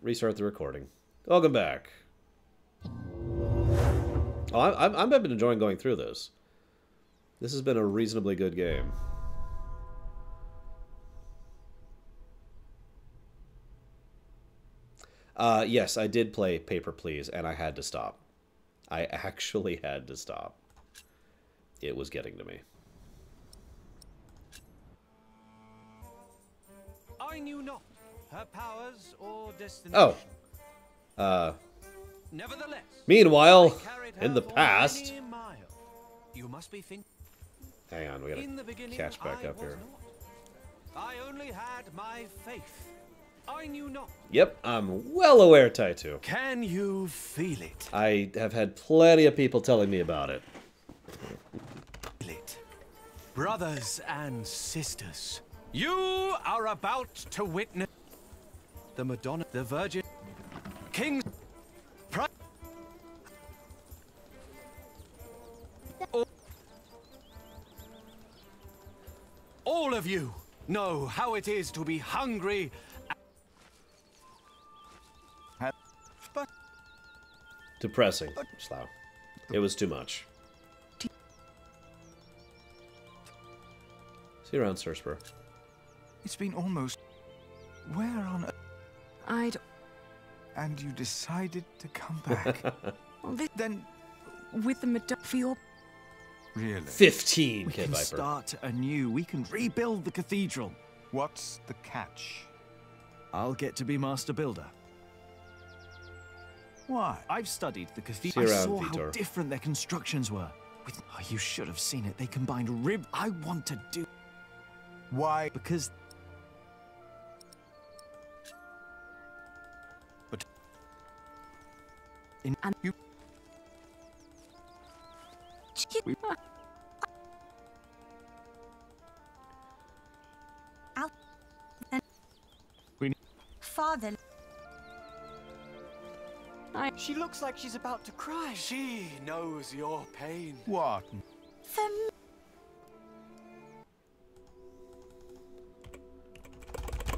restart the recording. Welcome back. Oh, I've been enjoying going through this. This has been a reasonably good game. Yes, I did play Paper Please, and I had to stop. I actually had to stop. It was getting to me. I knew not her powers or destination. Oh. Nevertheless, Meanwhile, in the past... You must be thinking. Hang on, we gotta catch back up here. I only had my faith. I knew not. Yep, I'm well aware, Taitu. Can you feel it? I have had plenty of people telling me about it. Feel it. Brothers and sisters, you are about to witness the Madonna, the Virgin, King's all of you know how it is to be hungry. But Depressing, Slough. It was too much. See you around, Surspur. It's been almost... Where on earth? I'd... And you decided to come back. Then... With the Madonna for your... Really? 15, We Kid can Viper. start anew. We can rebuild the cathedral. What's the catch? I'll get to be master builder. Why? I've studied the See cathedral. you I around, saw how Vitor. different their constructions were. Oh, you should have seen it. They combined rib. I want to do Why? because. But in And you. Father. She looks like she's about to cry. She knows your pain. What? For me.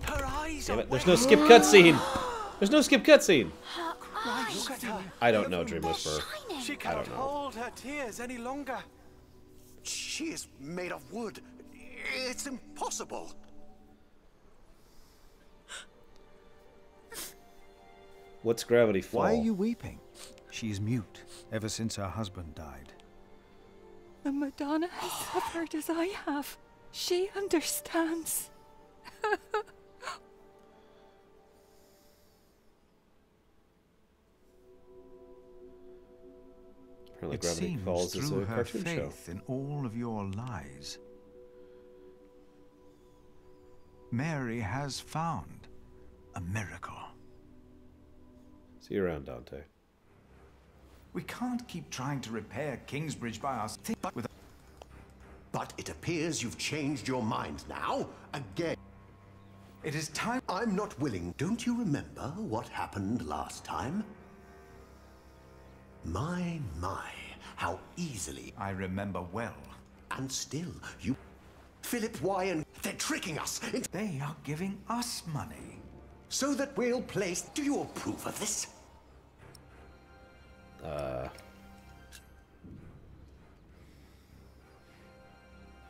Her eyes Damn are it, there's wet. no skip cutscene! There's no skip cutscene! Her eyes. Look at her. I don't know, Dream Whisperer. Shining. She I cannot don't know. hold her tears any longer. She is made of wood. It's impossible. What's Gravity Fall? Why are you weeping? She's mute ever since her husband died. The Madonna has suffered as I have. She understands. Apparently It Gravity seems Falls is through a her cartoon show. faith in all of your lies, Mary has found a miracle. See you around, Dante. We can't keep trying to repair Kingsbridge by ourselves. But it appears you've changed your mind now, again. It is time. I'm not willing. Don't you remember what happened last time? My, how easily. I remember well. And still, you... Philip, why, and they're tricking us into... They are giving us money. So that we'll place... Do you approve of this?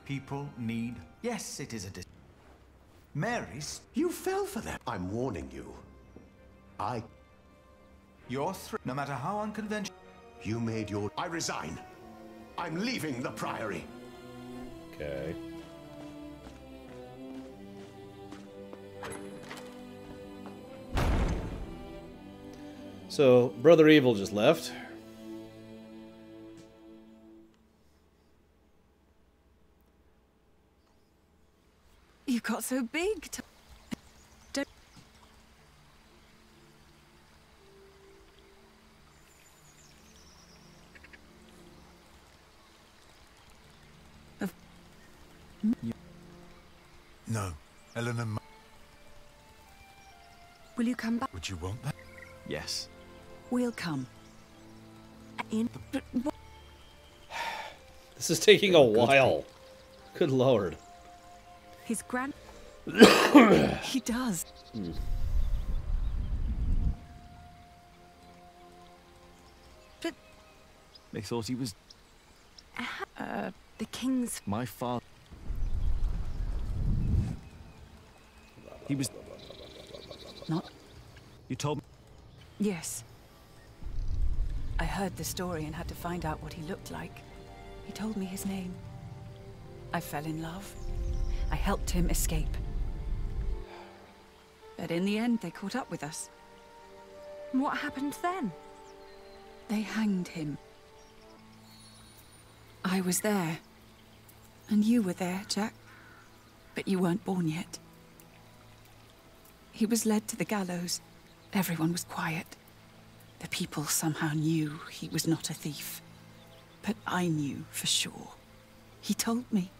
People need... Yes, it is a... Mary's... You fell for that. I'm warning you. You're through. No matter how unconventional... You made your... I resign. I'm leaving the Priory. Okay. So, Brother Evil just left. You got so big. Don't... No. Eleanor... Will you come back? Would you want that? Yes. We'll come. In. This is taking a while. Good lord. His grand... He does. They thought he was The king's... my father. He was... Not... You told me... Yes. I heard the story and had to find out what he looked like. He told me his name. I fell in love. I helped him escape. But in the end, they caught up with us. What happened then? They hanged him. I was there. And you were there, Jack. But you weren't born yet. He was led to the gallows. Everyone was quiet. The people somehow knew he was not a thief. But I knew for sure. He told me.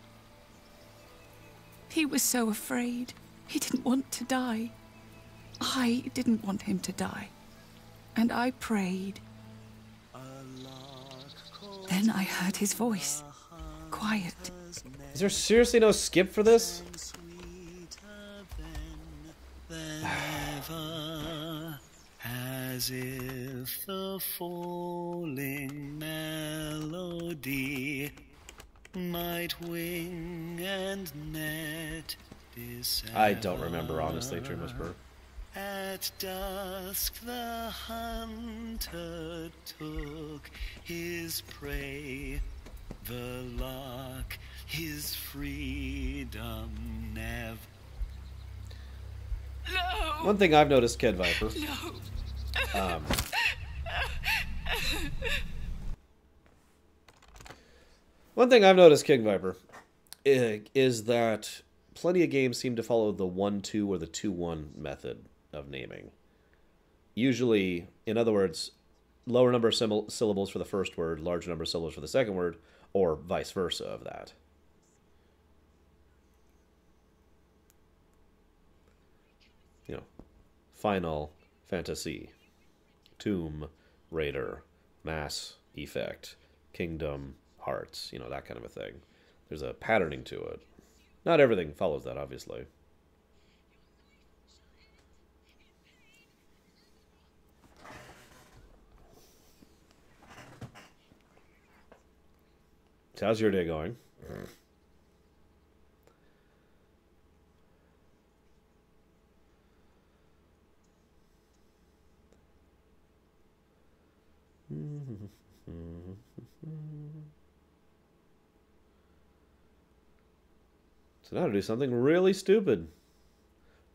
He was so afraid. He didn't want to die. I didn't want him to die. And I prayed. Then I heard his voice. Quiet. Is there seriously no skip for this? As if the falling melody might wing and net I don't remember, honestly, Dream Whisperer. At dusk the hunter took his prey, the lark his freedom never. No! One thing I've noticed, Kid Viper. No! One thing I've noticed, King Viper, is that plenty of games seem to follow the 1-2 or the 2-1 method of naming. Usually, in other words, lower number of syllables for the first word, larger number of syllables for the second word, or vice versa of that. You know, Final Fantasy, Tomb Raider, Mass Effect, Kingdom Hearts, you know, that kind of a thing. There's a patterning to it. Not everything follows that, obviously. So how's your day going? So now to do something really stupid.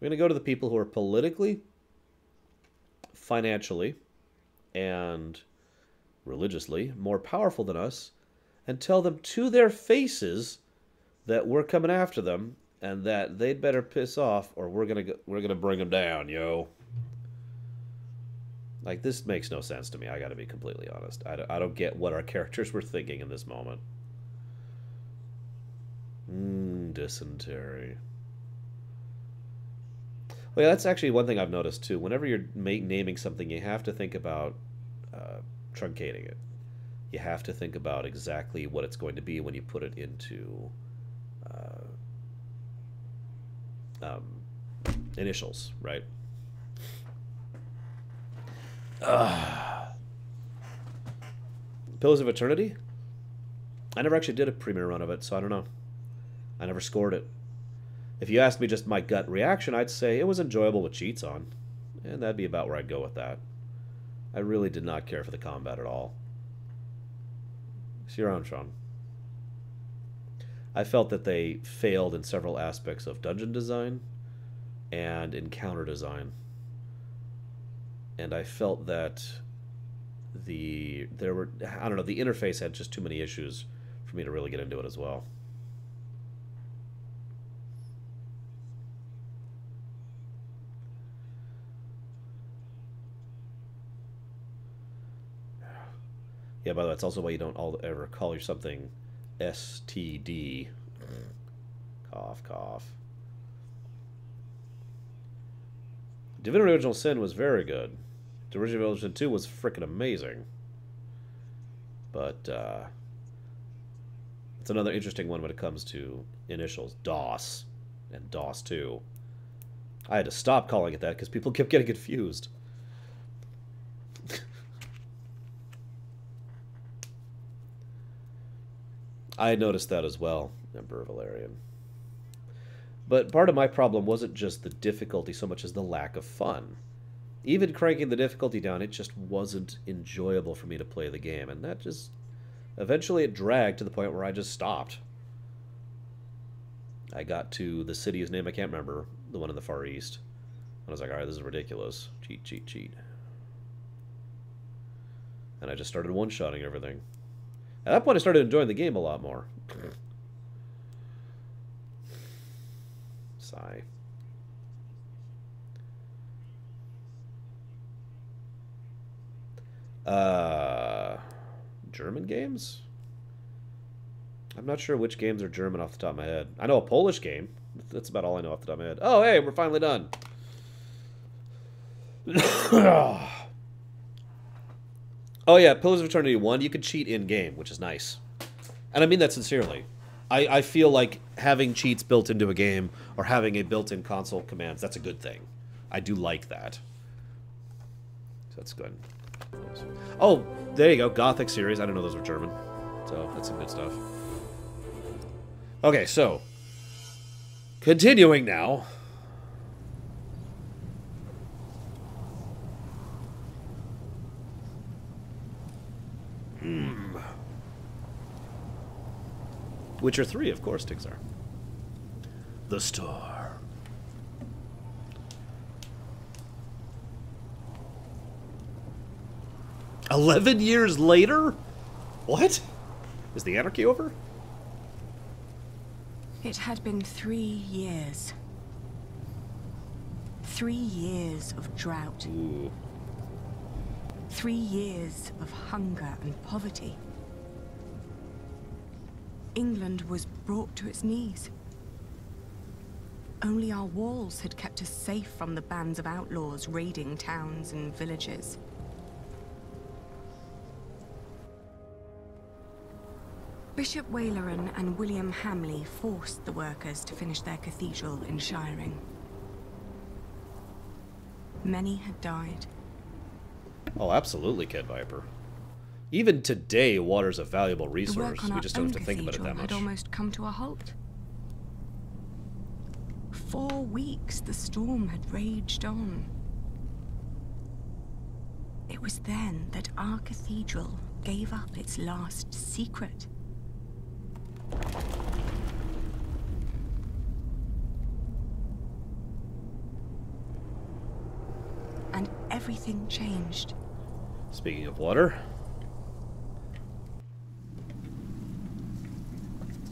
We're going to go to the people who are politically, financially, and religiously more powerful than us and tell them to their faces that we're coming after them and that they'd better piss off or we're going to bring them down, yo. Like, this makes no sense to me. I got to be completely honest. I don't get what our characters were thinking in this moment. Dysentery. Well, yeah, that's actually one thing I've noticed too. Whenever you're naming something, you have to think about truncating it. You have to think about exactly what it's going to be when you put it into initials, right? Pillars of Eternity? I never actually did a premiere run of it, so I don't know. I never scored it. If you asked me just my gut reaction, I'd say it was enjoyable with cheats on. And that'd be about where I'd go with that. I really did not care for the combat at all. So you're on, Sean. I felt that they failed in several aspects of dungeon design and encounter design. And I felt that the interface had just too many issues for me to really get into it as well. Yeah, by the way, that's also why you don't ever call something STD. Cough, cough. Divinity Original Sin was very good. Divinity Original Sin 2 was freaking amazing. But, it's another interesting one when it comes to initials. DOS and DOS 2. I had to stop calling it that because people kept getting confused. I noticed that as well, Emperor Valerian. But part of my problem wasn't just the difficulty so much as the lack of fun. Even cranking the difficulty down, it just wasn't enjoyable for me to play the game, and that just... Eventually it dragged to the point where I just stopped. I got to the city whose name I can't remember, the one in the Far East. And I was like, alright, this is ridiculous. Cheat, cheat, cheat. And I just started one-shotting everything. At that point I started enjoying the game a lot more. Sigh. German games? I'm not sure which games are German off the top of my head. I know a Polish game. That's about all I know off the top of my head. Oh, hey, we're finally done. Oh, yeah, Pillars of Eternity 1, you can cheat in-game, which is nice. And I mean that sincerely. I feel like having cheats built into a game or having a built-in console commands, that's a good thing. I do like that. So that's good. Oh, there you go. Gothic series. I didn't know those were German. So that's some good stuff. Okay, so continuing now. Witcher 3, of course, Tixar. The Star. "11 years later? What? Is the anarchy over?" It had been 3 years. 3 years of drought. Ooh. 3 years of hunger and poverty. England was brought to its knees. Only our walls had kept us safe from the bands of outlaws raiding towns and villages. Bishop Waleran and William Hamley forced the workers to finish their cathedral in Shiring. Many had died. Oh, absolutely, Kid Viper. Even today, water's a valuable resource. We just don't have to think about it that much. Had almost come to a halt. 4 weeks the storm had raged on. It was then that our cathedral gave up its last secret. And everything changed. Speaking of water,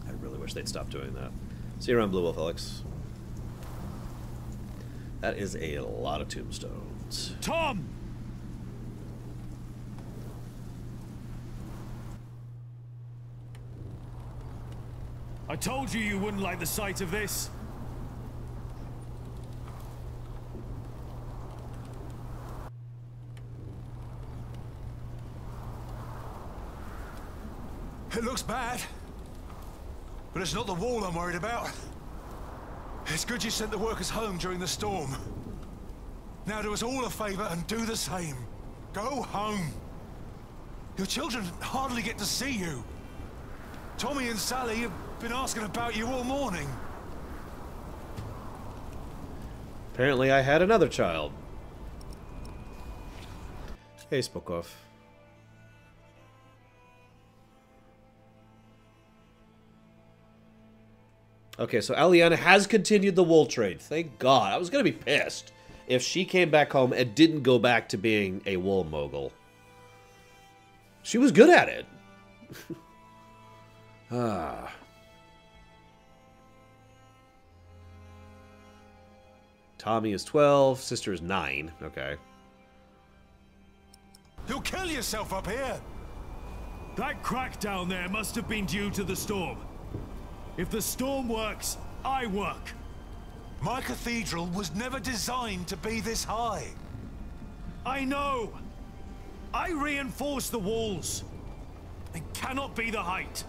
I really wish they'd stop doing that. See you around, Blue Wolf Alex. That is a lot of tombstones. Tom! I told you wouldn't like the sight of this. It looks bad, but it's not the wall I'm worried about. It's good you sent the workers home during the storm. Now do us all a favor and do the same. Go home. Your children hardly get to see you. Tommy and Sally have been asking about you all morning. Apparently I had another child. Hey, Spokov. Okay, so Aliana has continued the wool trade. Thank God. I was going to be pissed if she came back home and didn't go back to being a wool mogul. She was good at it. Ah. Tommy is 12, sister is 9. Okay. You'll kill yourself up here. That crack down there must have been due to the storm. If the storm works, I work. My cathedral was never designed to be this high. I know. I reinforced the walls. It cannot be the height.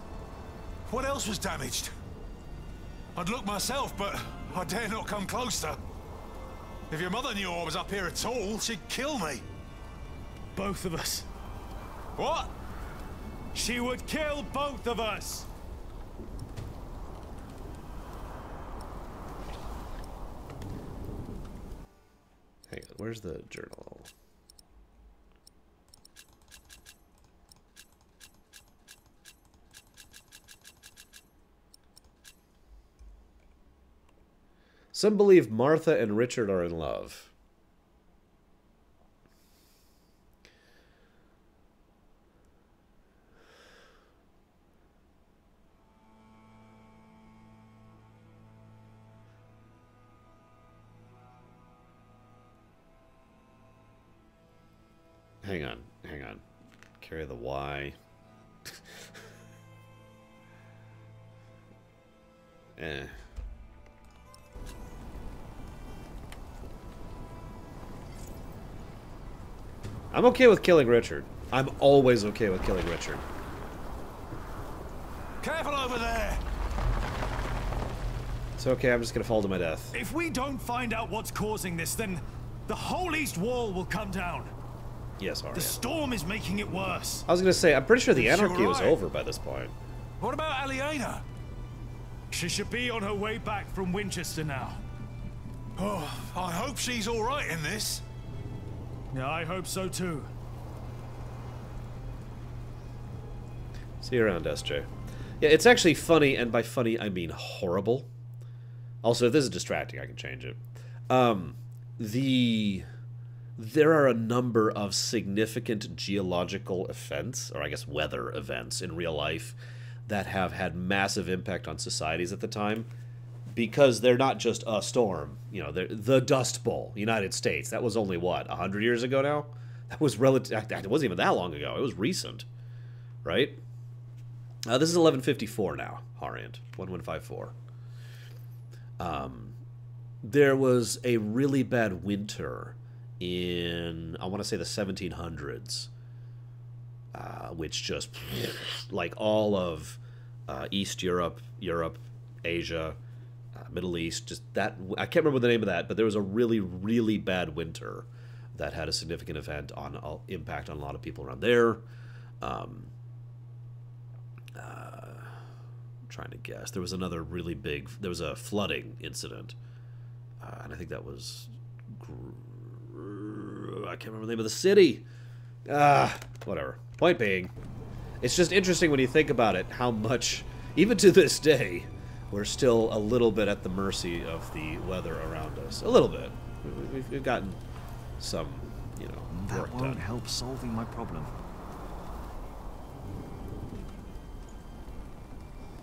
What else was damaged? I'd look myself, but I dare not come closer. If your mother knew I was up here at all, she'd kill me. Both of us. What? She would kill both of us. Where's the journal? Some believe Martha and Richard are in love. Hang on, hang on. Carry the Y. Eh. I'm okay with killing Richard. I'm always okay with killing Richard. Careful over there! It's okay, I'm just gonna fall to my death. If we don't find out what's causing this, then the whole east wall will come down. Yes, Arya. The storm is making it worse. I was gonna say, I'm pretty sure the You're anarchy was right. over by this point. What about Aliena? She should be on her way back from Winchester now. Oh, I hope she's all right in this. Yeah, I hope so too. See you around, SJ. Yeah, it's actually funny, and by funny, I mean horrible. Also, if this is distracting, I can change it. There are a number of significant geological events, or I guess weather events in real life, that have had massive impact on societies at the time, because they're not just a storm. You know, the Dust Bowl, United States. That was only, what, 100 years ago now? That was relative. It wasn't even that long ago. It was recent, right? This is 1154 now, Harriant. 1154. There was a really bad winter in, I want to say, the 1700s, which just, like all of East Europe, Asia, Middle East, just that, I can't remember the name of that, but there was a really, really bad winter that had a significant impact on a lot of people around there. Trying to guess. There was another really big, there was a flooding incident, and I think that was, I can't remember the name of the city. Whatever. Point being, it's just interesting when you think about it, how much, even to this day, we're still a little bit at the mercy of the weather around us. A little bit. We've gotten some, you know, work That won't done. help solving my problem.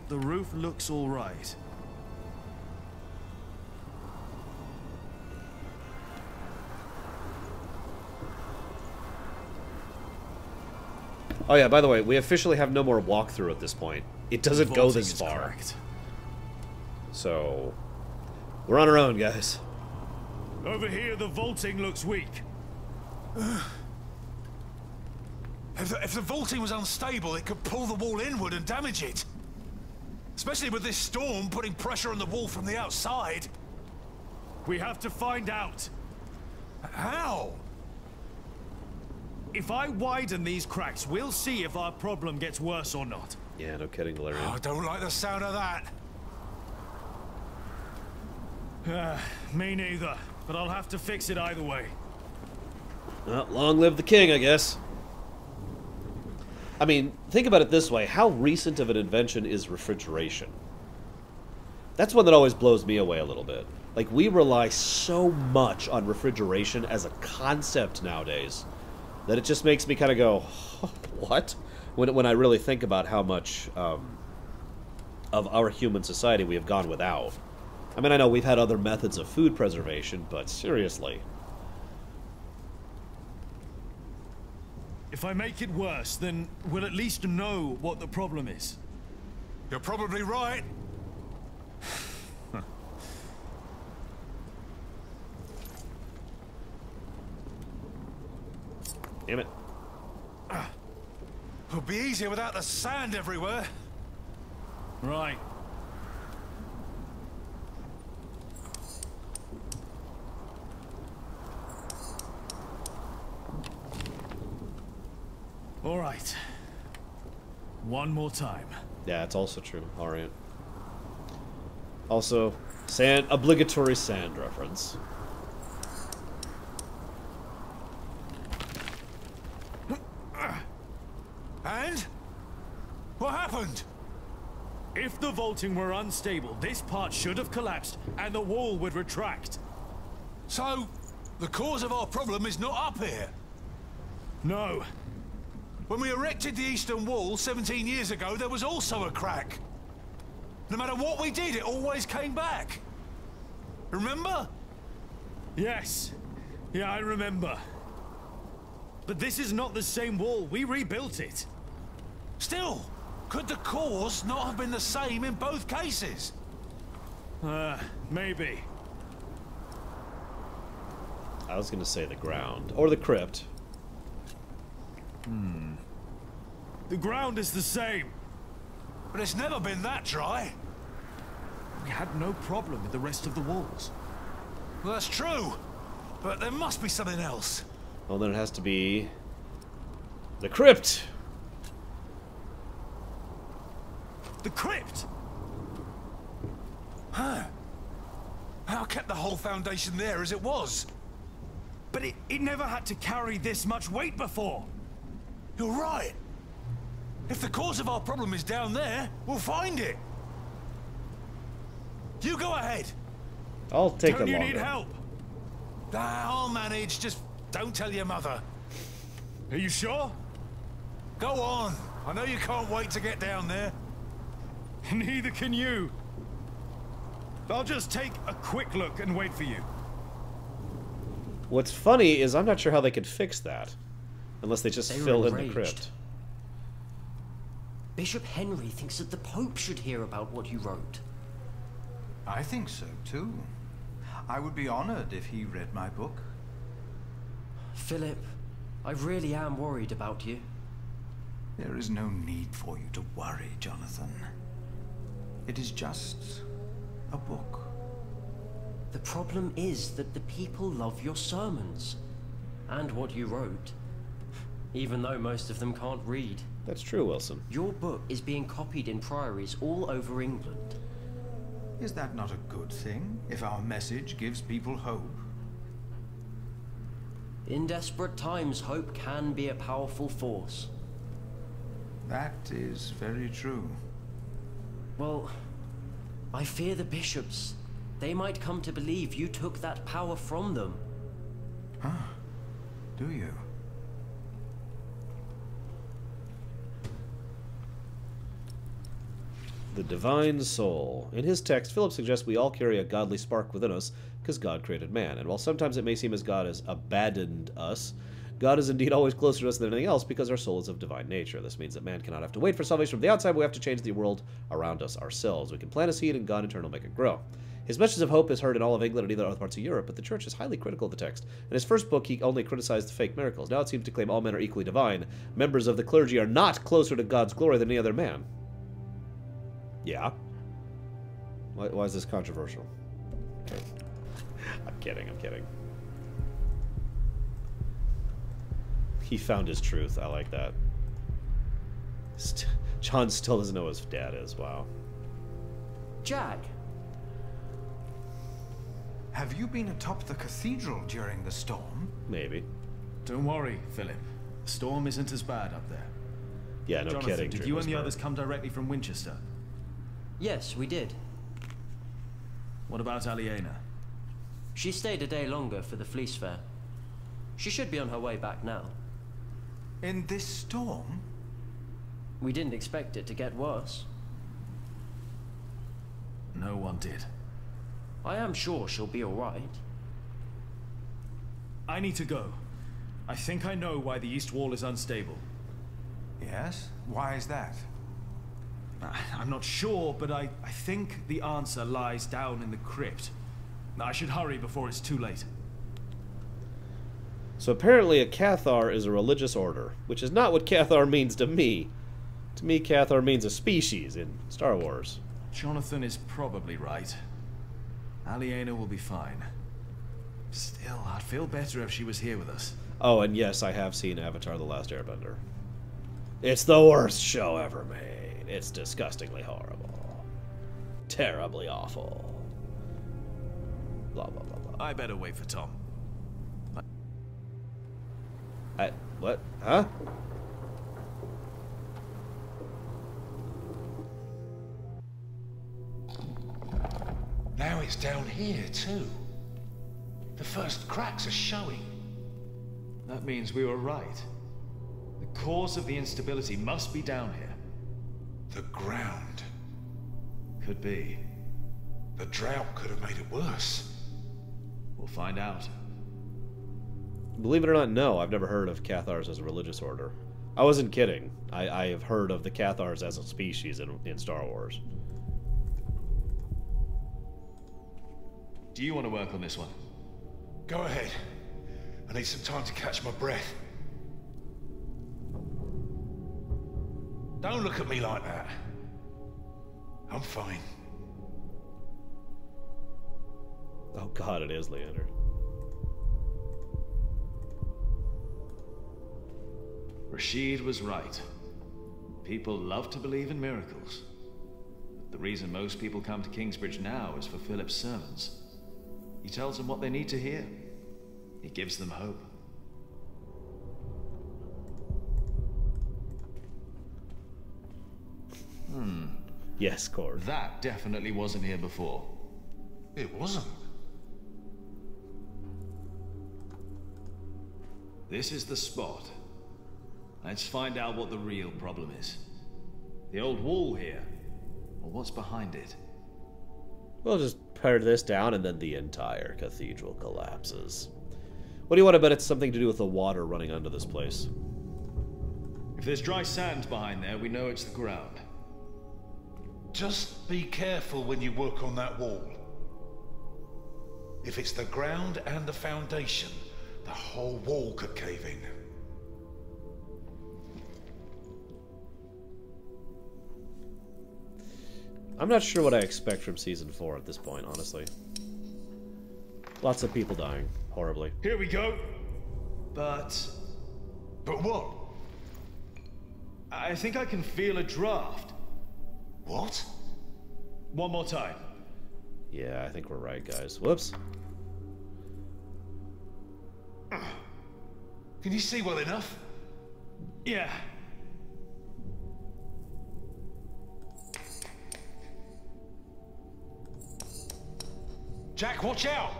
The roof looks all right. Oh yeah, by the way, we officially have no more walkthrough at this point. It doesn't go this Vaulting is far. cracked. So, we're on our own, guys. Over here, the vaulting looks weak. If the vaulting was unstable, it could pull the wall inward and damage it. Especially with this storm putting pressure on the wall from the outside. We have to find out. How? If I widen these cracks, we'll see if our problem gets worse or not. Yeah, no kidding, Valerian. Oh, I don't like the sound of that. Me neither, but I'll have to fix it either way. Well, long live the king, I guess. I mean, think about it this way. How recent of an invention is refrigeration? That's one that always blows me away a little bit. Like, we rely so much on refrigeration as a concept nowadays that it just makes me kind of go, what? When I really think about how much of our human society we have gone without. I mean, I know we've had other methods of food preservation, but seriously. If I make it worse, then we'll at least know what the problem is. You're probably right. Damn it. It'll be easier without the sand everywhere. Right. All right. One more time. Yeah, it's also true. Orient. Also, obligatory sand reference. And? What happened? If the vaulting were unstable, this part should have collapsed and the wall would retract. So, the cause of our problem is not up here? No. When we erected the eastern wall 17 years ago, there was also a crack. No matter what we did, it always came back. Remember? Yes. Yeah, I remember. But this is not the same wall. We rebuilt it. Still, could the cause not have been the same in both cases? Maybe. I was going to say the ground. Or the crypt. The ground is the same. But it's never been that dry. We had no problem with the rest of the walls. Well, that's true. But there must be something else. Well, then it has to be... the crypt! The crypt! Huh. How kept the whole foundation there as it was? But it never had to carry this much weight before. You're right. If the cause of our problem is down there, we'll find it. You go ahead. I'll take Don't the you longer. need help? I'll manage. Just don't tell your mother. Are you sure? Go on. I know you can't wait to get down there. Neither can you. I'll just take a quick look and wait for you. What's funny is I'm not sure how they could fix that. Unless they just fill in the crypt. Bishop Henry thinks that the Pope should hear about what you wrote. I think so, too. I would be honored if he read my book. Philip, I really am worried about you. There is no need for you to worry, Jonathan. It is just a book. The problem is that the people love your sermons and what you wrote, even though most of them can't read. That's true, Wilson. Your book is being copied in priories all over England. Is that not a good thing, if our message gives people hope? In desperate times, hope can be a powerful force. That is very true. Well, I fear the bishops. They might come to believe you took that power from them. Huh? Do you? The divine soul. In his text, Philip suggests we all carry a godly spark within us because God created man. And while sometimes it may seem as God has abandoned us, God is indeed always closer to us than anything else because our soul is of divine nature. This means that man cannot have to wait for salvation from the outside, but we have to change the world around us ourselves. We can plant a seed and God in turn will make it grow. His message of hope is heard in all of England and other parts of Europe, but the church is highly critical of the text. In his first book, he only criticized the fake miracles. Now it seems to claim all men are equally divine. Members of the clergy are not closer to God's glory than any other man. Yeah. Why is this controversial? I'm kidding, I'm kidding. He found his truth. I like that. John still doesn't know who his dad is. Wow. Jack! Have you been atop the cathedral during the storm? Maybe. Don't worry, Philip. The storm isn't as bad up there. Yeah, no Jonathan, kidding. did you and the others come directly from Winchester? Yes, we did. What about Aliena? She stayed a day longer for the Fleece Fair. She should be on her way back now. In this storm? We didn't expect it to get worse. No one did. I am sure she'll be all right. I need to go. I think I know why the east wall is unstable. Yes? Why is that? I'm not sure, but I think the answer lies down in the crypt. I should hurry before it's too late. So apparently a Cathar is a religious order, which is not what Cathar means to me. To me, Cathar means a species in Star Wars. Jonathan is probably right. Aliena will be fine. Still, I'd feel better if she was here with us. Oh, and yes, I have seen Avatar: The Last Airbender. It's the worst show ever made. It's disgustingly horrible. Terribly awful. Blah, blah, blah, blah. I better wait for Tom. What? Huh? is down here, too. The first cracks are showing. That means we were right. The cause of the instability must be down here. The ground. Could be. The drought could have made it worse. We'll find out. Believe it or not, no, I've never heard of Cathars as a religious order. I wasn't kidding. I have heard of the Cathars as a species in Star Wars. Do you want to work on this one? Go ahead. I need some time to catch my breath. Don't look at me like that. I'm fine. Oh god, it is Leander. Rashid was right. People love to believe in miracles. But the reason most people come to Kingsbridge now is for Philip's sermons. He tells them what they need to hear. He gives them hope. Yes, Cord. That definitely wasn't here before. It wasn't. This is the spot. Let's find out what the real problem is. The old wall here, or what's behind it. We'll just pare this down and then the entire cathedral collapses. What do you want to bet it's something to do with the water running under this place? If there's dry sand behind there, we know it's the ground. Just be careful when you work on that wall. If it's the ground and the foundation, the whole wall could cave in. I'm not sure what I expect from Season 4 at this point, honestly. Lots of people dying, horribly. Here we go. But what? I think I can feel a draft. What? One more time. Yeah, I think we're right, guys. Whoops. Can you see well enough? Yeah. Jack, watch out!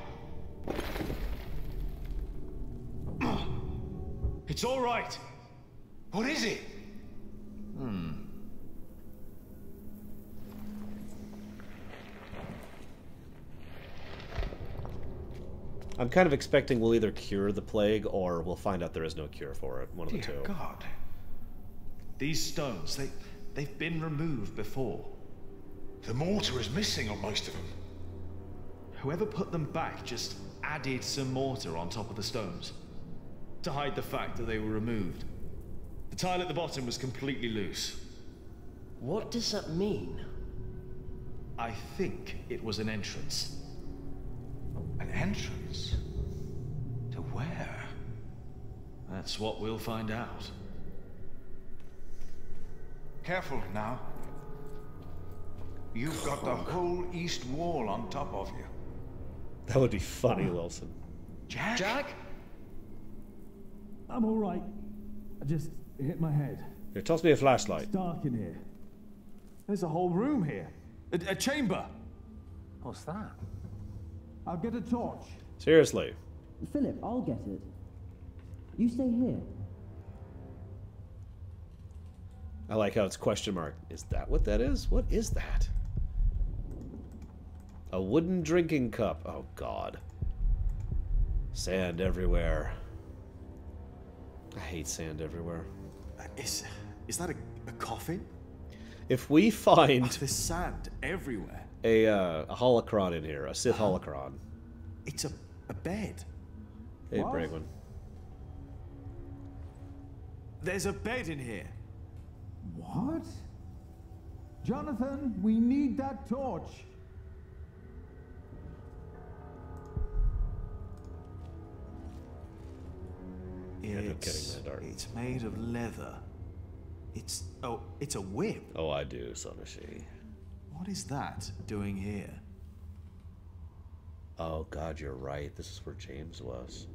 It's all right. What is it? I'm kind of expecting we'll either cure the plague or we'll find out there is no cure for it. One of the two. God. These stones, they've been removed before. The mortar is missing on most of them. Whoever put them back just added some mortar on top of the stones to hide the fact that they were removed. The tile at the bottom was completely loose. What does that mean? I think it was an entrance. An entrance? To where? That's what we'll find out. Careful now. You've got the whole east wall on top of you. That would be funny, Wilson. Jack? Jack? I'm all right. I just hit my head. Here, toss me a flashlight. It's dark in here. There's a whole room here. A chamber. What's that? I'll get a torch. Seriously. Philip, I'll get it. You stay here. I like how it's question mark. Is that what that is? What is that? A wooden drinking cup. Oh, God. Sand everywhere. I hate sand everywhere. Is that a coffin? If we find there's sand everywhere. a holocron in here, a Sith holocron. It's a bed. Hey, What? Bregman. There's a bed in here. What? Jonathan, we need that torch. Yeah, no kidding, man, Dark. It's made of leather. It's a whip. Oh, I do, Sonashi. What is that doing here? Oh, God, you're right. This is where James was.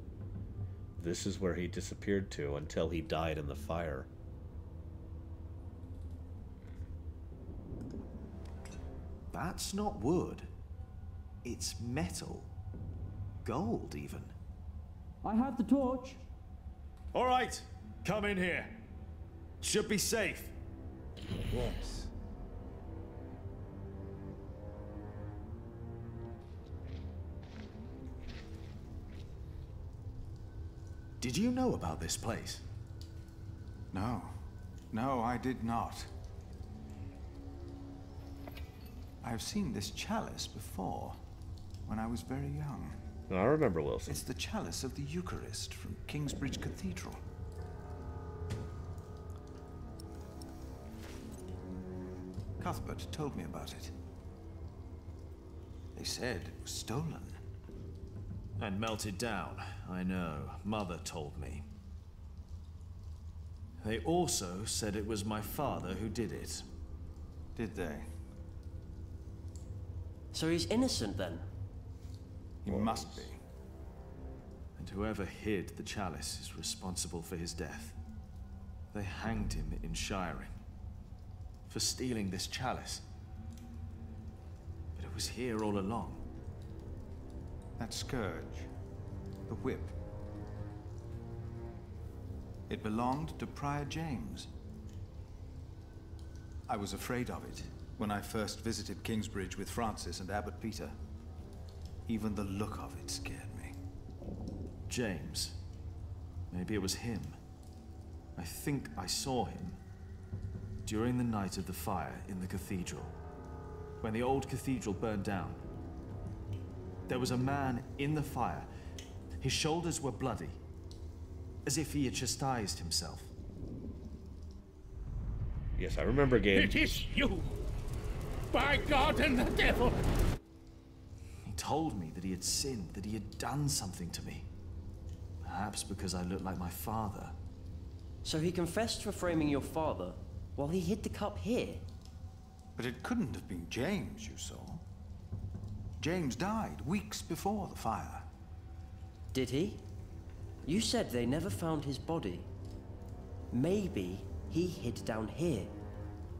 This is where he disappeared to until he died in the fire. That's not wood. It's metal. Gold, even. I have the torch. All right, come in here. Should be safe. Yes. Did you know about this place? No. No, I did not. I have seen this chalice before, when I was very young. I remember, Wilson. It's the chalice of the Eucharist from Kingsbridge Cathedral. Cuthbert told me about it. They said it was stolen. And melted down, I know. Mother told me. They also said it was my father who did it. Did they? So he's innocent then? He must be. And whoever hid the chalice is responsible for his death. They hanged him in Shiring for stealing this chalice. But it was here all along. That scourge, the whip. It belonged to Prior James. I was afraid of it when I first visited Kingsbridge with Francis and Abbot Peter. Even the look of it scared me. James. Maybe it was him. I think I saw him during the night of the fire in the cathedral. When the old cathedral burned down. There was a man in the fire. His shoulders were bloody, as if he had chastised himself. Yes, I remember, Gabe. It is you! By God and the devil! He told me that he had sinned, that he had done something to me. Perhaps because I looked like my father. So he confessed for framing your father while he hid the cup here? But it couldn't have been James you saw. James died weeks before the fire. Did he? You said they never found his body. Maybe he hid down here.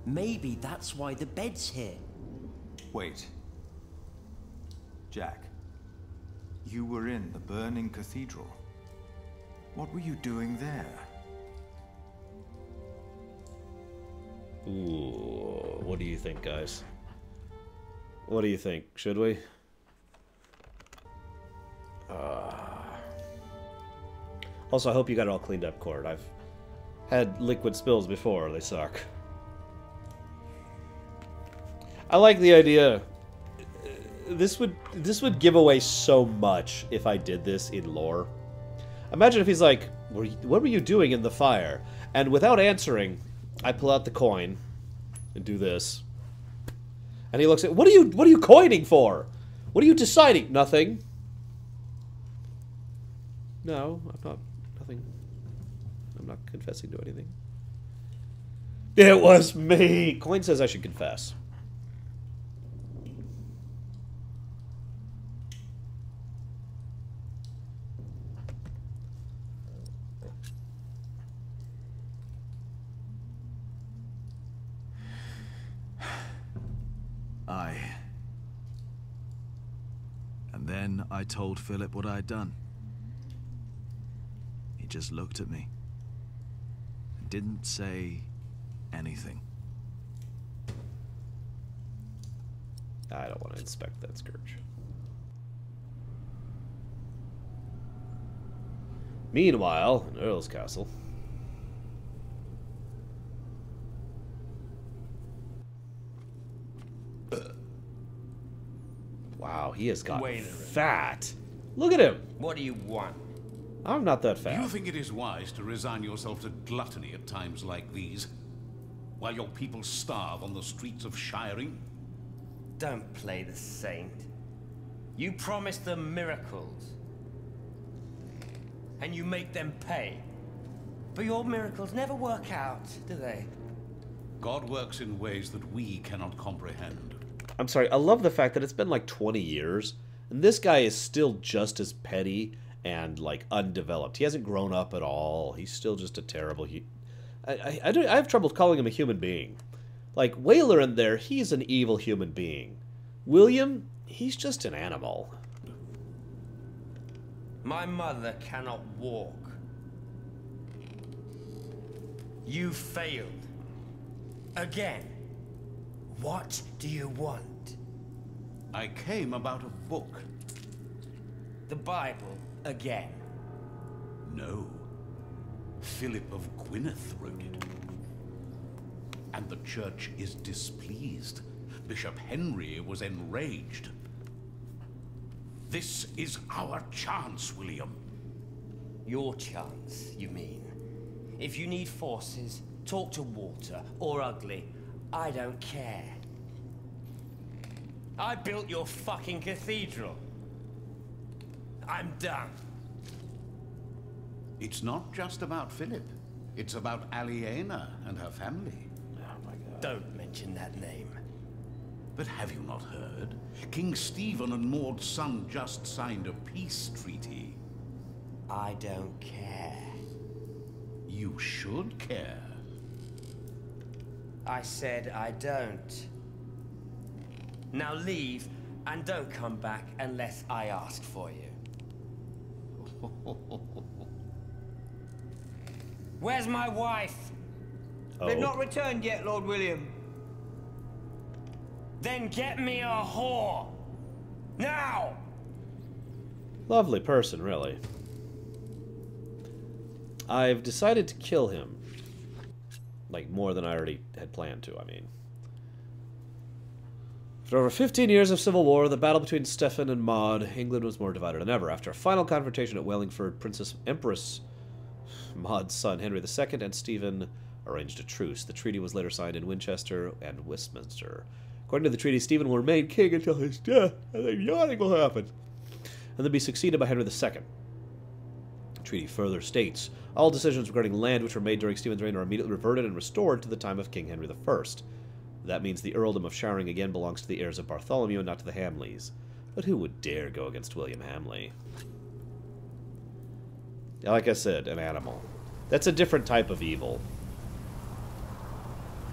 Maybe that's why the bed's here. Wait. Jack, you were in the burning cathedral. What were you doing there? Ooh, what do you think, guys? What do you think? Should we? Also, I hope you got it all cleaned up, Cord. I've had liquid spills before. They suck. I like the idea. This would give away so much if I did this in lore. Imagine if he's like, "What were you doing in the fire?" And without answering, I pull out the coin and do this. And he looks at, what are you coining for? What are you deciding? Nothing. No, I'm not. Nothing. I'm not confessing to anything. It was me. Coin says I should confess. And then I told Philip what I had done. He just looked at me and didn't say anything. I don't want to inspect that scourge. Meanwhile, in Earl's Castle. Wow, he has gotten fat. Look at him. What do you want? I'm not that fat. Do you think it is wise to resign yourself to gluttony at times like these? While your people starve on the streets of Shiring? Don't play the saint. You promise them miracles. And you make them pay. But your miracles never work out, do they? God works in ways that we cannot comprehend. I'm sorry, I love the fact that it's been like 20 years, and this guy is still just as petty and, like, undeveloped. He hasn't grown up at all. He's still just a terrible... I have trouble calling him a human being. Like, Whaler in there, he's an evil human being. William, He's just an animal. My mother cannot walk. You failed. Again. What do you want? I came about a book. The Bible again. No. Philip of Gwynedd wrote it. And the church is displeased. Bishop Henry was enraged. This is our chance, William. Your chance, you mean? If you need forces, talk to Walter or Ugly. I don't care. I built your fucking cathedral. I'm done. It's not just about Philip. It's about Aliena and her family. Oh my god. Don't mention that name. But have you not heard? King Stephen and Maud's son just signed a peace treaty. I don't care. You should care. I said I don't. Now leave, and don't come back unless I ask for you. Where's my wife? Oh. They've not returned yet, Lord William. Then get me a whore. Now! Lovely person, really. I've decided to kill him. Like, more than I already had planned to, I mean. For over 15 years of civil war, the battle between Stefan and Maud, England was more divided than ever. After a final confrontation at Wellingford, Empress Maud's son, Henry II, and Stephen arranged a truce. The treaty was later signed in Winchester and Westminster. According to the treaty, Stephen will remain king until his death, and then nothing will happen, and then be succeeded by Henry II. The treaty further states, all decisions regarding land which were made during Stephen's reign are immediately reverted and restored to the time of King Henry I. That means the earldom of Showering again belongs to the heirs of Bartholomew and not to the Hamleys. But who would dare go against William Hamley? Like I said, an animal. That's a different type of evil.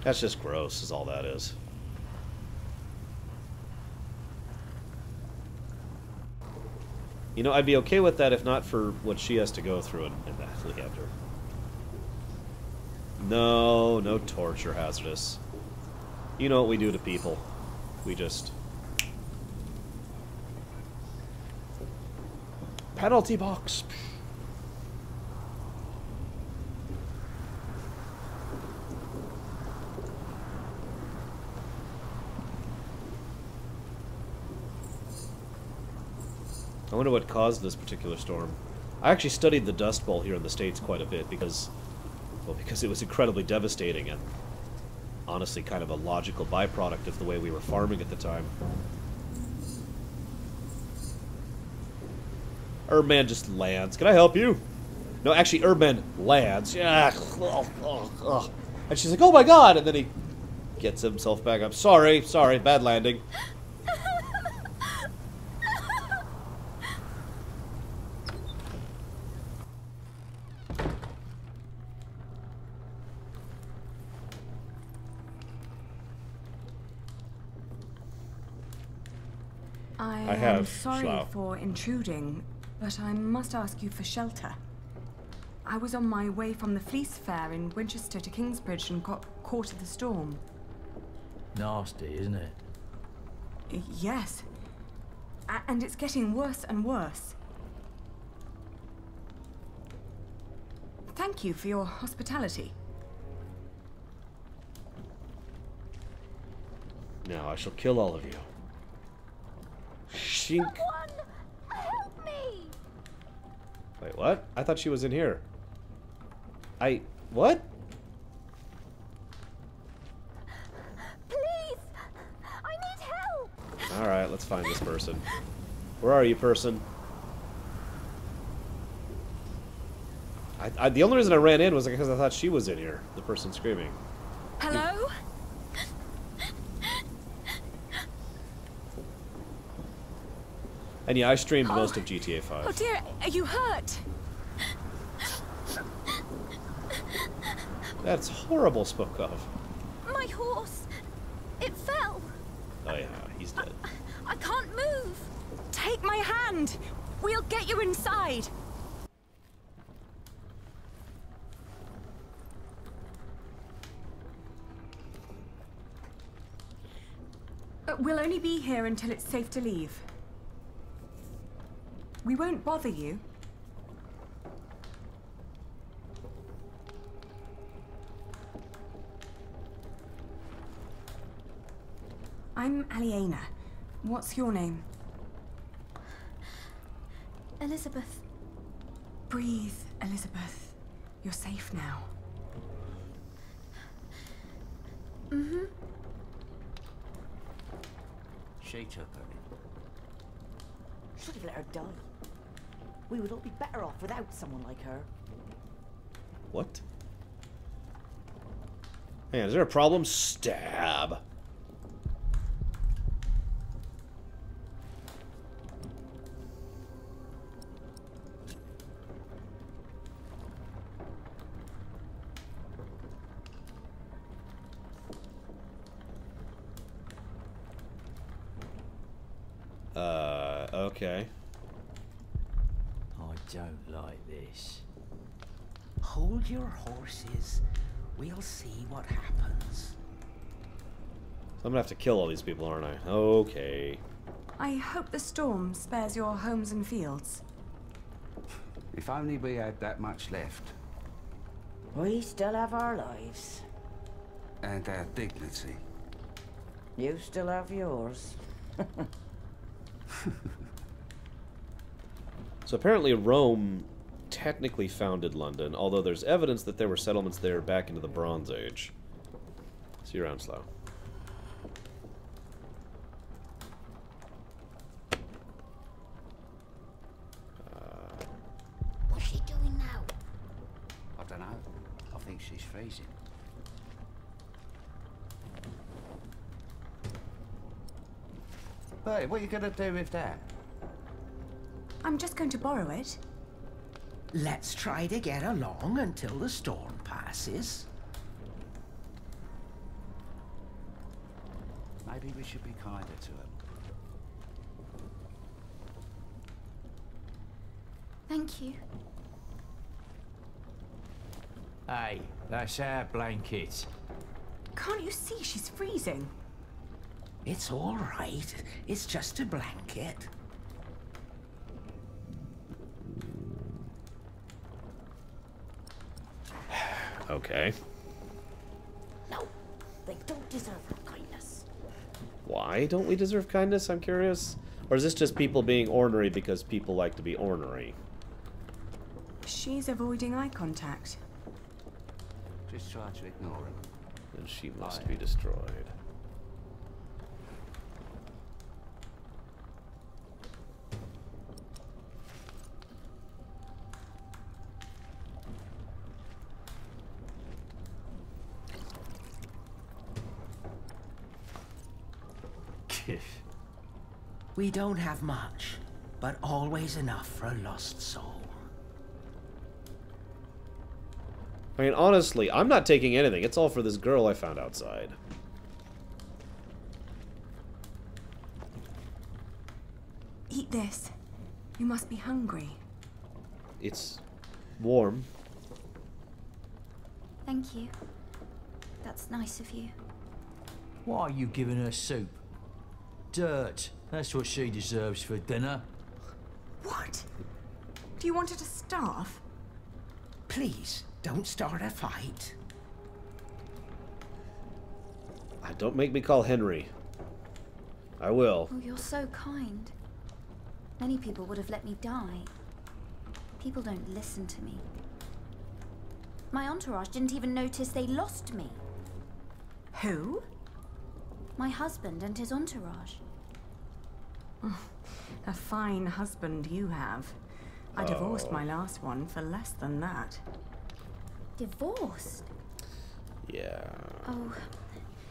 That's just gross, is all that is. You know, I'd be okay with that if not for what she has to go through in that Leander. No, no torture hazardous. You know what we do to people. We just... Penalty box! I wonder what caused this particular storm. I actually studied the Dust Bowl here in the States quite a bit because it was incredibly devastating and honestly kind of a logical byproduct of the way we were farming at the time. Erbman just lands. Can I help you? No, actually, Erbman lands. Yeah. And she's like, oh my god! And then he gets himself back up. Sorry, bad landing. I'm sorry for intruding, but I must ask you for shelter. I was on my way from the Fleece Fair in Winchester to Kingsbridge and got caught in the storm. Nasty, isn't it? Yes. And it's getting worse and worse. Thank you for your hospitality. Now I shall kill all of you. Shink. Someone help me! Wait, what? I thought she was in here. What? Please! I need help! Alright, let's find this person. Where are you, person? The only reason I ran in was because I thought she was in here. The person screaming. Hello? And yeah, I streamed most of GTA 5. Oh dear, are you hurt? That's horrible, spoke of. My horse! It fell! Oh yeah, he's dead. I can't move. Take my hand. We'll get you inside. We'll only be here until it's safe to leave. We won't bother you. I'm Aliena. What's your name? Elizabeth. Breathe, Elizabeth. You're safe now. Mm-hmm. She took her in. Should have let her die. We would all be better off without someone like her. What? Man, is there a problem? Stab. Okay. I don't like this. Hold your horses. We'll see what happens. I'm gonna have to kill all these people, aren't I? Okay. I hope the storm spares your homes and fields. If only we had that much left. We still have our lives. And our dignity. You still have yours. So apparently Rome technically founded London, although there's evidence that there were settlements there back into the Bronze Age. See you around, Slough. What's she doing now? I don't know. I think she's freezing. Hey, what are you going to do with that? I'm just going to borrow it. Let's try to get along until the storm passes. Maybe we should be kinder to her. Thank you. Hey, that's our blanket. Can't you see she's freezing? It's all right. It's just a blanket. Okay. No, they don't deserve our kindness. Why don't we deserve kindness? I'm curious. Or is this just people being ornery because people like to be ornery? She's avoiding eye contact. Just try to ignore him. And she must be destroyed. We don't have much, but always enough for a lost soul. I mean, honestly, I'm not taking anything. It's all for this girl I found outside. Eat this. You must be hungry. It's warm. Thank you. That's nice of you. Why are you giving her soup? Dirt. That's what she deserves for dinner. What? Do you want her to starve? Please, don't start a fight. Don't make me call Henry. I will. Oh, you're so kind. Many people would have let me die. People don't listen to me. My entourage didn't even notice they lost me. Who? My husband and his entourage. A fine husband you have. I divorced my last one for less than that. Divorced? Yeah. Oh,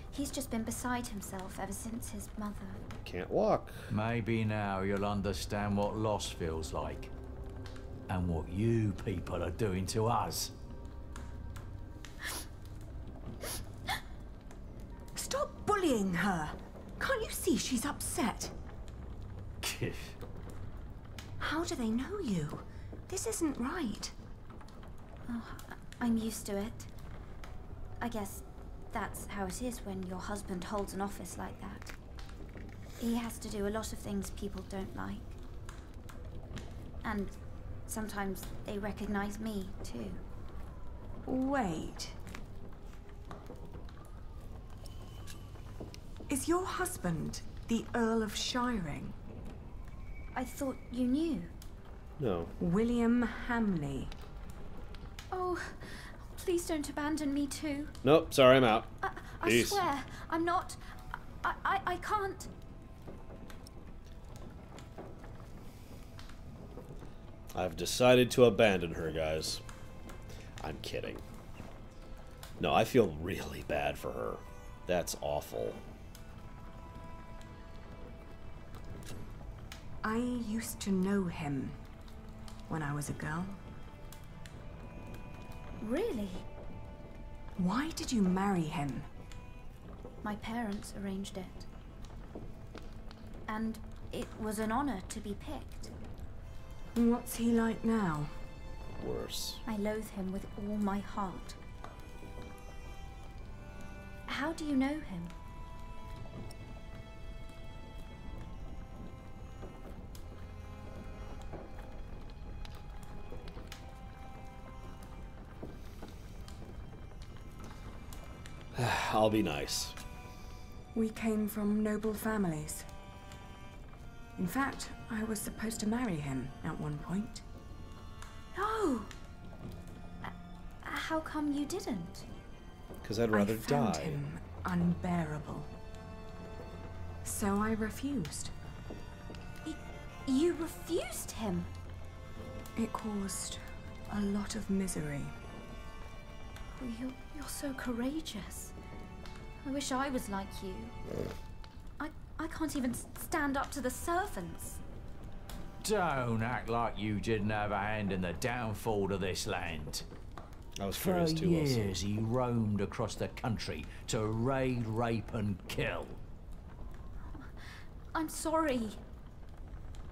he's just been beside himself ever since his mother. Can't walk. Maybe now you'll understand what loss feels like. And what you people are doing to us. Stop bullying her. Can't you see she's upset? How do they know you? This isn't right. Oh, I'm used to it. I guess that's how it is when your husband holds an office like that. He has to do a lot of things people don't like. And sometimes they recognize me, too. Wait. Is your husband the Earl of Shiring? I thought you knew. No. William Hamley. Oh, please don't abandon me too. Nope, sorry, I'm out. I swear, I'm not... I can't... I've decided to abandon her, guys. I'm kidding. No, I feel really bad for her. That's awful. I used to know him when I was a girl. Really? Why did you marry him? My parents arranged it. And it was an honor to be picked. What's he like now? Worse. I loathe him with all my heart. How do you know him? I'll be nice. We came from noble families. In fact, I was supposed to marry him at one point. No! How come you didn't? Because I'd rather I found die. him unbearable. So I refused. You refused him? It caused a lot of misery. Oh, you're so courageous. I wish I was like you. I can't even stand up to the servants. Don't act like you didn't have a hand in the downfall of this land. I was For furious too. years he roamed across the country to raid, rape and kill. I'm sorry.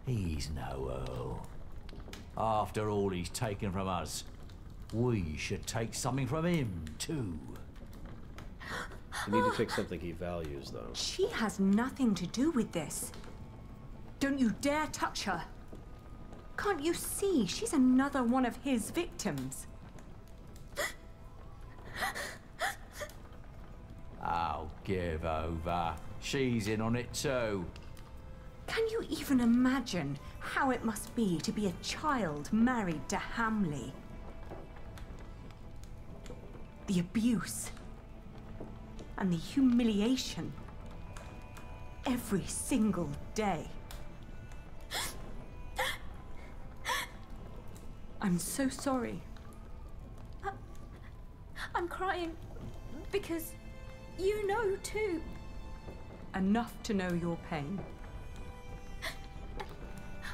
He's no Earl. After all he's taken from us, we should take something from him too. You need to take something he values, though. She has nothing to do with this. Don't you dare touch her. Can't you see she's another one of his victims? Oh, give over. She's in on it too. Can you even imagine how it must be to be a child married to Hamley? The abuse and the humiliation every single day. I'm so sorry. I'm crying because you know too. Enough to know your pain.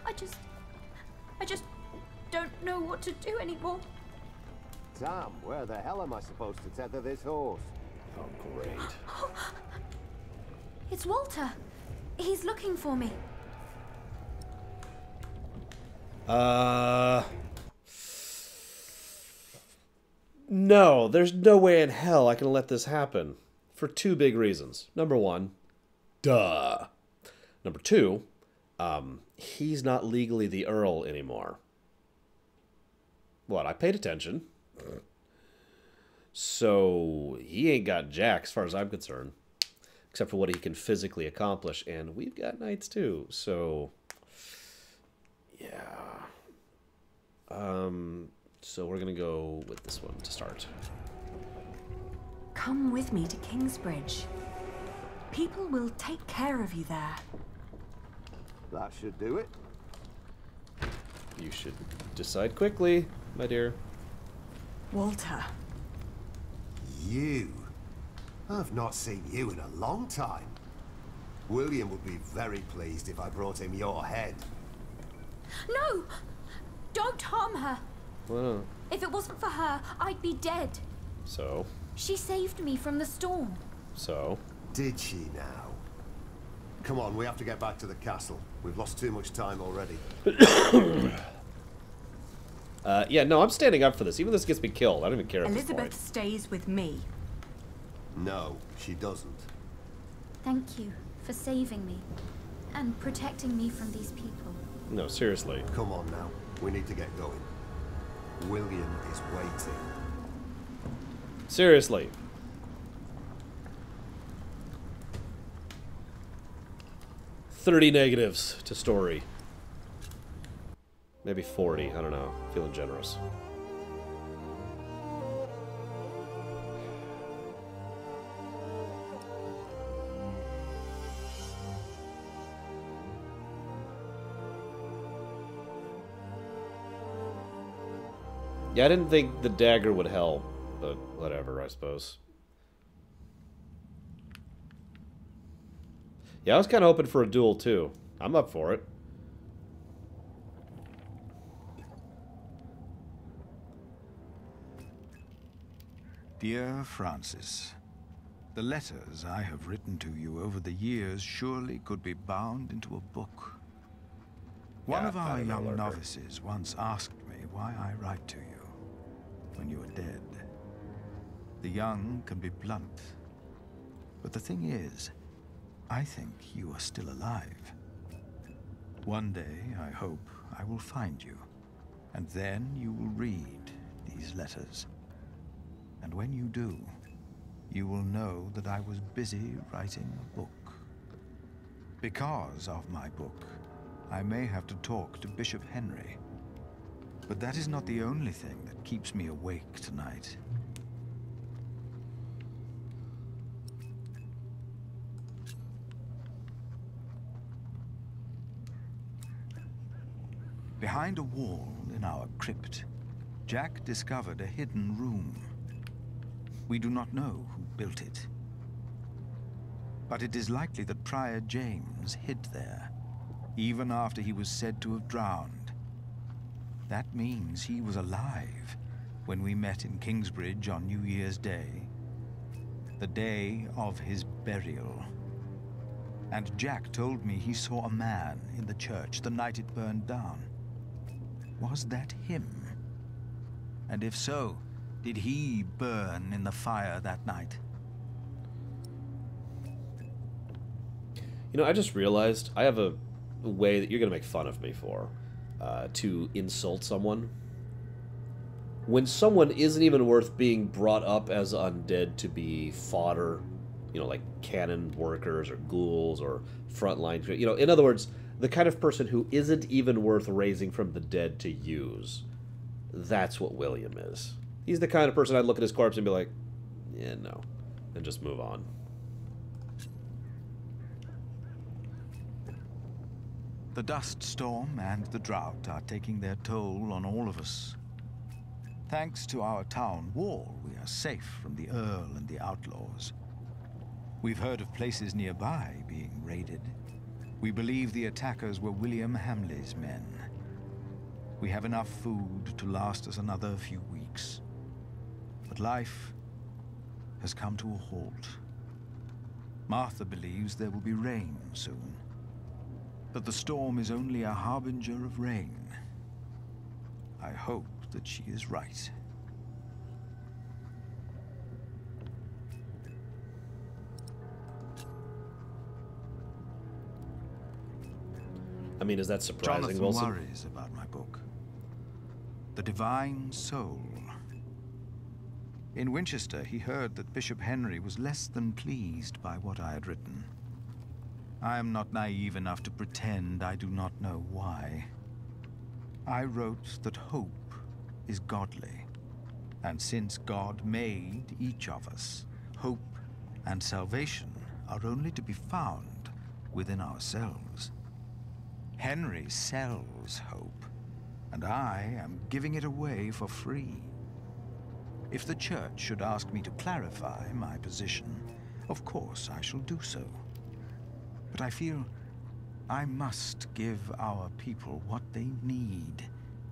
I just don't know what to do anymore. Tom, where the hell am I supposed to tether this horse? Oh, great. It's Walter. He's looking for me. No, there's no way in hell I can let this happen. For two big reasons. Number one, duh. Number two, he's not legally the Earl anymore. What, I paid attention. So, he ain't got jack as far as I'm concerned. Except for what he can physically accomplish. And we've got knights too, so... yeah. So we're gonna go with this one to start. Come with me to Kingsbridge. People will take care of you there. That should do it. You should decide quickly, my dear. Walter. You? I've not seen you in a long time. William would be very pleased if I brought him your head. No! Don't harm her. Well, If it wasn't for her, I'd be dead. so? She saved me from the storm. So? Did she now? Come on, we have to get back to the castle. We've lost too much time already. Yeah, no, I'm standing up for this. Even if this gets me killed, I don't even care at this point. Elizabeth stays with me. No, she doesn't. Thank you for saving me and protecting me from these people. No, seriously. Come on now. We need to get going. William is waiting. Seriously. $30 negatives to story. Maybe 40, I don't know. Feeling generous. Yeah, I didn't think the dagger would help, but whatever, I suppose. Yeah, I was kind of hoping for a duel, too. I'm up for it. Dear Francis, the letters I have written to you over the years surely could be bound into a book. One of our young novices once asked me why I write to you when you are dead. The young can be blunt, but the thing is, I think you are still alive. One day, I hope, I will find you, and then you will read these letters. And when you do, you will know that I was busy writing a book. Because of my book, I may have to talk to Bishop Henry. But that is not the only thing that keeps me awake tonight. Behind a wall in our crypt, Jack discovered a hidden room. We do not know who built it. But it is likely that Prior James hid there, even after he was said to have drowned. That means he was alive when we met in Kingsbridge on New Year's Day, the day of his burial. And Jack told me he saw a man in the church the night it burned down. Was that him? And if so, did he burn in the fire that night? You know, I just realized I have a way that you're going to make fun of me for. To insult someone. When someone isn't even worth being brought up as undead to be fodder, you know, like cannon workers or ghouls or frontline, you know, in other words, the kind of person who isn't even worth raising from the dead to use. That's what William is. He's the kind of person I'd look at his corpse and be like, yeah, no, and just move on. The dust storm and the drought are taking their toll on all of us. Thanks to our town wall, we are safe from the Earl and the outlaws. We've heard of places nearby being raided. We believe the attackers were William Hamley's men. We have enough food to last us another few weeks. But life has come to a halt. Martha believes there will be rain soon. But the storm is only a harbinger of rain. I hope that she is right. I mean, is that surprising, Jonathan Wilson? worries about my book. The Divine Soul. In Winchester, he heard that Bishop Henry was less than pleased by what I had written. I am not naive enough to pretend I do not know why. I wrote that hope is godly, and since God made each of us, hope and salvation are only to be found within ourselves. Henry sells hope, and I am giving it away for free. If the church should ask me to clarify my position, of course I shall do so. But I feel I must give our people what they need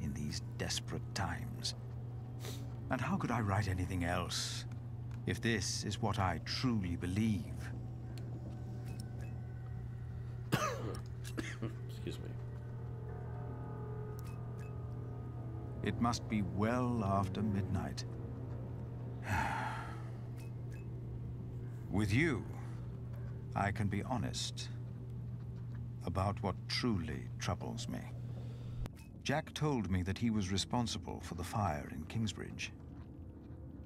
in these desperate times. And how could I write anything else if this is what I truly believe? It must be well after midnight. With you, I can be honest about what truly troubles me. Jack told me that he was responsible for the fire in Kingsbridge.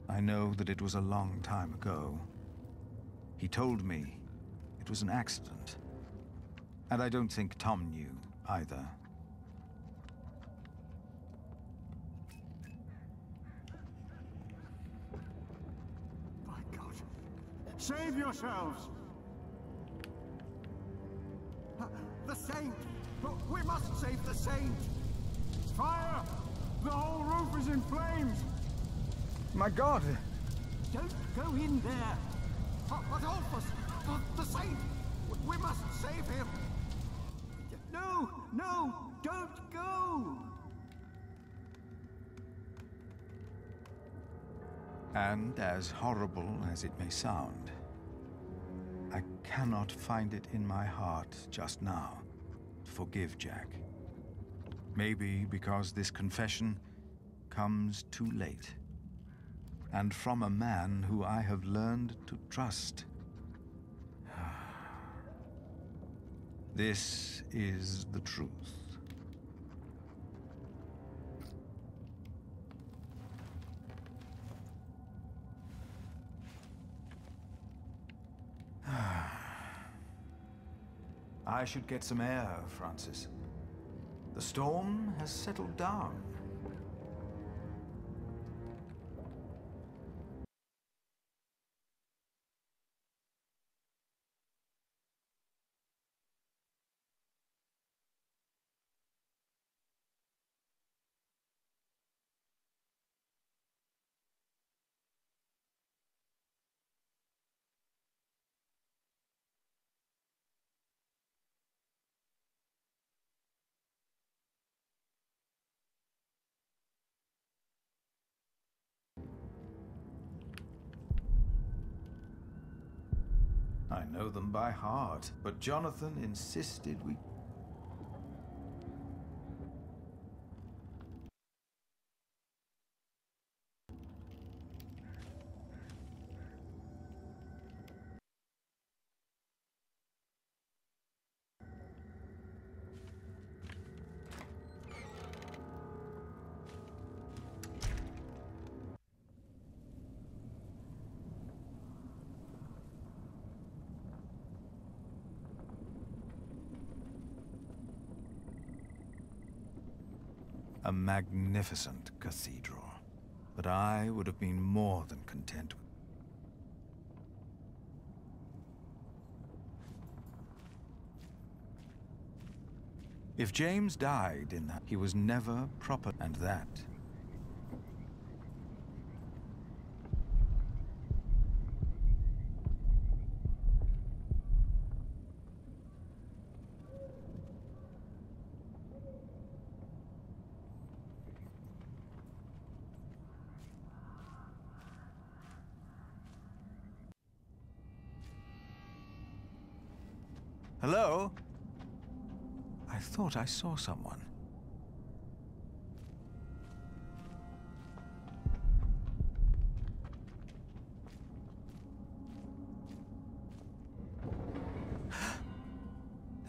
I know that it was a long time ago. He told me it was an accident. And I don't think Tom knew either. My God. Save yourselves! The Saint! We must save the Saint! Fire! The whole roof is in flames! My God! Don't go in there! But Alphys! The Saint! We must save him! No! No! Don't go! And as horrible as it may sound, I cannot find it in my heart just now to forgive Jack. Maybe because this confession comes too late, and from a man who I have learned to trust. This is the truth. I should get some air, Francis. The storm has settled down. I know them by heart, but Jonathan insisted we... A magnificent cathedral that I would have been more than content with. If James died in that, he was never proper, and that... Hello? I thought I saw someone.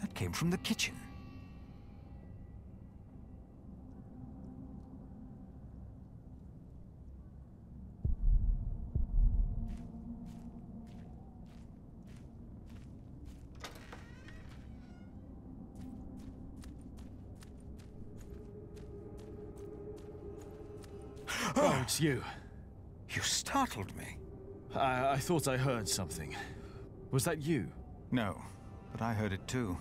That came from the kitchen. Oh, it's you. You startled me. I thought I heard something. Was that you? No, but I heard it too.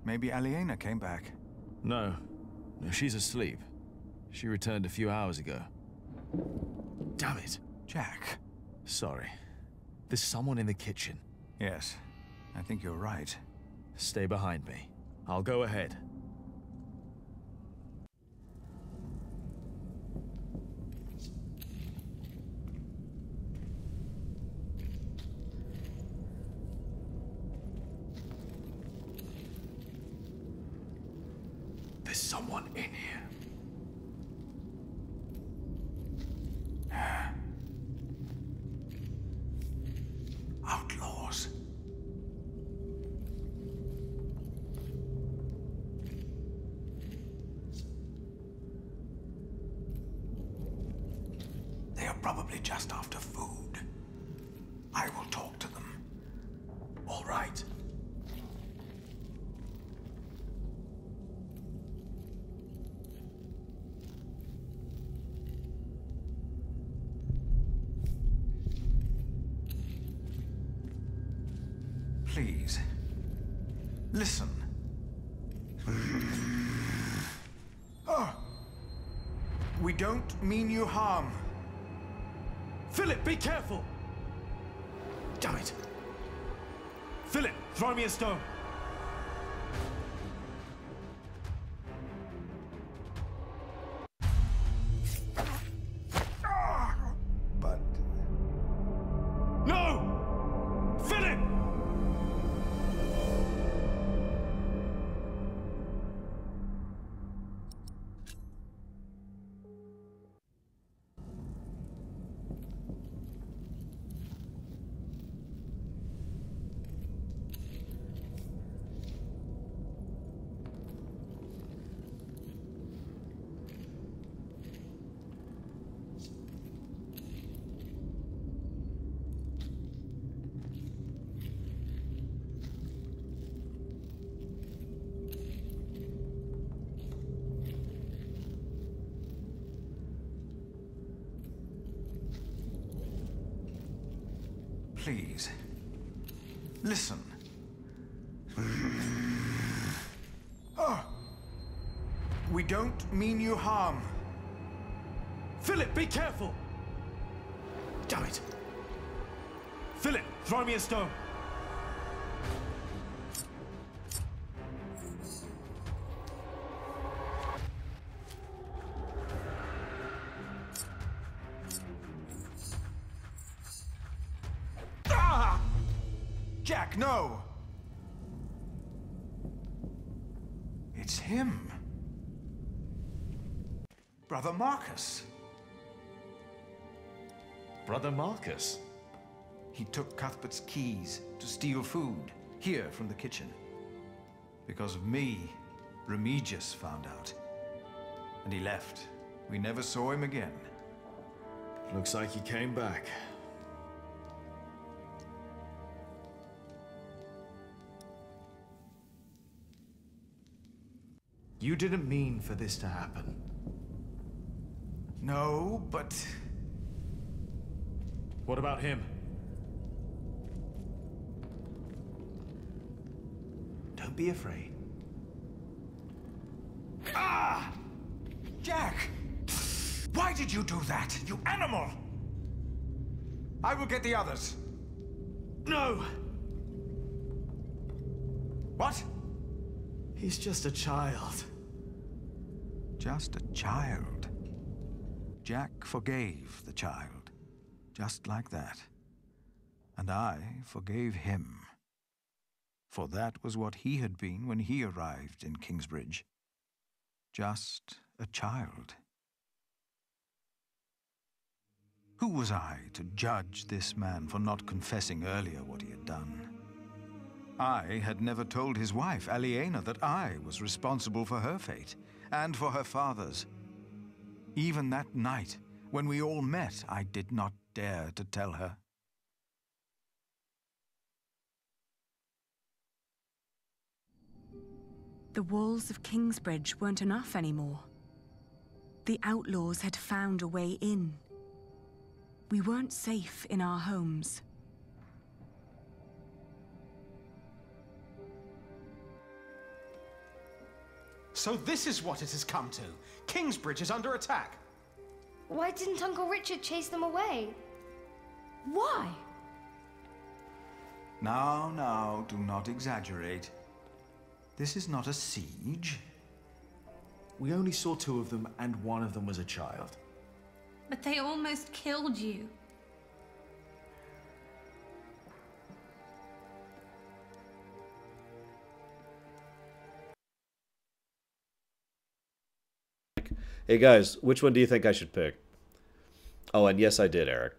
Maybe Aliena came back. No. No, she's asleep. She returned a few hours ago. Damn it. Jack. Sorry. There's someone in the kitchen. Yes, I think you're right. Stay behind me. I'll go ahead. There's someone in here. outlaws. They are probably just after food. I will talk to them. All right. Please, listen. Oh, we don't mean you harm. Philip, be careful! Damn it! Philip, throw me a stone! But... No! Philip! Please, listen. Oh, we don't mean you harm. Philip, be careful! Damn it! Philip, throw me a stone! Jack, no! It's him. Brother Marcus. Brother Marcus? He took Cuthbert's keys to steal food here from the kitchen. Because of me, Remigius found out. And he left. We never saw him again. Looks like he came back. You didn't mean for this to happen. No, but... What about him? Don't be afraid. Ah! Jack! Why did you do that, you animal? I will get the others. No! What? He's just a child. Just a child. Jack forgave the child, just like that. And I forgave him. For that was what he had been when he arrived in Kingsbridge. Just a child. Who was I to judge this man for not confessing earlier what he had done? I had never told his wife, Aliena, that I was responsible for her fate, and for her father's. Even that night, when we all met, I did not dare to tell her. The walls of Kingsbridge weren't enough anymore. The outlaws had found a way in. We weren't safe in our homes. So this is what it has come to. Kingsbridge is under attack. Why didn't Uncle Richard chase them away? Why? Now, do not exaggerate. This is not a siege. We only saw 2 of them, and one of them was a child. But they almost killed you. Hey guys, which one do you think I should pick? Oh, and yes, I did, Eric.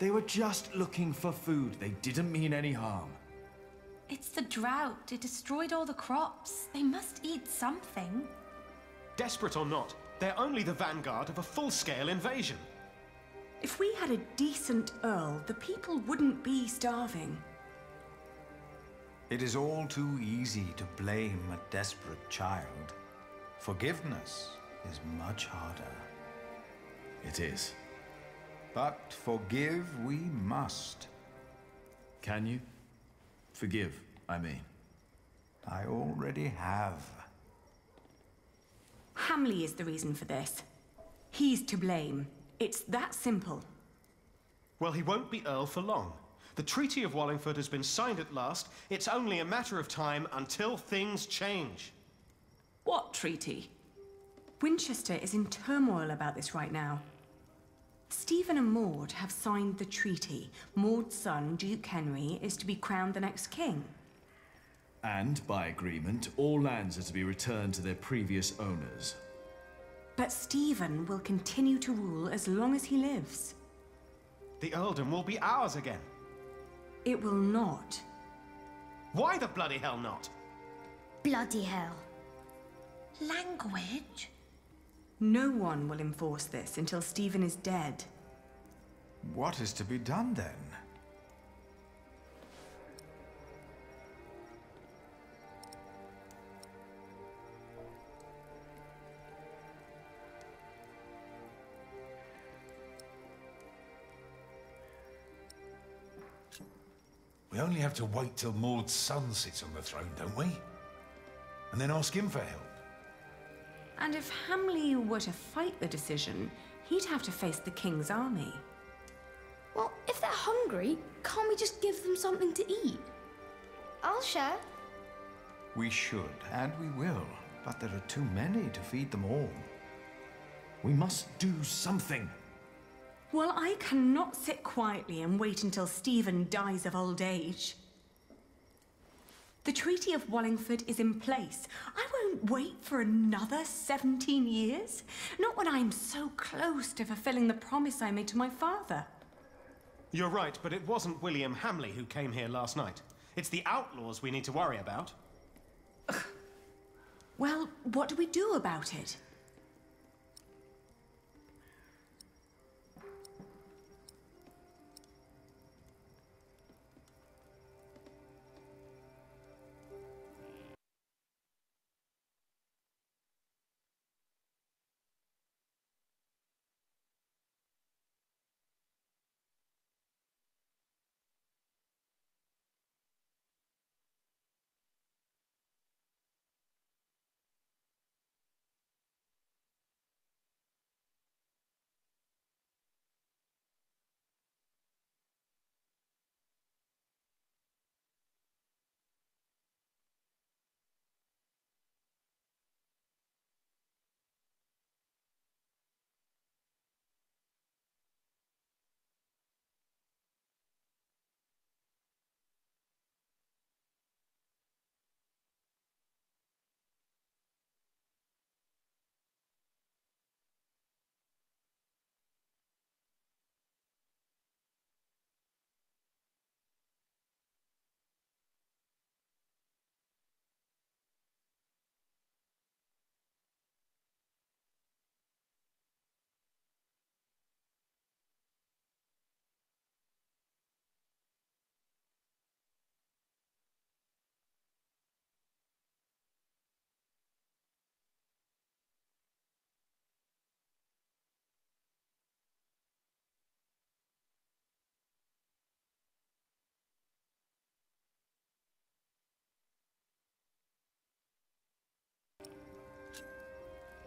They were just looking for food. They didn't mean any harm. It's the drought. It destroyed all the crops. They must eat something. Desperate or not, they're only the vanguard of a full-scale invasion. If we had a decent Earl, the people wouldn't be starving. It is all too easy to blame a desperate child. Forgiveness is much harder. It is. But forgive we must. Can you? Forgive, I mean. I already have. Hamley is the reason for this. He's to blame. It's that simple. Well, he won't be Earl for long. The Treaty of Wallingford has been signed at last. It's only a matter of time until things change. What treaty? Winchester is in turmoil about this right now. Stephen and Maud have signed the treaty. Maud's son, Duke Henry, is to be crowned the next king. And, by agreement, all lands are to be returned to their previous owners. But Stephen will continue to rule as long as he lives. The earldom will be ours again. It will not. Why the bloody hell not? Bloody hell. Language? No one will enforce this until Stephen is dead. What is to be done then? We only have to wait till Maud's son sits on the throne, don't we? And then ask him for help. And if Hamley were to fight the decision, he'd have to face the king's army. Well, if they're hungry, can't we just give them something to eat? I'll share. We should, and we will. But there are too many to feed them all. We must do something. Well, I cannot sit quietly and wait until Stephen dies of old age. The Treaty of Wallingford is in place. I won't wait for another 17 years. Not when I'm so close to fulfilling the promise I made to my father. You're right, but it wasn't William Hamley who came here last night. It's the outlaws we need to worry about. Well, what do we do about it?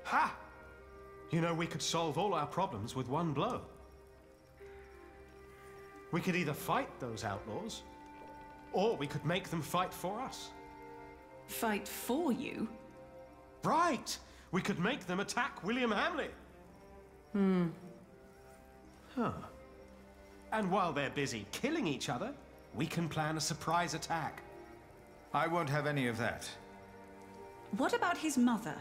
Ha! You know, we could solve all our problems with one blow. We could either fight those outlaws, or we could make them fight for us. Fight for you? Right! We could make them attack William Hamley. Huh. And while they're busy killing each other, we can plan a surprise attack. I won't have any of that. What about his mother?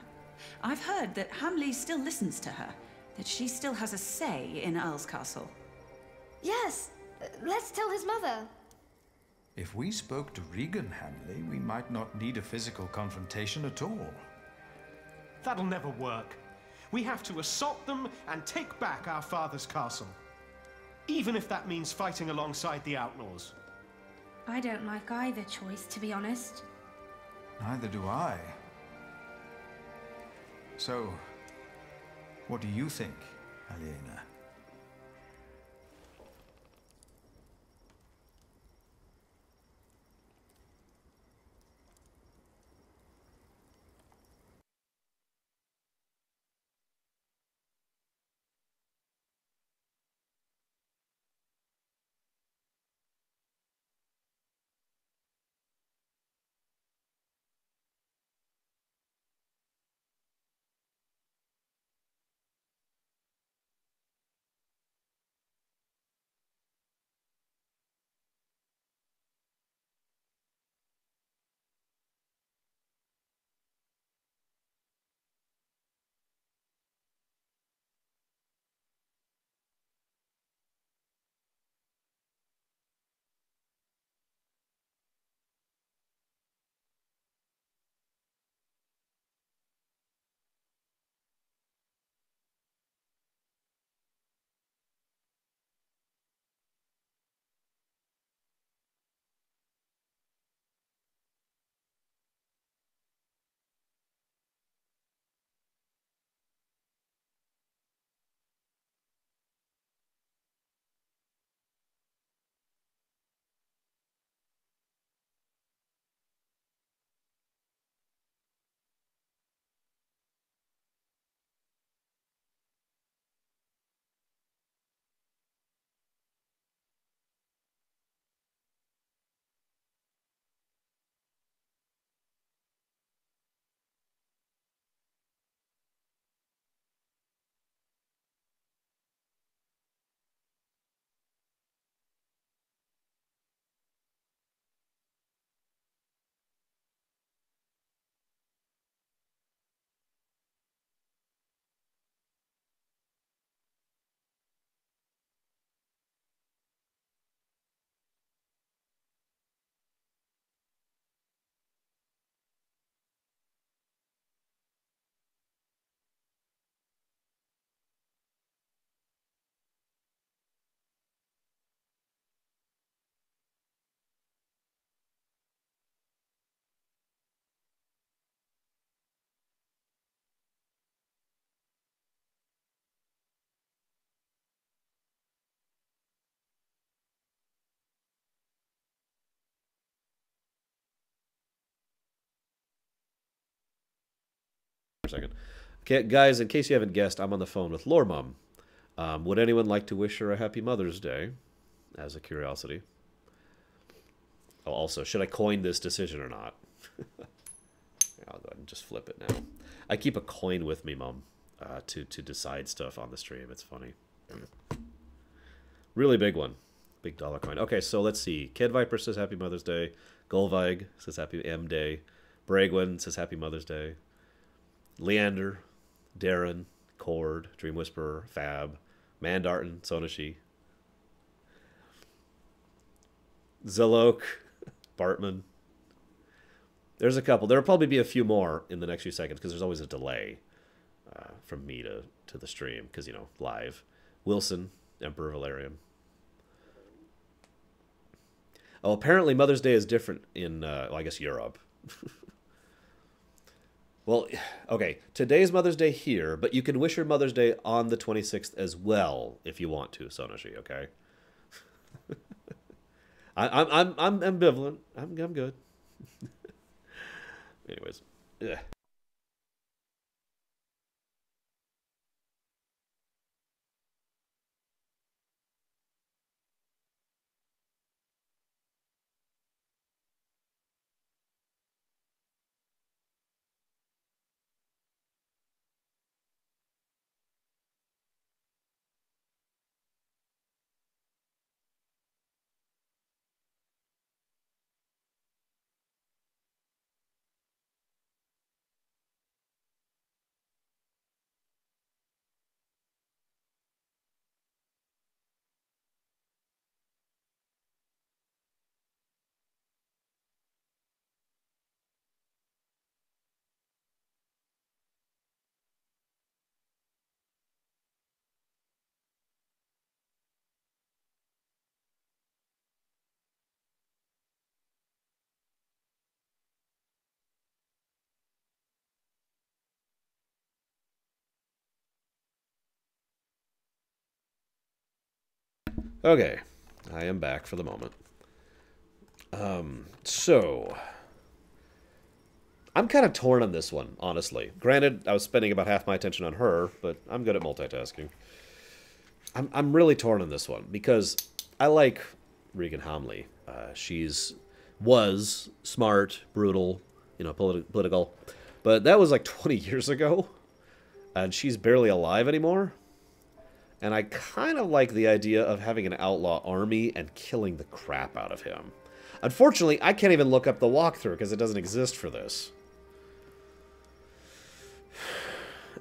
I've heard that Hamley still listens to her, that she still has a say in Earl's Castle. Yes, Let's tell his mother. If we spoke to Regan Hanley, we might not need a physical confrontation at all. That'll never work. We have to assault them and take back our father's castle. Even if that means fighting alongside the outlaws. I don't like either choice, to be honest. Neither do I. So, what do you think, Aliena? For a second. Okay, guys, in case you haven't guessed, I'm on the phone with Lore Mom. Would anyone like to wish her a happy Mother's Day? As a curiosity. Oh, also, should I coin this decision or not? I'll go ahead and just flip it now. I keep a coin with me, Mom, to decide stuff on the stream. It's funny. Really big one. Big dollar coin. Okay, so let's see. Kid Viper says Happy Mother's Day. Golvig says Happy M Day. Bragwin says Happy Mother's Day. Leander, Darren, Cord, Dream Whisperer, Fab, Mandarton, Sonashi, Zalok, Bartman. There's a couple. There'll probably be a few more in the next few seconds because there's always a delay from me to the stream because, you know, live. Wilson, Emperor Valerian. Oh, apparently Mother's Day is different in, well, I guess, Europe. Well, okay, today's Mother's Day here, but you can wish her Mother's Day on the 26th as well if you want to, Sonashi, okay? I'm ambivalent. I'm good. Anyways. Ugh. Okay, I am back for the moment. So I'm kind of torn on this one, honestly. Granted, I was spending about half my attention on her, but I'm good at multitasking. I'm really torn on this one because I like Regan Hamley. Was smart, brutal, political, but that was like 20 years ago, and she's barely alive anymore. And I kind of like the idea of having an outlaw army and killing the crap out of him. Unfortunately, I can't even look up the walkthrough because it doesn't exist for this.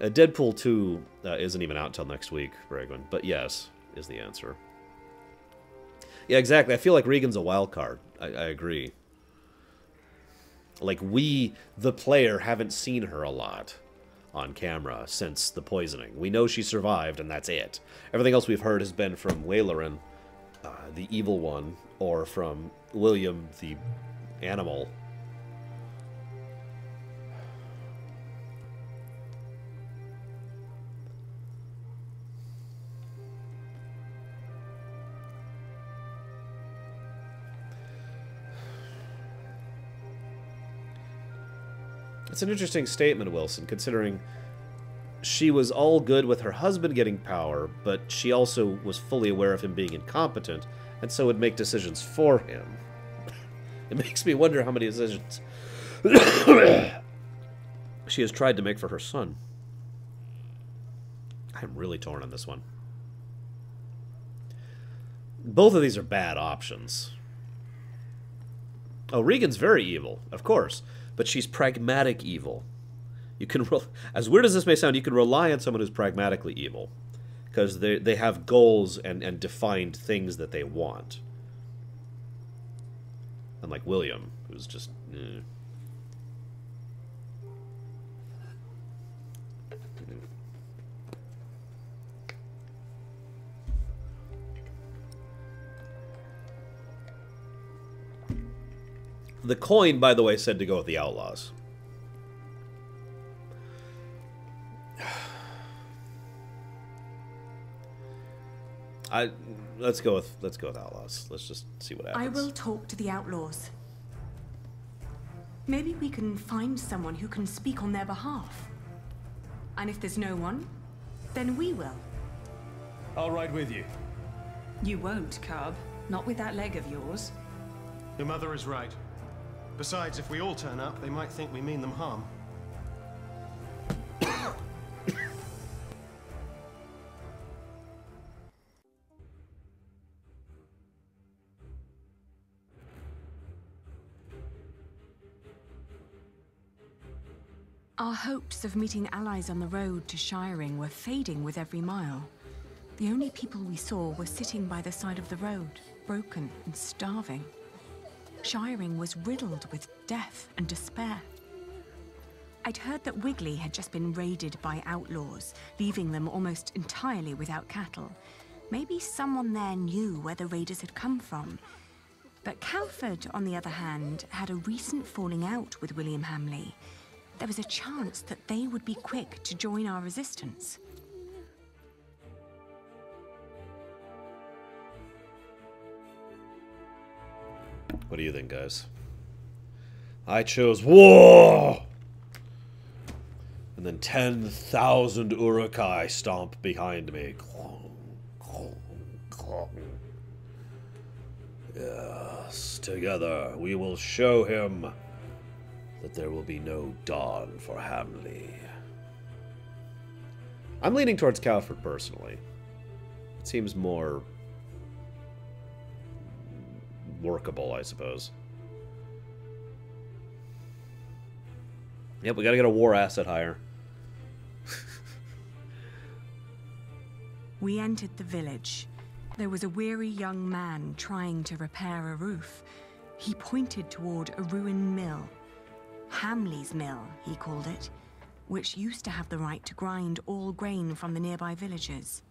Deadpool 2 isn't even out until next week, Bragwin, but yes is the answer. Yeah, exactly. I feel like Regan's a wild card. I agree. Like, we, the player, haven't seen her a lot on camera since the poisoning. We know she survived, and that's it. Everything else we've heard has been from Waylarin, the evil one, or from William, the animal. It's an interesting statement, Wilson, considering she was all good with her husband getting power, but she also was fully aware of him being incompetent, and so would make decisions for him. It makes me wonder how many decisions she has tried to make for her son. I'm really torn on this one. Both of these are bad options. Oh, Regan's very evil, of course. But she's pragmatic evil. You can, as weird as this may sound, you can rely on someone who's pragmatically evil, because they have goals and defined things that they want. Unlike William, who's just. The coin, by the way, said to go with the Outlaws. Let's go with Outlaws. Let's just see what happens. I will talk to the Outlaws. Maybe we can find someone who can speak on their behalf. And if there's no one, then we will. I'll ride with you. You won't, Cub. Not with that leg of yours. Your mother is right. Besides, if we all turn up, they might think we mean them harm. Our hopes of meeting allies on the road to Shiring were fading with every mile. The only people we saw were sitting by the side of the road, broken and starving. Shiring was riddled with death and despair. I'd heard that Wigley had just been raided by outlaws, leaving them almost entirely without cattle. Maybe someone there knew where the raiders had come from. But Calford, on the other hand, had a recent falling out with William Hamley. There was a chance that they would be quick to join our resistance. What do you think, guys? I chose war! And then 10,000 Urukai stomp behind me. Yes, together we will show him that there will be no dawn for Hamley. I'm leaning towards Calford personally. It seems more workable, I suppose. Yep, we gotta get a war asset higher. We entered the village. There was a weary young man trying to repair a roof. He pointed toward a ruined mill. Hamley's Mill, he called it, which used to have the right to grind all grain from the nearby villages.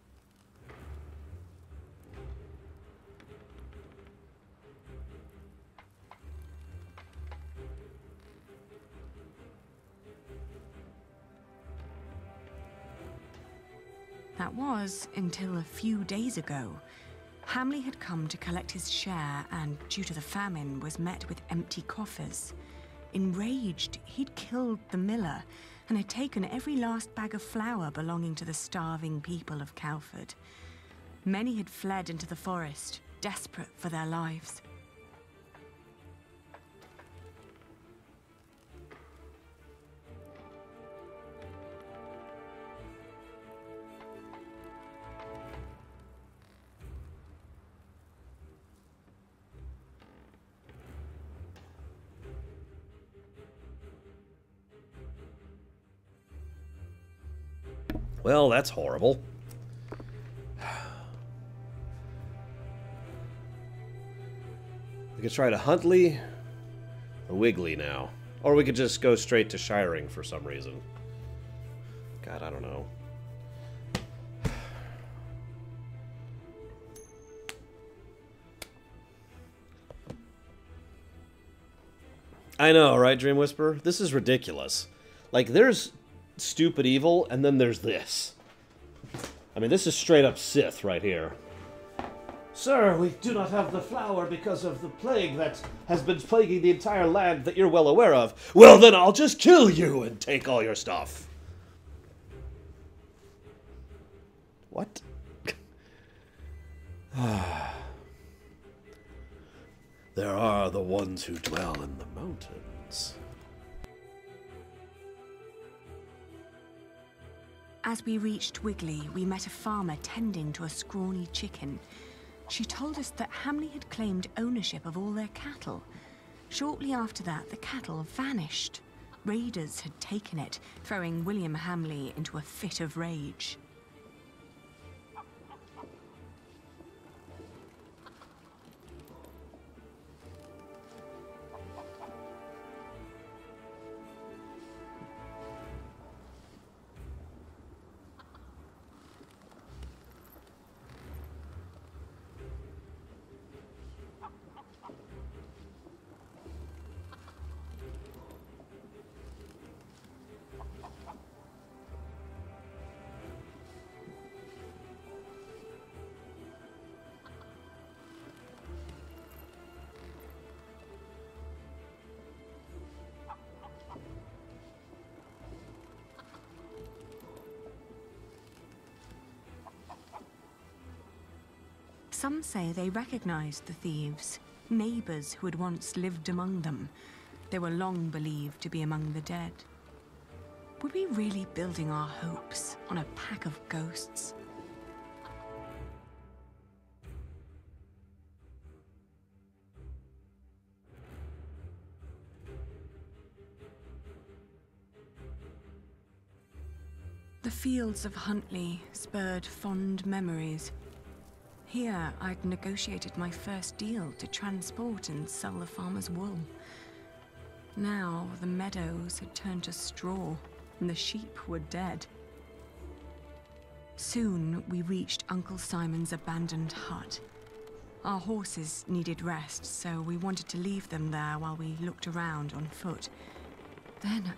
That was until a few days ago. Hamley had come to collect his share and, due to the famine, was met with empty coffers. Enraged, he'd killed the miller and had taken every last bag of flour belonging to the starving people of Cowford. Many had fled into the forest, desperate for their lives. Well, that's horrible. We could try to Huntley or Wiggly now. Or we could just go straight to Shiring for some reason. God, I don't know. I know, right, Dream Whisperer? This is ridiculous. Like, there's stupid evil, and then there's this. I mean, this is straight up Sith right here. Sir, we do not have the flour because of the plague that has been plaguing the entire land that you're well aware of. Well, then I'll just kill you and take all your stuff. What? There are the ones who dwell in the mountains. As we reached Wiggly, we met a farmer tending to a scrawny chicken. She told us that Hamley had claimed ownership of all their cattle. Shortly after that, the cattle vanished. Raiders had taken it, throwing William Hamley into a fit of rage. Some say they recognized the thieves, neighbors who had once lived among them. They were long believed to be among the dead. Were we really building our hopes on a pack of ghosts? The fields of Huntley spurred fond memories. Here, I'd negotiated my first deal to transport and sell the farmer's wool. Now, the meadows had turned to straw, and the sheep were dead. Soon, we reached Uncle Simon's abandoned hut. Our horses needed rest, so we wanted to leave them there while we looked around on foot. Then,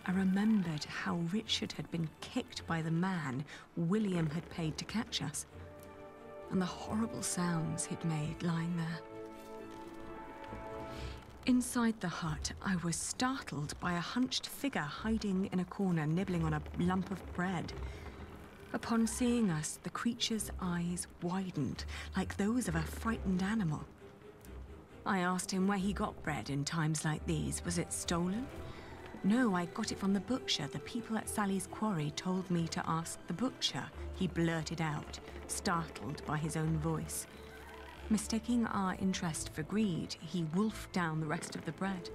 I remembered how Richard had been kicked by the man William had paid to catch us, and the horrible sounds he'd made lying there. Inside the hut, I was startled by a hunched figure hiding in a corner, nibbling on a lump of bread. Upon seeing us, the creature's eyes widened, like those of a frightened animal. I asked him where he got bread in times like these. Was it stolen? No, I got it from the butcher. The people at Sally's quarry told me to ask the butcher, he blurted out, startled by his own voice. Mistaking our interest for greed, he wolfed down the rest of the bread.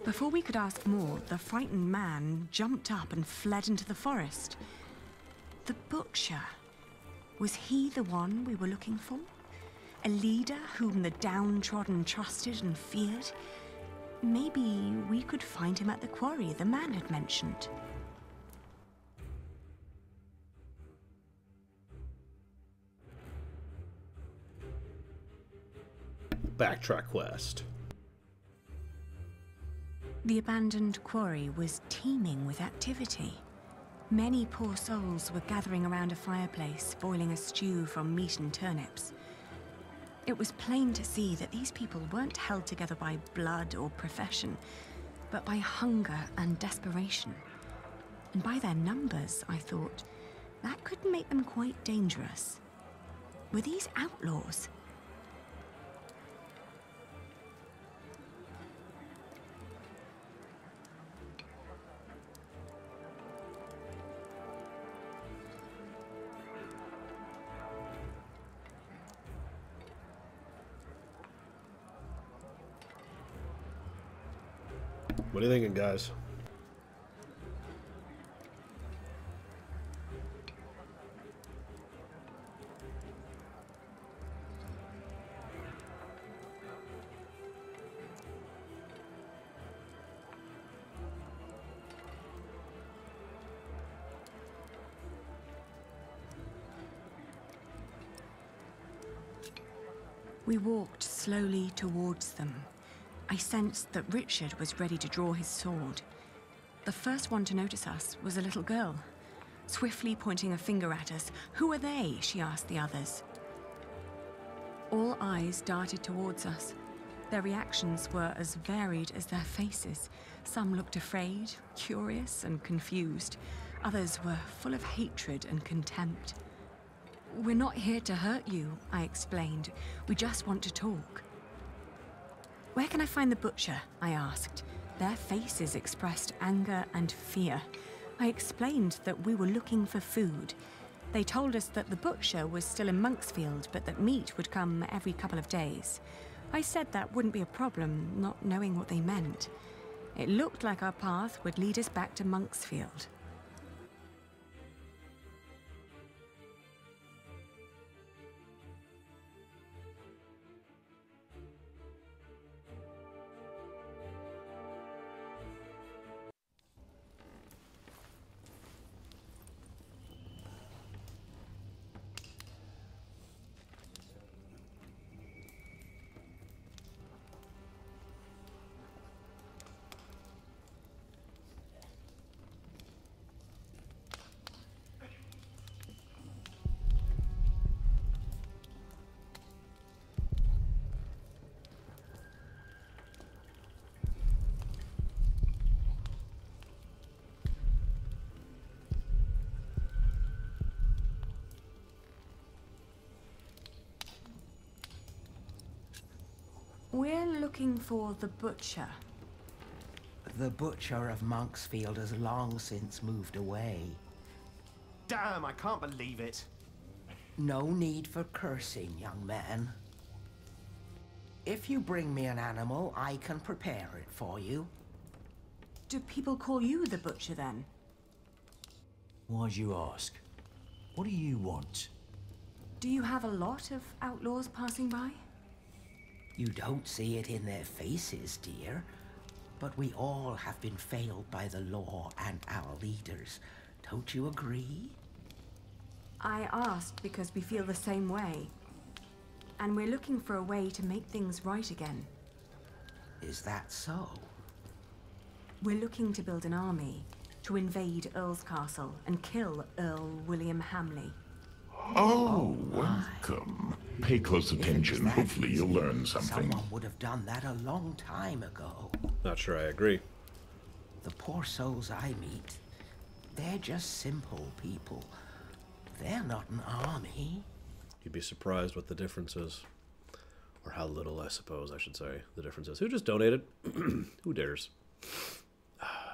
Before we could ask more, the frightened man jumped up and fled into the forest. The butcher, was he the one we were looking for? A leader whom the downtrodden trusted and feared? Maybe we could find him at the quarry the man had mentioned. Backtrack quest. The abandoned quarry was teeming with activity. Many poor souls were gathering around a fireplace, boiling a stew from meat and turnips. It was plain to see that these people weren't held together by blood or profession, but by hunger and desperation. And by their numbers, I thought, that could make them quite dangerous. Were these outlaws? What are you thinking, guys? We walked slowly towards them. I sensed that Richard was ready to draw his sword. The first one to notice us was a little girl. Swiftly pointing a finger at us, "Who are they?" she asked the others. All eyes darted towards us. Their reactions were as varied as their faces. Some looked afraid, curious, and confused. Others were full of hatred and contempt. "We're not here to hurt you," I explained. "We just want to talk." "Where can I find the butcher?" I asked. Their faces expressed anger and fear. I explained that we were looking for food. They told us that the butcher was still in Monksfield, but that meat would come every couple of days. I said that wouldn't be a problem, not knowing what they meant. It looked like our path would lead us back to Monksfield. We're looking for the butcher. The butcher of Monksfield has long since moved away. Damn, I can't believe it. No need for cursing, young man. If you bring me an animal, I can prepare it for you. Do people call you the butcher then? Why'd you ask? What do you want? Do you have a lot of outlaws passing by? You don't see it in their faces, dear. But we all have been failed by the law and our leaders. Don't you agree? I asked because we feel the same way. And we're looking for a way to make things right again. Is that so? We're looking to build an army, to invade Earl's castle and kill Earl William Hamley. Oh, welcome. Pay close attention. Hopefully you'll learn something. Someone would have done that a long time ago. Not sure I agree. The poor souls I meet, they're just simple people. They're not an army. You'd be surprised what the difference is. Or how little, I suppose I should say, the difference is. Who just donated? Who dares?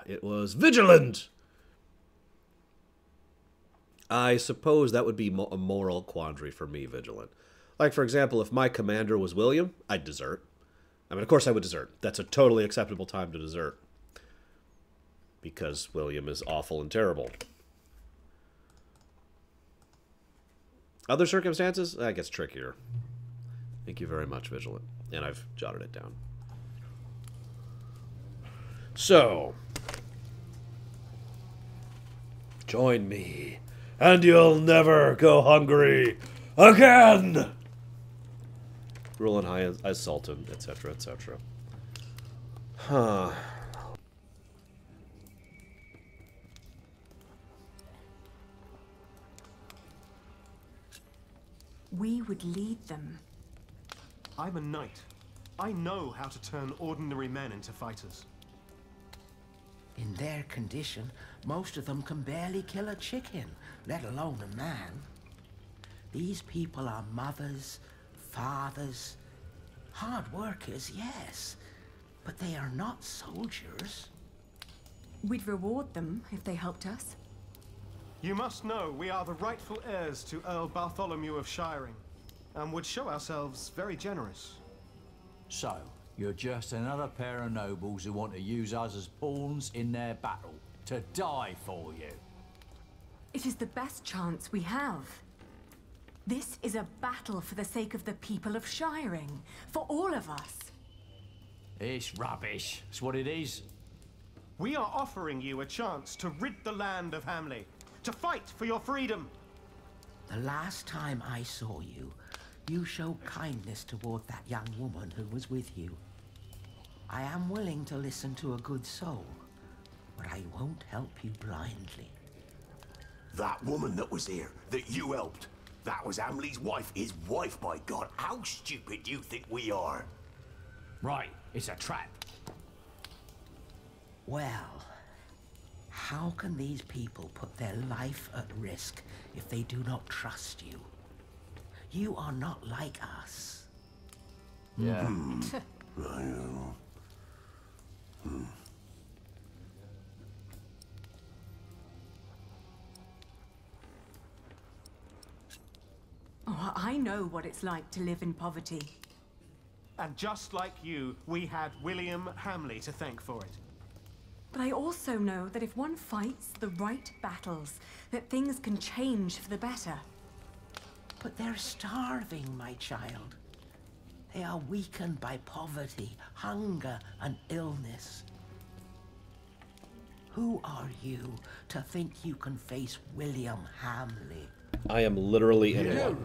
It was Vigilant! I suppose that would be a moral quandary for me, Vigilant. Like, for example, if my commander was William, I'd desert. I mean, of course I would desert. That's a totally acceptable time to desert. Because William is awful and terrible. Other circumstances, that gets trickier. Thank you very much, Vigilant. And I've jotted it down. So, join me, and you'll never go hungry again! Rule and high as Sultan, etc., etc. Huh. We would lead them. I'm a knight. I know how to turn ordinary men into fighters. In their condition, most of them can barely kill a chicken, let alone a man. These people are mothers, fathers, hard workers, yes, but they are not soldiers. We'd reward them if they helped us. You must know we are the rightful heirs to Earl Bartholomew of Shiring, and would show ourselves very generous. So, you're just another pair of nobles who want to use us as pawns in their battle, to die for you. It is the best chance we have. This is a battle for the sake of the people of Shiring, for all of us. It's rubbish. It's what it is. We are offering you a chance to rid the land of Hamley, to fight for your freedom. The last time I saw you, you showed kindness toward that young woman who was with you. I am willing to listen to a good soul, but I won't help you blindly. That woman that was here, that you helped, that was Hamley's wife, his wife, by God. How stupid do you think we are? Right, it's a trap. Well, how can these people put their life at risk if they do not trust you? You are not like us. Yeah. I know. Oh, I know what it's like to live in poverty. And just like you, we had William Hamley to thank for it. But I also know that if one fights the right battles, that things can change for the better. But they're starving, my child. They are weakened by poverty, hunger, and illness. Who are you to think you can face William Hamley? I am literally anyone.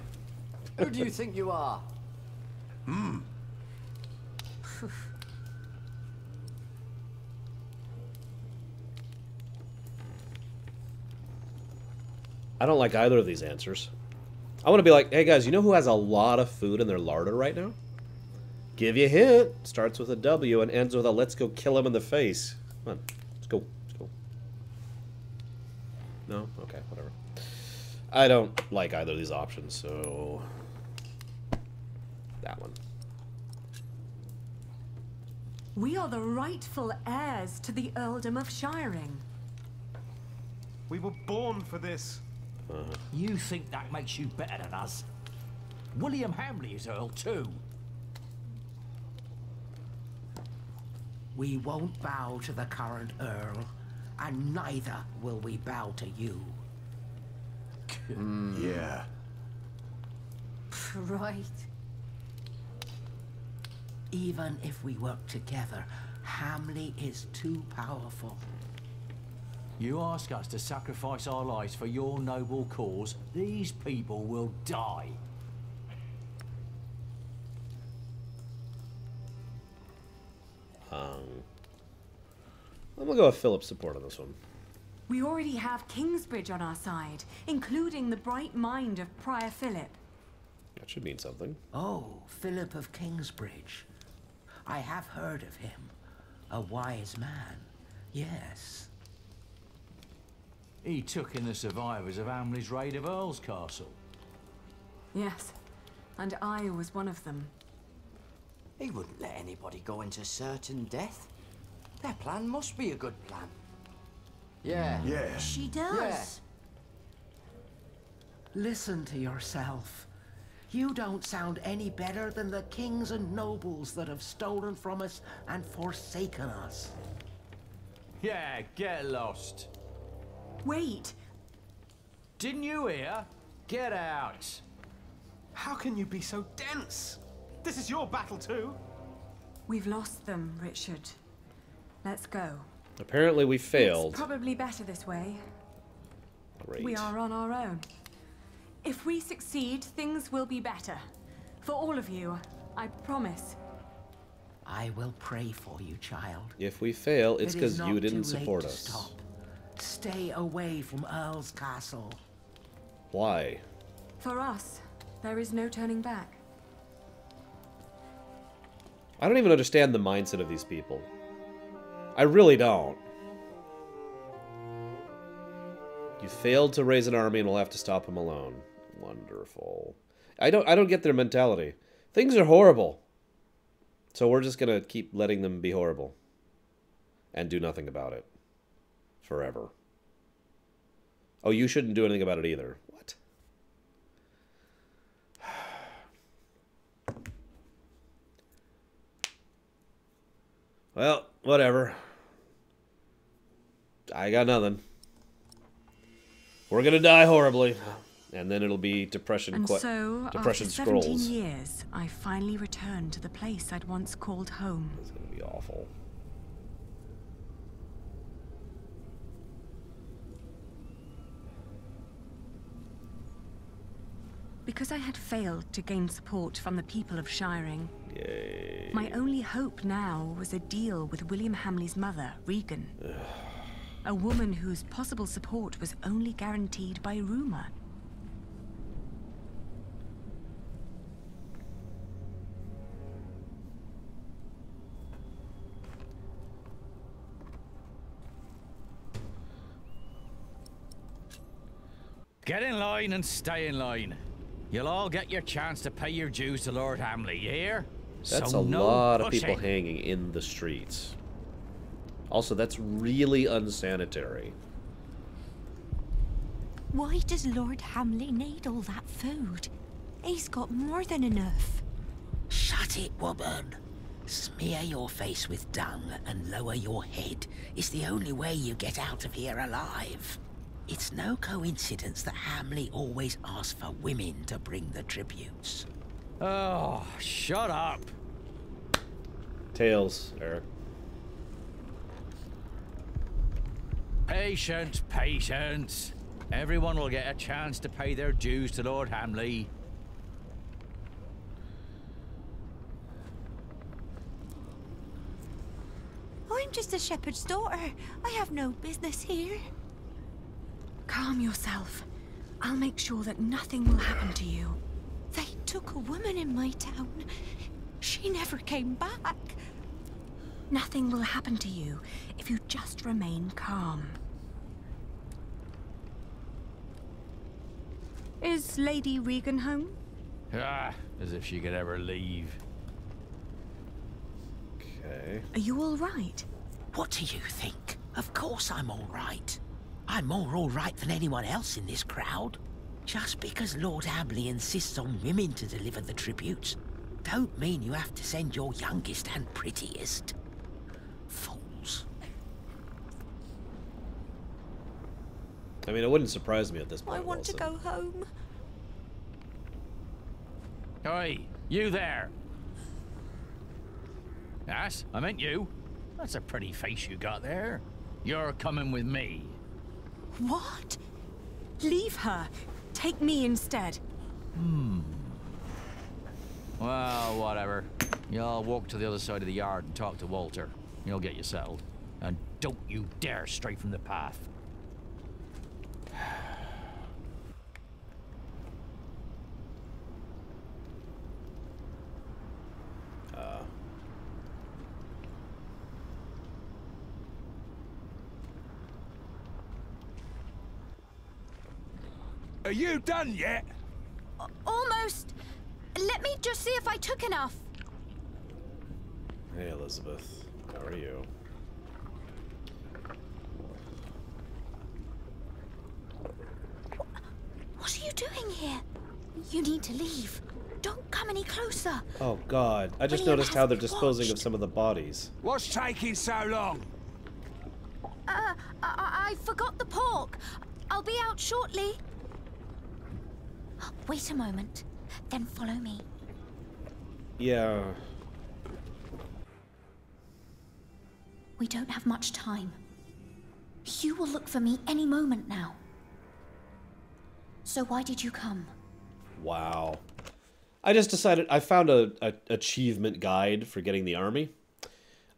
Who do you think you are? I don't like either of these answers. I want to be like, hey guys, you know who has a lot of food in their larder right now? Give you a hint. Starts with a W and ends with a let's go kill him in the face. Come on, let's go. Let's go. No? Okay, whatever. I don't like either of these options, so... that one. We are the rightful heirs to the Earldom of Shiring. We were born for this. You think that makes you better than us? William Hamley is Earl too. We won't bow to the current Earl, and neither will we bow to you. Yeah. Right. Even if we work together, Hamley is too powerful. You ask us to sacrifice our lives for your noble cause, these people will die. I'm gonna go with Philip's support on this one. We already have Kingsbridge on our side, including the bright mind of Prior Philip. That should mean something. Oh, Philip of Kingsbridge. I have heard of him. A wise man. Yes. He took in the survivors of Hamley's raid of Earl's Castle. Yes, and I was one of them. He wouldn't let anybody go into certain death. Their plan must be a good plan. Yeah. Yeah. She does. Listen to yourself. You don't sound any better than the kings and nobles that have stolen from us and forsaken us. Yeah, get lost. Wait. Didn't you hear? Get out. How can you be so dense? This is your battle too. We've lost them, Richard. Let's go. Apparently we failed. It's probably better this way. Great. We are on our own. If we succeed, things will be better. For all of you, I promise. I will pray for you, child. If we fail, it's It is because you not didn't too late support to us. stop. Stay away from Earl's Castle. Why? For us, there is no turning back. I don't even understand the mindset of these people. I really don't. You failed to raise an army and we'll have to stop him alone. Wonderful. I don't get their mentality. Things are horrible. So we're just gonna keep letting them be horrible. And do nothing about it. Forever. Oh, you shouldn't do anything about it either. What? Well, whatever. I got nothing. We're gonna die horribly, and then it'll be depression. And so, depression after scrolls. 17 years, I finally returned to the place I'd once called home. It's gonna be awful. Because I had failed to gain support from the people of Shiring, Yay. my only hope now was a deal with William Hamley's mother, Regan. A woman whose possible support was only guaranteed by rumor. Get in line and stay in line. You'll all get your chance to pay your dues to Lord Hamley, you hear? That's so a no lot of pushing. people hanging in the streets. Also, that's really unsanitary. Why does Lord Hamley need all that food? He's got more than enough. Shut it, woman. Smear your face with dung and lower your head. It's the only way you get out of here alive. It's no coincidence that Hamley always asks for women to bring the tributes. Oh, shut up. Tails, Eric. Patience, patience. Everyone will get a chance to pay their dues to Lord Hamley. I'm just a shepherd's daughter. I have no business here. Calm yourself. I'll make sure that nothing will happen to you. They took a woman in my town. She never came back. Nothing will happen to you if you just remain calm. Is Lady Regan home? Ah, as if she could ever leave. Okay. Are you all right? What do you think? Of course I'm all right. I'm more all right than anyone else in this crowd. Just because Lord Hamley insists on women to deliver the tributes, don't mean you have to send your youngest and prettiest. Fools. I mean, it wouldn't surprise me at this point. I want to go home. Oi, you there. Yes, I meant you. That's a pretty face you got there. You're coming with me. What? Leave her. Take me instead. Well, whatever. You'll walk to the other side of the yard and talk to Walter. He'll get you settled. And don't you dare stray from the path. Are you done yet? Almost. Let me just see if I took enough. Hey, Elizabeth. How are you? What are you doing here? You need to leave. Don't come any closer. Oh, God. I just William noticed has how they're me disposing of watched. some of the bodies. What's taking so long? I forgot the pork. I'll be out shortly. Wait a moment. Then follow me. Yeah. We don't have much time. You will look for me any moment now. So why did you come? Wow. I just decided I found a achievement guide for getting the army.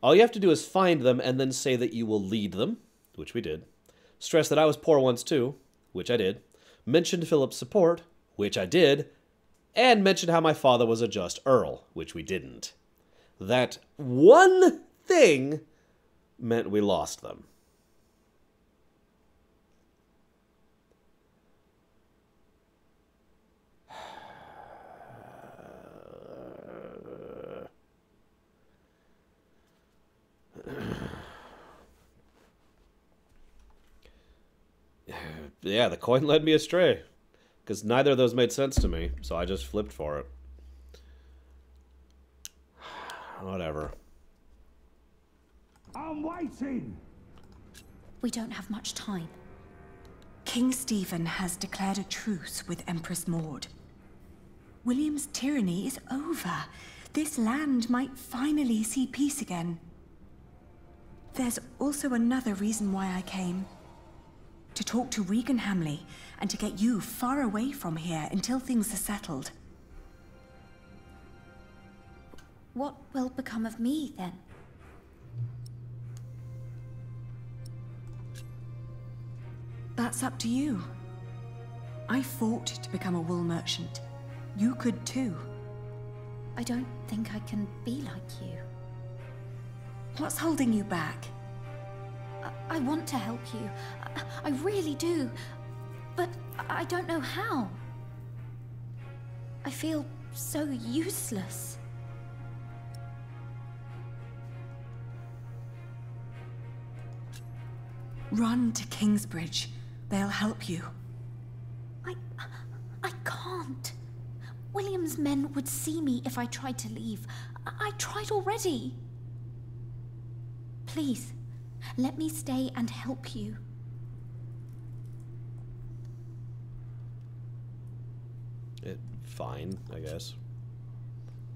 All you have to do is find them and then say that you will lead them, which we did. Stress that I was poor once too, which I did. Mention Philip's support, which I did. And mention how my father was a just earl, which we didn't. that one thing meant we lost them. Yeah, the coin led me astray. Because neither of those made sense to me, so I just flipped for it. Whatever. I'm waiting! We don't have much time. King Stephen has declared a truce with Empress Maud. William's tyranny is over. This land might finally see peace again. There's also another reason why I came. To talk to Regan Hamley, and to get you far away from here until things are settled. What will become of me, then? That's up to you. I fought to become a wool merchant. You could too. I don't think I can be like you. What's holding you back? I want to help you. I really do. But I don't know how. I feel so useless. Run to Kingsbridge. They'll help you. I can't. William's men would see me if I tried to leave. I tried already. Please, let me stay and help you. Fine, I guess.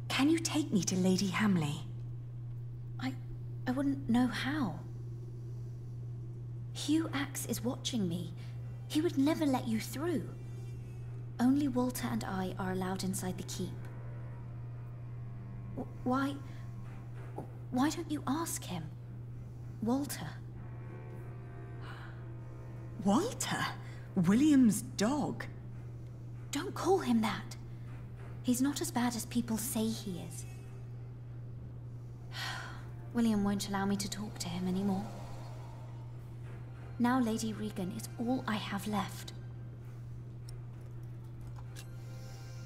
Can you take me to Lady Hamley? I wouldn't know how. Hugh Axe is watching me. He would never let you through. Only Walter and I are allowed inside the keep. Why don't you ask him? Walter. Walter? William's dog? Don't call him that. He's not as bad as people say he is. William won't allow me to talk to him anymore. Now Lady Regan is all I have left.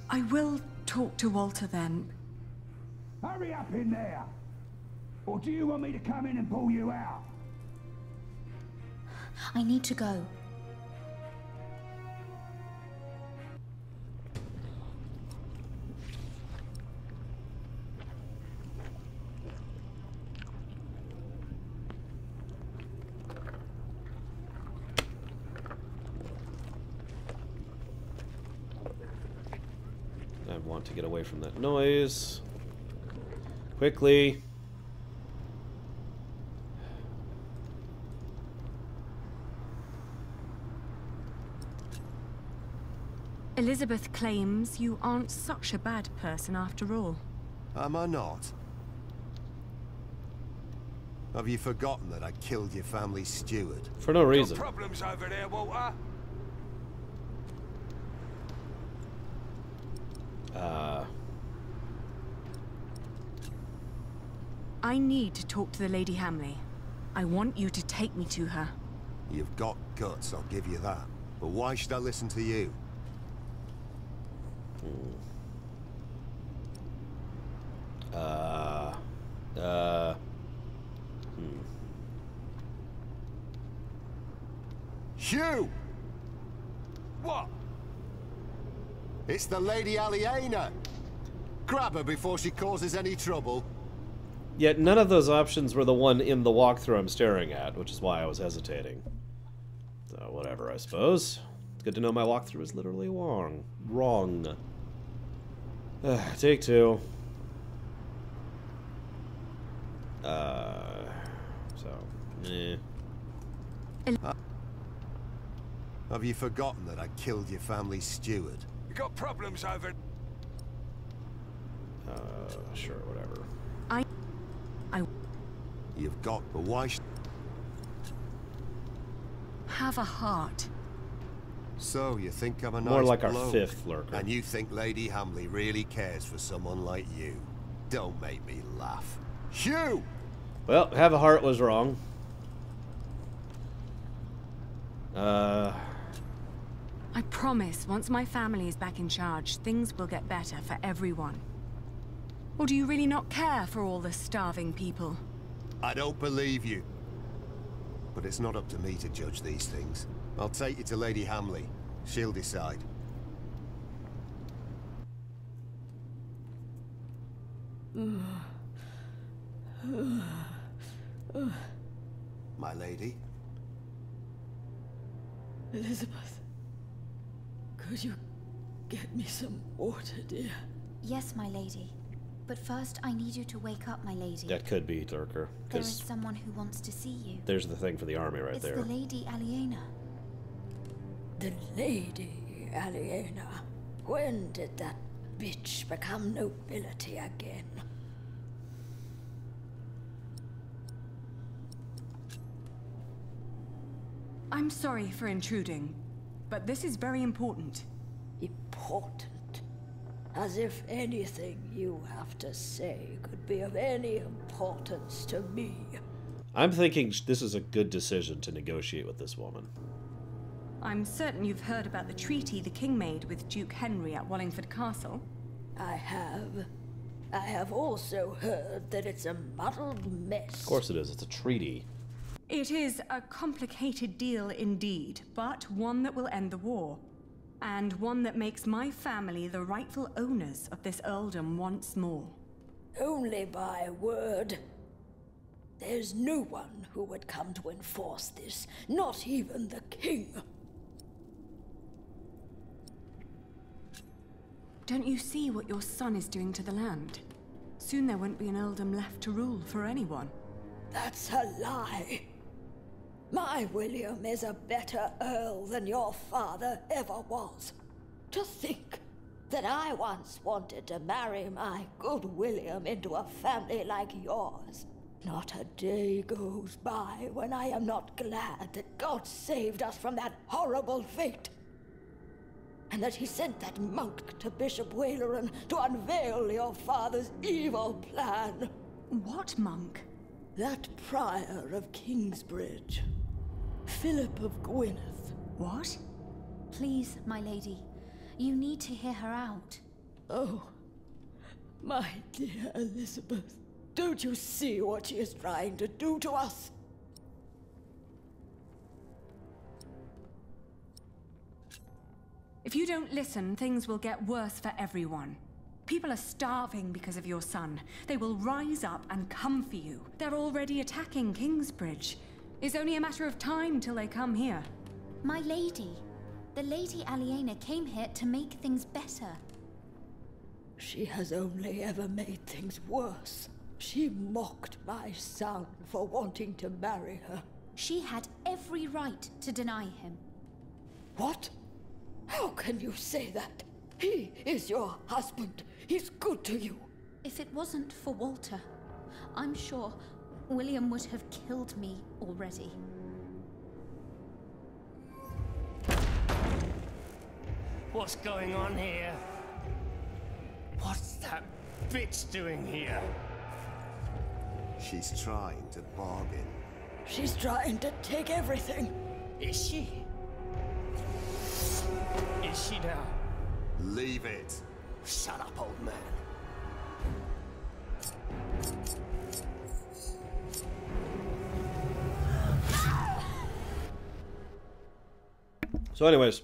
I will talk to Walter then. Hurry up in there! Or do you want me to come in and pull you out? I need to go. I want to get away from that noise. Quickly. Elizabeth claims you aren't such a bad person after all. Am I not? Have you forgotten that I killed your family's steward? For no reason. Got problems over there, Walter? I need to talk to the Lady Hamley. I want you to take me to her. You've got guts, I'll give you that. But why should I listen to you? Hugh! What? It's the Lady Aliena! Grab her before she causes any trouble. Yet none of those options were the one in the walkthrough I'm staring at, which is why I was hesitating. So, whatever, I suppose. It's good to know my walkthrough is literally wrong. Take two. Have you forgotten that I killed your family's steward? You got problems over... Sure, whatever. You've got... But why have a heart. So, you think I'm a nice More like our bloke, fifth lurker. and you think Lady Hamley really cares for someone like you? Don't make me laugh. Hugh! Well, have a heart was wrong. I promise, once my family is back in charge, things will get better for everyone. Or do you really not care for all the starving people? I don't believe you. But it's not up to me to judge these things. I'll take you to Lady Hamley. She'll decide. My lady? Elizabeth, could you get me some water, dear? Yes, my lady. But first, I need you to wake up, my lady. That could be darker. There is someone who wants to see you. There's the thing for the army right there. It's the Lady Aliena. The Lady Aliena? When did that bitch become nobility again? I'm sorry for intruding, but this is very important. Important? As if anything you have to say could be of any importance to me. I'm thinking this is a good decision to negotiate with this woman. I'm certain you've heard about the treaty the king made with Duke Henry at Wallingford Castle. I have. I have also heard that it's a muddled mess. Of course it is. It's a treaty. It is a complicated deal indeed, but one that will end the war. And one that makes my family the rightful owners of this earldom once more. Only by word. There's no one who would come to enforce this, not even the king. Don't you see what your son is doing to the land? Soon there won't be an earldom left to rule for anyone. That's a lie. My William is a better earl than your father ever was. To think that I once wanted to marry my good William into a family like yours. Not a day goes by when I am not glad that God saved us from that horrible fate. And that he sent that monk to Bishop Waleran to unveil your father's evil plan. What monk? That prior of Kingsbridge. Philip of Gwynedd. What? Please, my lady. You need to hear her out. Oh, my dear Elizabeth. Don't you see what she is trying to do to us? If you don't listen, things will get worse for everyone. People are starving because of your son. They will rise up and come for you. They're already attacking Kingsbridge. It's only a matter of time till they come here. My lady. The Lady Aliena came here to make things better. She has only ever made things worse. She mocked my son for wanting to marry her. She had every right to deny him. What? How can you say that? He is your husband. He's good to you. If it wasn't for Walter, I'm sure William would have killed me already. What's going on here? What's that bitch doing here? She's trying to bargain. She's trying to take everything. Is she? Is she now? Leave it. Shut up, old man. So anyways,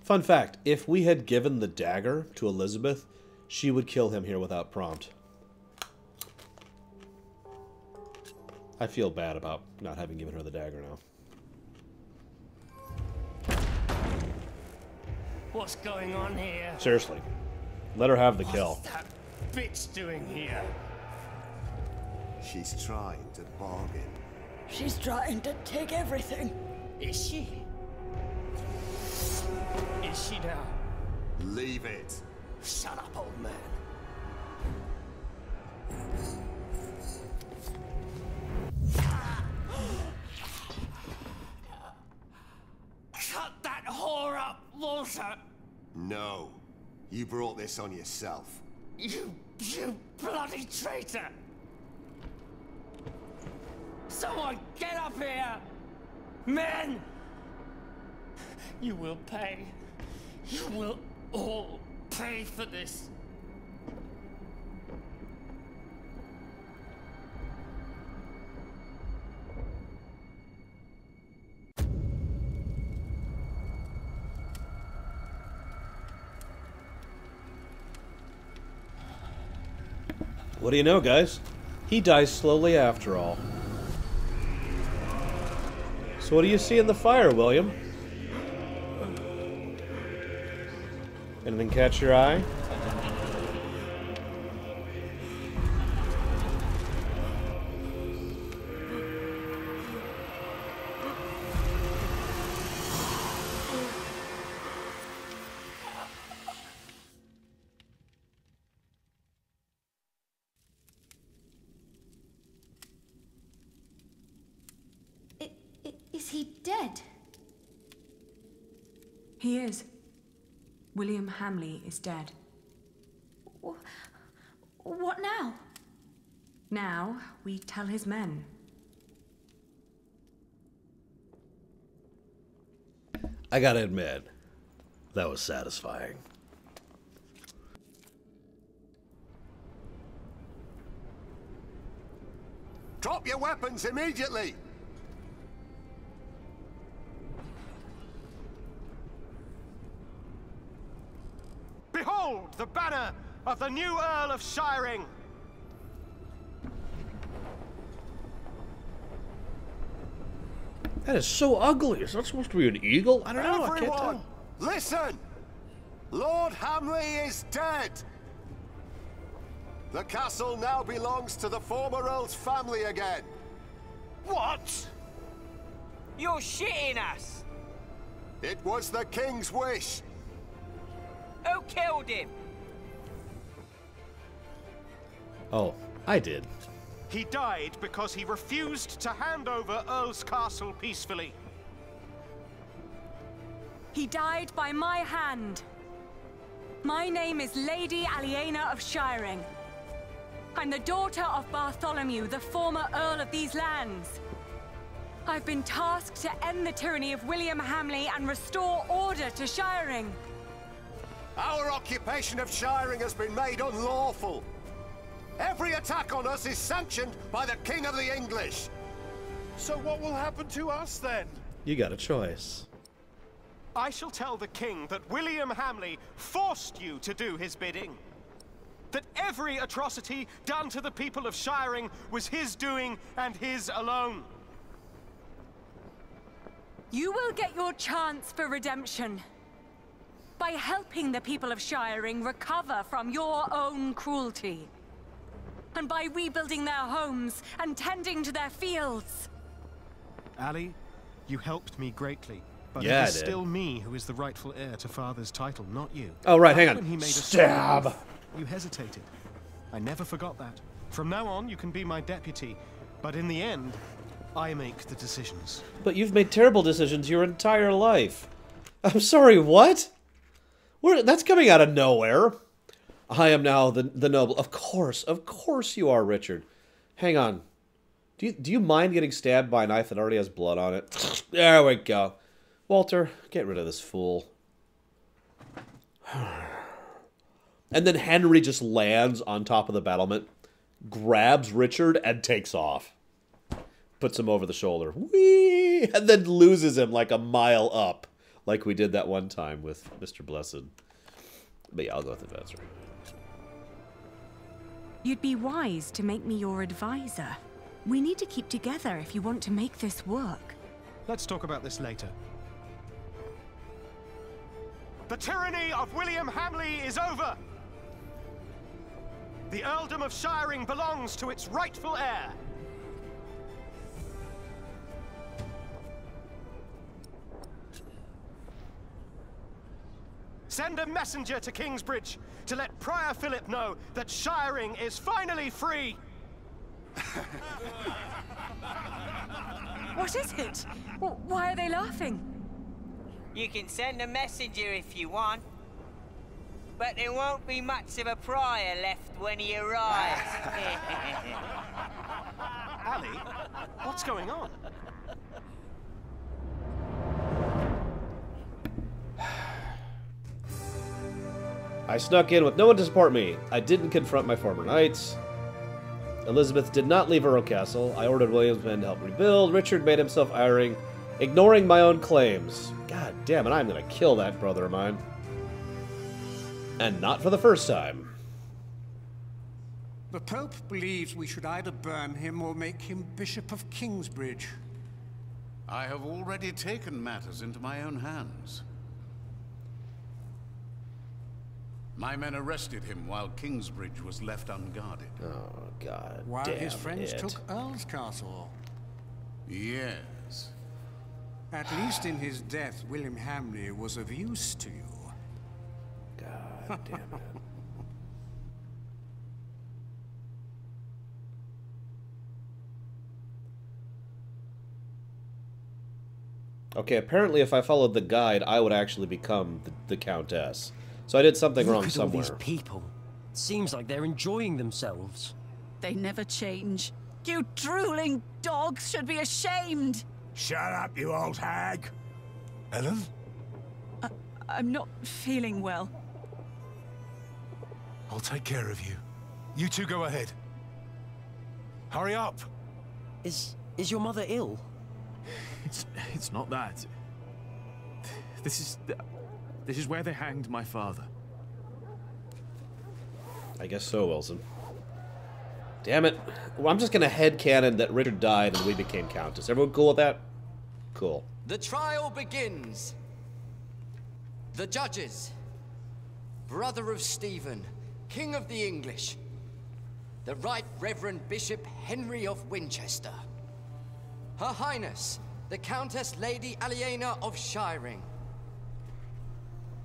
fun fact, if we had given the dagger to Elizabeth, she would kill him here without prompt. I feel bad about not having given her the dagger now. What's going on here? Seriously. Let her have the kill. What's that bitch doing here? She's trying to bargain. She's trying to take everything. Is she? Is she now? Leave it. Shut up, old man. Cut that whore up, Walter! No. You brought this on yourself. You You bloody traitor! Someone get up here! Men! You will pay. You will all pay for this. What do you know, guys? He dies slowly after all. So what do you see in the fire, William? Anything catch your eye? Is he dead? He is. William Hamley is dead. What now? Now, we tell his men. I gotta admit, that was satisfying. Drop your weapons immediately! Behold the banner of the new Earl of Shiring! That is so ugly. Is that supposed to be an eagle? I don't know. I can't Everyone, tell. listen! Lord Hamley is dead! The castle now belongs to the former Earl's family again. What? You're shitting us! It was the King's wish. Who killed him? Oh, I did. He died because he refused to hand over Earl's Castle peacefully. He died by my hand. My name is Lady Aliena of Shiring. I'm the daughter of Bartholomew, the former Earl of these lands. I've been tasked to end the tyranny of William Hamley and restore order to Shiring. Our occupation of Shiring has been made unlawful. Every attack on us is sanctioned by the King of the English. So what will happen to us then? You got a choice. I shall tell the king that William Hamley forced you to do his bidding. That every atrocity done to the people of Shiring was his doing and his alone. You will get your chance for redemption by helping the people of Shiring recover from your own cruelty. And by rebuilding their homes and tending to their fields. Ali, you helped me greatly. But Yeah, it is I did. still me who is the rightful heir to father's title, not you. Oh, right, hang Back on. when he made a Stab. solemn oath, you hesitated. I never forgot that. From now on, you can be my deputy. But in the end, I make the decisions. But you've made terrible decisions your entire life. I'm sorry, what? That's coming out of nowhere. I am now the noble. Of course you are, Richard. Hang on. Do you mind getting stabbed by a knife that already has blood on it? There we go. Walter, get rid of this fool. And then Henry just lands on top of the battlement, grabs Richard, and takes off. Puts him over the shoulder. Whee! And then loses him like a mile up. Like we did that one time with Mr. Blessed. But yeah, I'll go with adventure. You'd be wise to make me your advisor. We need to keep together if you want to make this work. Let's talk about this later. The tyranny of William Hamley is over. The earldom of Shiring belongs to its rightful heir. Send a messenger to Kingsbridge to let Prior Philip know that Shiring is finally free. What is it? Why are they laughing? You can send a messenger if you want. but there won't be much of a prior left when he arrives. Ali, what's going on? I snuck in with no one to support me. I didn't confront my former knights. Elizabeth did not leave her own castle. I ordered William's men to help rebuild. Richard made himself hiring, ignoring my own claims. God damn it, I'm gonna kill that brother of mine. And not for the first time. The Pope believes we should either burn him or make him Bishop of Kingsbridge. I have already taken matters into my own hands. My men arrested him while Kingsbridge was left unguarded. Oh, God While damn his friends it. took Earl's Castle. Yes. At least in his death, William Hamley was of use to you. God damn it. Okay, apparently if I followed the guide, I would actually become the Countess. So I did something wrong somewhere. Look at all these people. Seems like they're enjoying themselves. They never change. You drooling dogs should be ashamed. Shut up, you old hag. Ellen? I'm not feeling well. I'll take care of you. You two go ahead. Hurry up. Is your mother ill? It's not that. This is where they hanged my father. I guess so, Wilson. Damn it. Well, I'm just gonna headcanon that Richard died and we became Countess. Everyone cool with that? Cool. The trial begins. The judges. Brother of Stephen, King of the English. The Right Reverend Bishop Henry of Winchester. Her Highness, the Countess Lady Aliena of Shiring.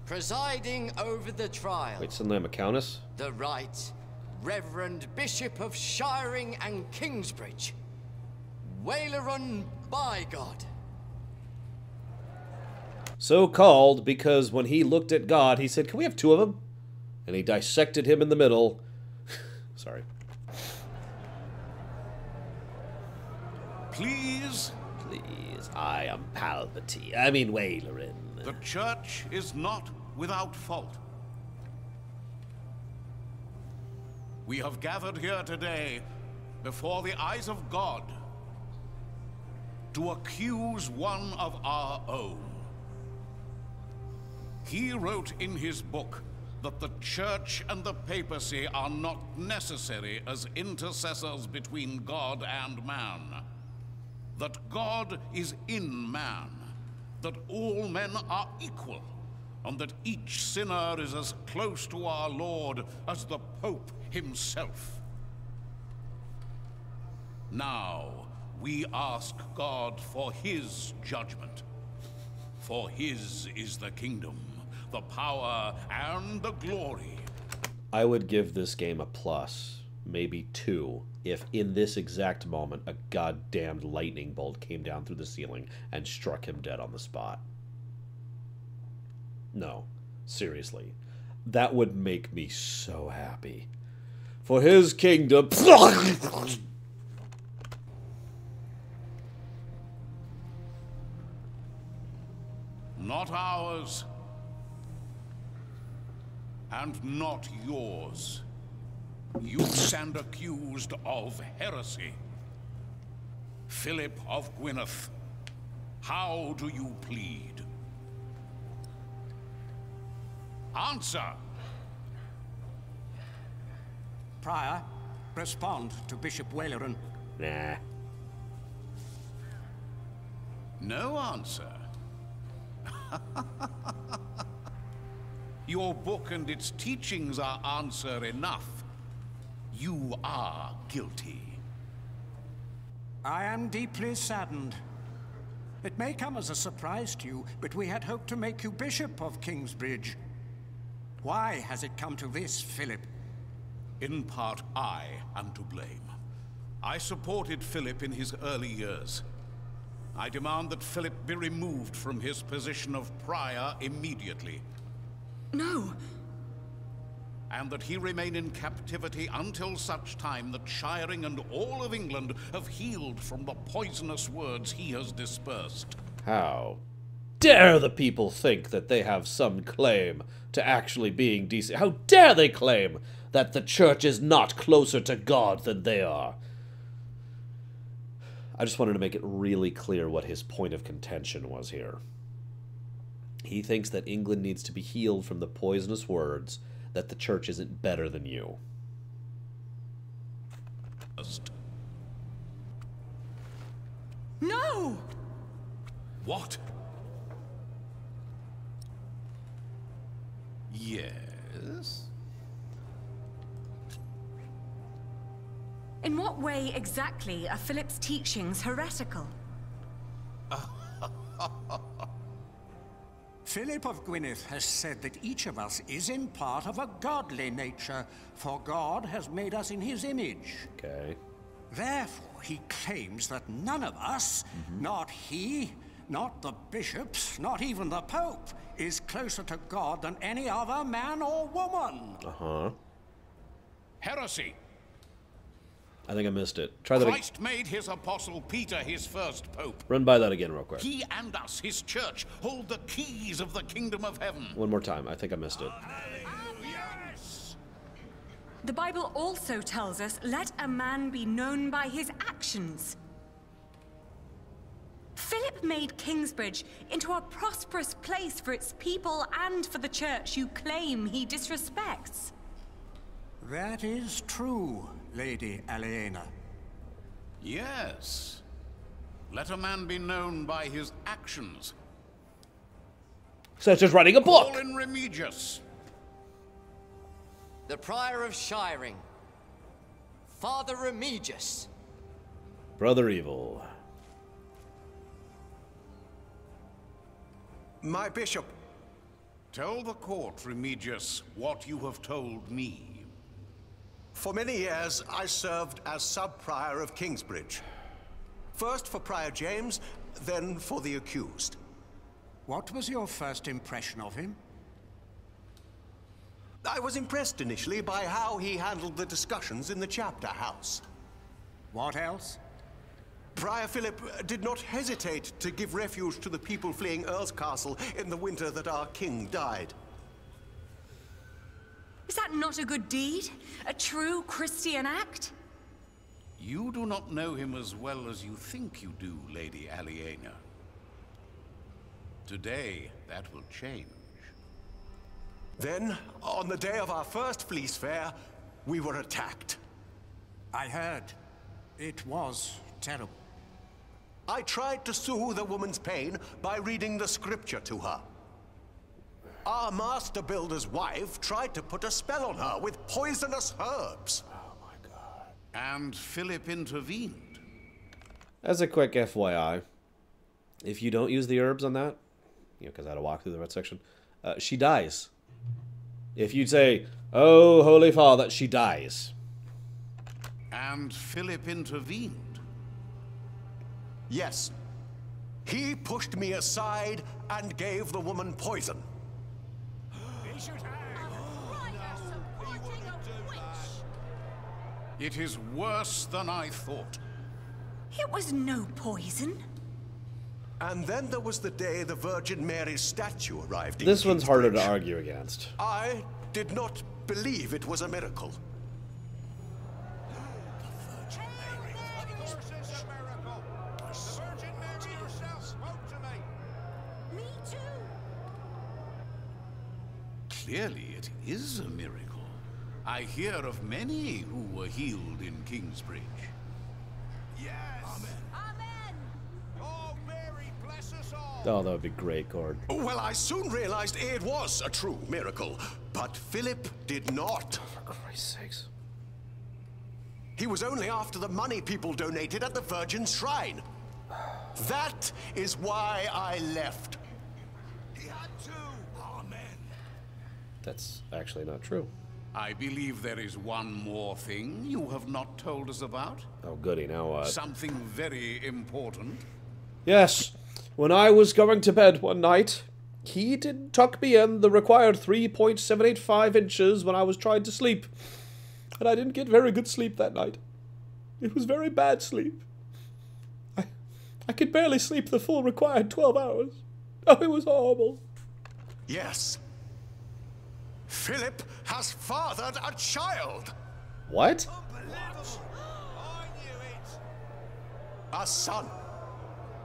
Presiding over the trial. Wait, suddenly I'm a Countess? The Right Reverend Bishop of Shiring and Kingsbridge. Waileron by God. So called because when he looked at God, he said, "Can we have two of them?" And he dissected him in the middle. Sorry. Please? Please, I am Palpatine. I mean Waileron. The Church is not without fault. We have gathered here today before the eyes of God to accuse one of our own. He wrote in his book that the Church and the papacy are not necessary as intercessors between God and man. That God is in man, that all men are equal, and that each sinner is as close to our Lord as the Pope himself. Now, we ask God for his judgment. For his is the kingdom, the power, and the glory. I would give this game a plus, maybe 2, if in this exact moment a goddamned lightning bolt came down through the ceiling and struck him dead on the spot. No, seriously. That would make me so happy. For his kingdom... Not ours, and not yours. You stand accused of heresy. Philip of Gwynedd, how do you plead? Answer! Prior, respond to Bishop Waileron. Nah. No answer. Your book and its teachings are answer enough. You are guilty. I am deeply saddened. It may come as a surprise to you, but we had hoped to make you Bishop of Kingsbridge. Why has it come to this, Philip? In part, I am to blame. I supported Philip in his early years. I demand that Philip be removed from his position of prior immediately. No. and that he remain in captivity until such time that Shiring and all of England have healed from the poisonous words he has dispersed. How dare the people think that they have some claim to actually being decent? How dare they claim that the church is not closer to God than they are? I just wanted to make it really clear what his point of contention was here. He thinks that England needs to be healed from the poisonous words that the church isn't better than you. No! What? Yes? In what way exactly are Philip's teachings heretical? Philip of Gwynedd has said that each of us is in part of a godly nature, for God has made us in his image. Okay. Therefore, he claims that none of us, not he, not the bishops, not even the Pope, is closer to God than any other man or woman. Uh-huh. Heresy. I think I missed it. Try that again. Christ made his apostle Peter his first pope. Run by that again real quick. He and us, his church, hold the keys of the kingdom of heaven. One more time. I think I missed it. The Bible also tells us, let a man be known by his actions. Philip made Kingsbridge into a prosperous place for its people and for the church you claim he disrespects. That is true, Lady Aliena. Yes. Let a man be known by his actions. Such as writing a book. Call in Remigius. The Prior of Shiring, Father Remigius. Brother Evil. My bishop. Tell the court, Remigius, what you have told me. For many years, I served as sub-prior of Kingsbridge. First for Prior James, then for the accused. What was your first impression of him? I was impressed initially by how he handled the discussions in the chapter house. What else? Prior Philip did not hesitate to give refuge to the people fleeing Earl's Castle in the winter that our king died. Is that not a good deed? A true Christian act? You do not know him as well as you think you do, Lady Aliena. Today, that will change. Then, on the day of our first Fleece Fair, we were attacked. I heard. It was terrible. I tried to soothe the woman's pain by reading the scripture to her. Our master builder's wife tried to put a spell on her with poisonous herbs. Oh my god. And Philip intervened. As a quick FYI, if you don't use the herbs on that, you know, because I had to walk through the red section, she dies. If you'd say, "Oh, Holy Father," she dies. And Philip intervened. Yes. He pushed me aside and gave the woman poison. It is worse than I thought. It was no poison. And then there was the day the Virgin Mary's statue arrived in This one's harder to Kingsbridge. argue against. I did not believe it was a miracle. Clearly, it is a miracle. I hear of many who were healed in Kingsbridge. Yes! Amen! Oh, Mary, bless us all! Oh, that would be great, Cord. Well, I soon realized it was a true miracle, but Philip did not. For Christ's sakes. He was only after the money people donated at the Virgin's Shrine. That is why I left. He had to! Amen. That's actually not true. I believe there is one more thing you have not told us about. Oh, goody, now what? Something very important. Yes. When I was going to bed one night, He did tuck me in the required 3.785 inches when I was trying to sleep. And I didn't get very good sleep that night. It was very bad sleep. I could barely sleep the full required 12 hours. Oh, it was horrible. Yes. Philip has fathered a child. What? A son.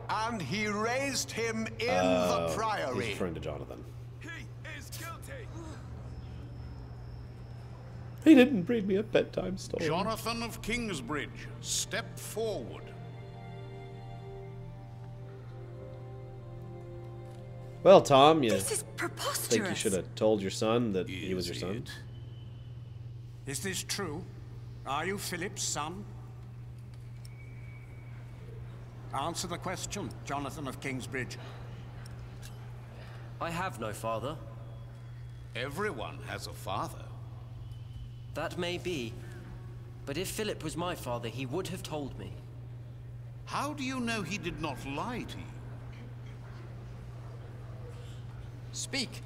And he raised him in the priory. He's referring to Jonathan. He is guilty. He didn't read me a bedtime story. Jonathan of Kingsbridge, step forward. Well, Tom, you This is preposterous. think you should have told your son that he was your son? Is this true? Are you Philip's son? Answer the question, Jonathan of Kingsbridge. I have no father. Everyone has a father. That may be, but if Philip was my father, he would have told me. How do you know he did not lie to you? Speak.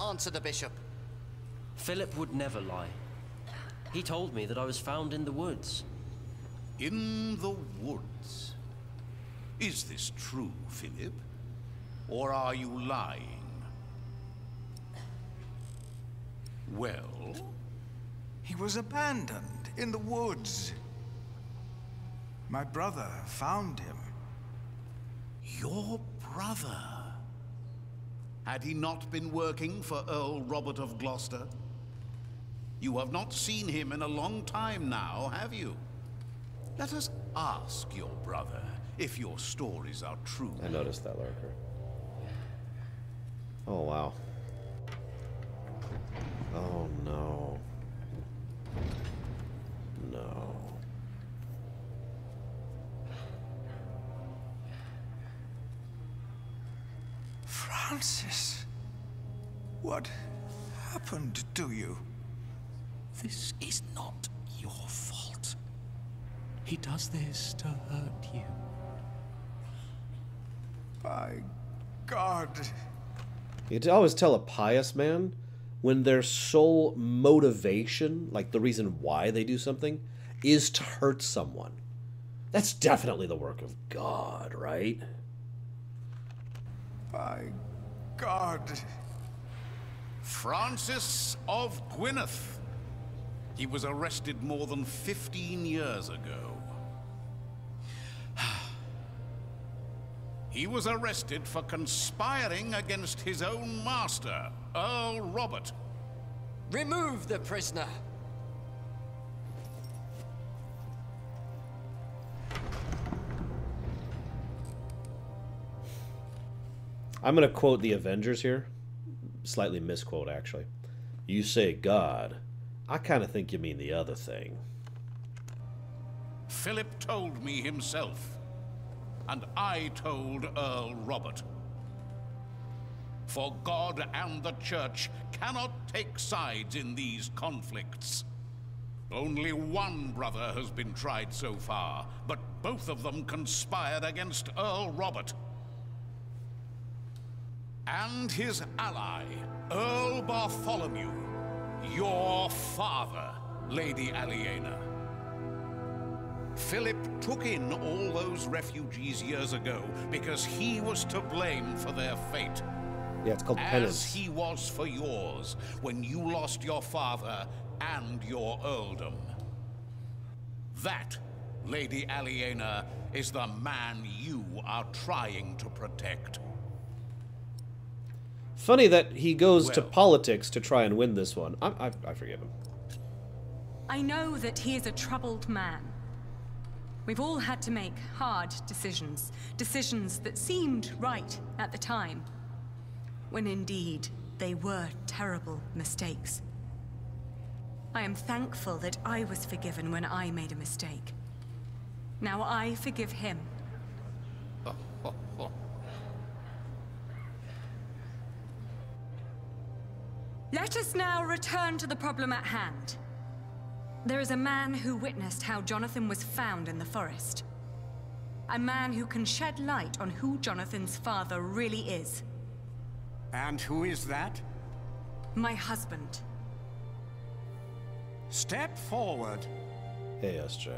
Answer the bishop. Philip would never lie. He told me that I was found in the woods. In the woods? Is this true, Philip? Or are you lying? Well? He was abandoned in the woods. My brother found him. Your brother? Had he not been working for Earl Robert of Gloucester? You have not seen him in a long time now, have you? Let us ask your brother if your stories are true. I noticed that lurker. Oh, wow. Oh, no. No. Francis, what happened to you? This is not your fault. He does this to hurt you. By God. You can always tell a pious man when their sole motivation, like the reason why they do something, is to hurt someone. That's definitely the work of God, right? By God. Francis of Gwyneth. He was arrested more than 15 years ago. He was arrested for conspiring against his own master, Earl Robert. Remove the prisoner. I'm going to quote the Avengers here. Slightly misquote, actually. You say God. I kind of think you mean the other thing. Philip told me himself, and I told Earl Robert. For God and the Church cannot take sides in these conflicts. Only one brother has been tried so far, but both of them conspired against Earl Robert. And his ally, Earl Bartholomew, your father, Lady Aliena. Philip took in all those refugees years ago because he was to blame for their fate. Yeah, it's called penance. As he was for yours when you lost your father and your earldom. That, Lady Aliena, is the man you are trying to protect. Funny that he goes to politics to try and win this one. I forgive him. I know that he is a troubled man. We've all had to make hard decisions. Decisions that seemed right at the time. When indeed, they were terrible mistakes. I am thankful that I was forgiven when I made a mistake. Now I forgive him. Let us now return to the problem at hand. There is a man who witnessed how Jonathan was found in the forest. A man who can shed light on who Jonathan's father really is. And who is that? My husband. Step forward. Hey, SJ.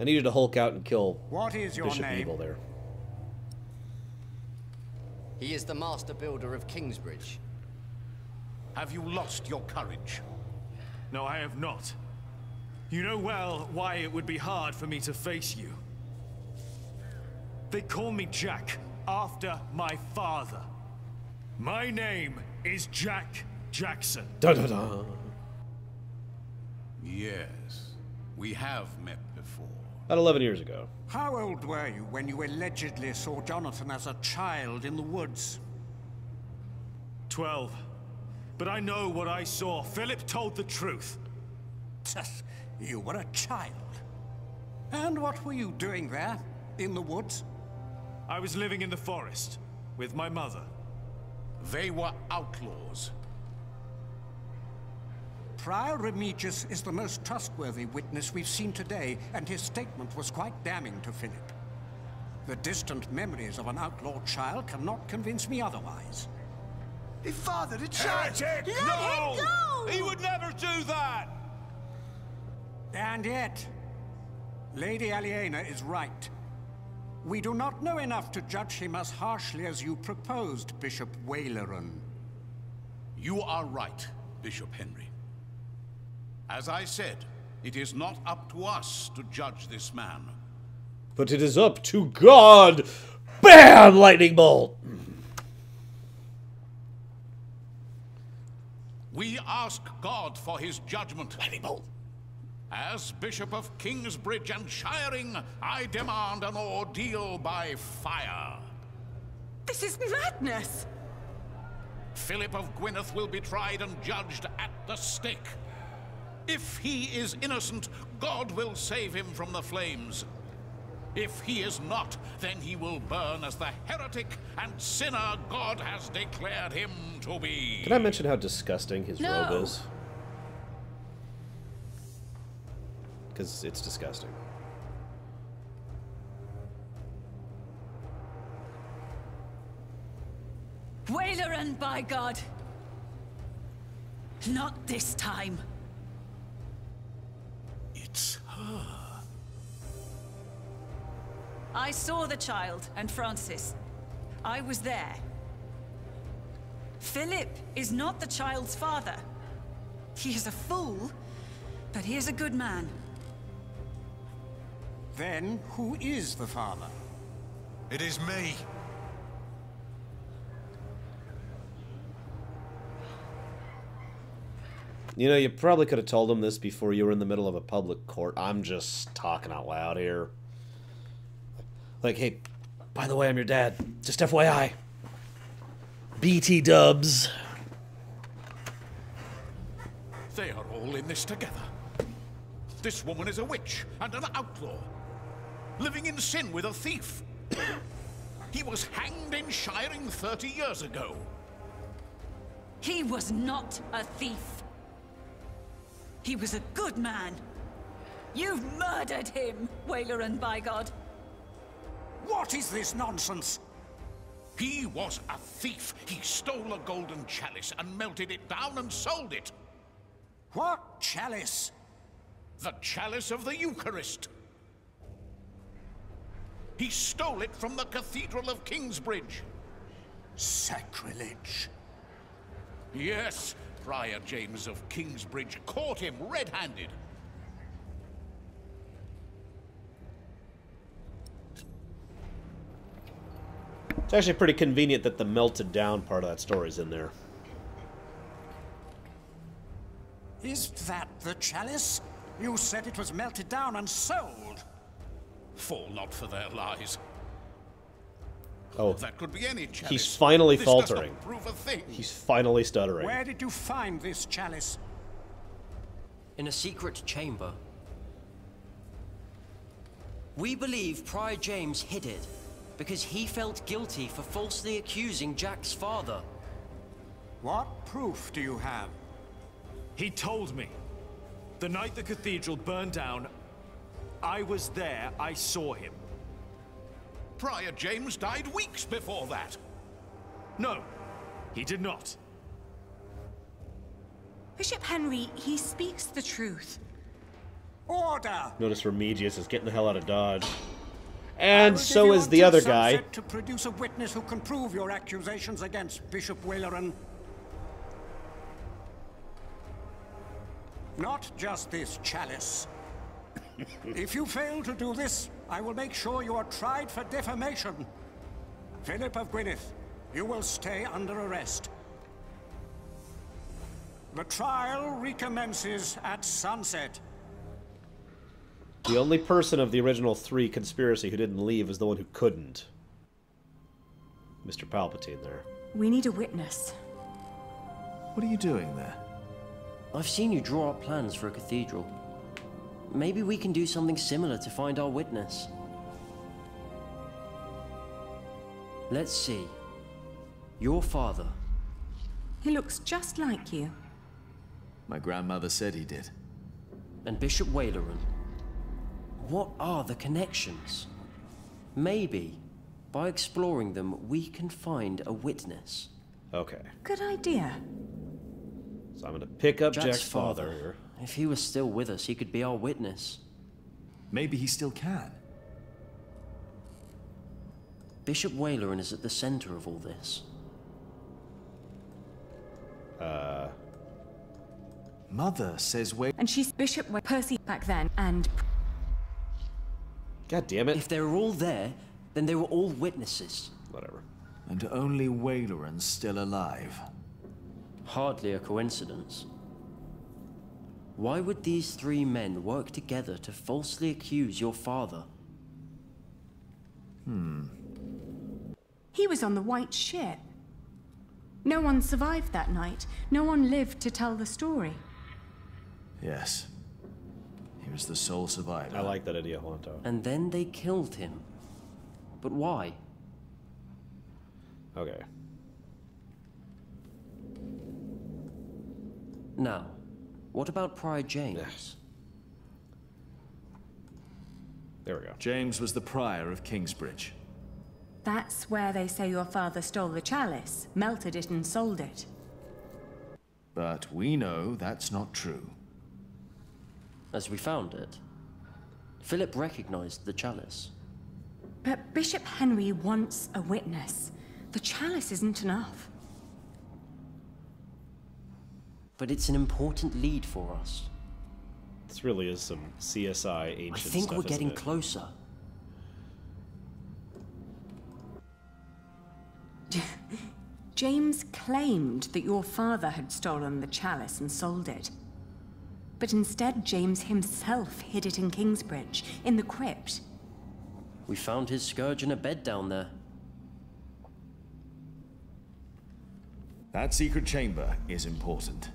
I needed to Hulk out and kill What is your Bishop name? Evil there. He is the master builder of Kingsbridge. Have you lost your courage? No, I have not. You know well why it would be hard for me to face you. They call me Jack, after my father. My name is Jack Jackson. Dun dun dun. Yes, we have met before. About 11 years ago. How old were you when you allegedly saw Jonathan as a child in the woods? 12. But I know what I saw. Philip told the truth. You were a child. And what were you doing there, in the woods? I was living in the forest, with my mother. They were outlaws. Prior Remigius is the most trustworthy witness we've seen today, and his statement was quite damning to Philip. The distant memories of an outlawed child cannot convince me otherwise. He fathered a child! Heretic! Let him go! He would never do that! And yet, Lady Aliena is right. We do not know enough to judge him as harshly as you proposed, Bishop Waleran. You are right, Bishop Henry. As I said, it is not up to us to judge this man. But it is up to God! BAM! Lightning bolt! We ask God for his judgment. Lightning bolt! As Bishop of Kingsbridge and Shiring, I demand an ordeal by fire. This is madness! Philip of Gwynedd will be tried and judged at the stake. If he is innocent, God will save him from the flames. If he is not, then he will burn as the heretic and sinner God has declared him to be. Can I mention how disgusting his robe is? Because it's disgusting. Waleran, by God! Not this time. It's her. I saw the child and Francis. I was there. Philip is not the child's father. He is a fool, but he is a good man. Then, who is the father? It is me. You know, you probably could have told him this before you were in the middle of a public court. I'm just talking out loud here. Like, hey, by the way, I'm your dad. Just FYI. BT dubs. They are all in this together. This woman is a witch and an outlaw, living in sin with a thief. He was hanged in Shiring 30 years ago. He was not a thief. He was a good man. You've murdered him, Waleran, by God. What is this nonsense? He was a thief. He stole a golden chalice and melted it down and sold it. What chalice? The chalice of the Eucharist. He stole it from the Cathedral of Kingsbridge. Sacrilege. Yes, Prior James of Kingsbridge caught him red-handed. It's actually pretty convenient that the melted down part of that story's in there. Is that the chalice? You said it was melted down and sold. Fall not for their lies. Oh, that could be any chalice. He's finally This faltering. does not prove a thing. He's finally stuttering. Where did you find this chalice? In a secret chamber. We believe Prior James hid it because he felt guilty for falsely accusing Jack's father. What proof do you have? He told me. The night the cathedral burned down, I was there, I saw him. Prior James died weeks before that. No, he did not. Bishop Henry, he speaks the truth. Order! Notice Remigius is getting the hell out of Dodge. And so is the other guy. To produce a witness who can prove your accusations against Bishop Waleran. Not just this chalice. If you fail to do this, I will make sure you are tried for defamation. Philip of Gwynedd, you will stay under arrest. The trial recommences at sunset. The only person of the original 3 conspiracy who didn't leave is the one who couldn't. Mr. Palpatine there. We need a witness. What are you doing there? I've seen you draw up plans for a cathedral. Maybe we can do something similar to find our witness. Let's see. Your father. He looks just like you. My grandmother said he did. And Bishop Waleran. What are the connections? Maybe, by exploring them, we can find a witness. Okay. Good idea. So I'm going to pick up Jack's father here. If he was still with us, he could be our witness. Maybe he still can. Bishop Waleran is at the center of all this. Mother says And she's Bishop Percy back then, and... God damn it. If they were all there, then they were all witnesses. Whatever. And only Waleran's still alive. Hardly a coincidence. Why would these 3 men work together to falsely accuse your father? He was on the White Ship. No one survived that night. No one lived to tell the story. Yes. He was the sole survivor. I like that idea, Honto. And then they killed him. But why? Okay. Now, what about Prior James? There we go. James was the prior of Kingsbridge. That's where they say your father stole the chalice, melted it and sold it. But we know that's not true. As we found it, Philip recognized the chalice. But Bishop Henry wants a witness. The chalice isn't enough. But it's an important lead for us. This really is some CSI ancient stuff. I think we're getting isn't it? closer. James claimed that your father had stolen the chalice and sold it. But instead, James himself hid it in Kingsbridge, in the crypt. We found his scourge in a bed down there. That secret chamber is important.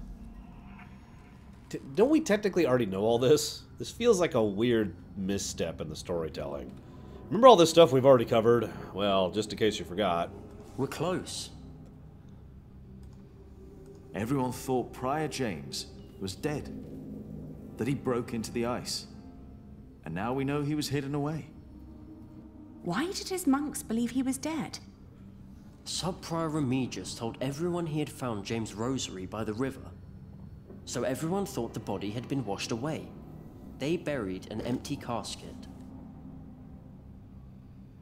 Don't we technically already know all this? This feels like a weird misstep in the storytelling. Remember all this stuff we've already covered? Well, just in case you forgot. We're close. Everyone thought Prior James was dead. That he broke into the ice. And now we know he was hidden away. Why did his monks believe he was dead? Sub-Prior Remigius told everyone he had found James' rosary by the river. So everyone thought the body had been washed away. They buried an empty casket.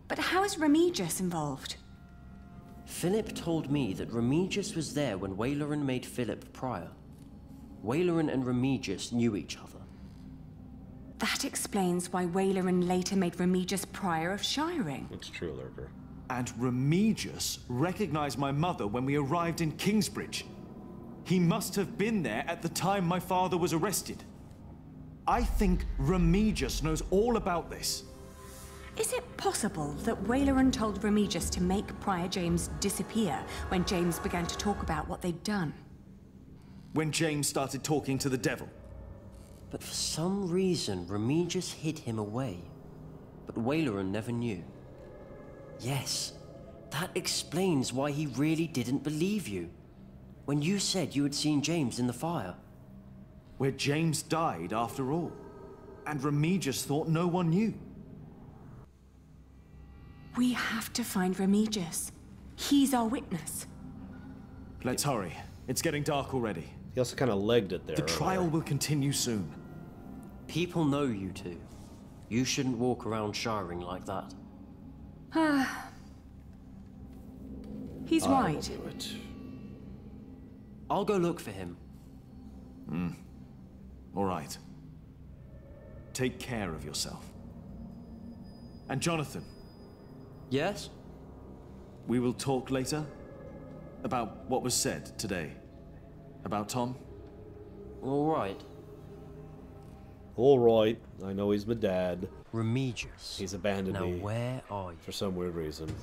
But how is Remigius involved? Philip told me that Remigius was there when Waleran made Philip prior. Waleran and Remigius knew each other. That explains why Waleran later made Remigius prior of Shiring. It's true, Lurker. And Remigius recognized my mother when we arrived in Kingsbridge. He must have been there at the time my father was arrested. I think Remigius knows all about this. Is it possible that Waleran told Remigius to make Prior James disappear when James began to talk about what they'd done? When James started talking to the devil. But for some reason, Remigius hid him away. But Waleran never knew. Yes, that explains why he really didn't believe you. When you said you had seen James in the fire. Where James died after all. And Remigius thought no one knew. We have to find Remigius. He's our witness. Let's hurry. It's getting dark already. He also kind of legged it there. The trial will continue soon. People know you two. You shouldn't walk around shiring like that. He's right. I'll do it. I'll go look for him. All right. Take care of yourself. And Jonathan. Yes? We will talk later about what was said today. About Tom. All right. All right. I know he's my dad. Remigius. He's abandoned me. Now where are you? For some weird reason.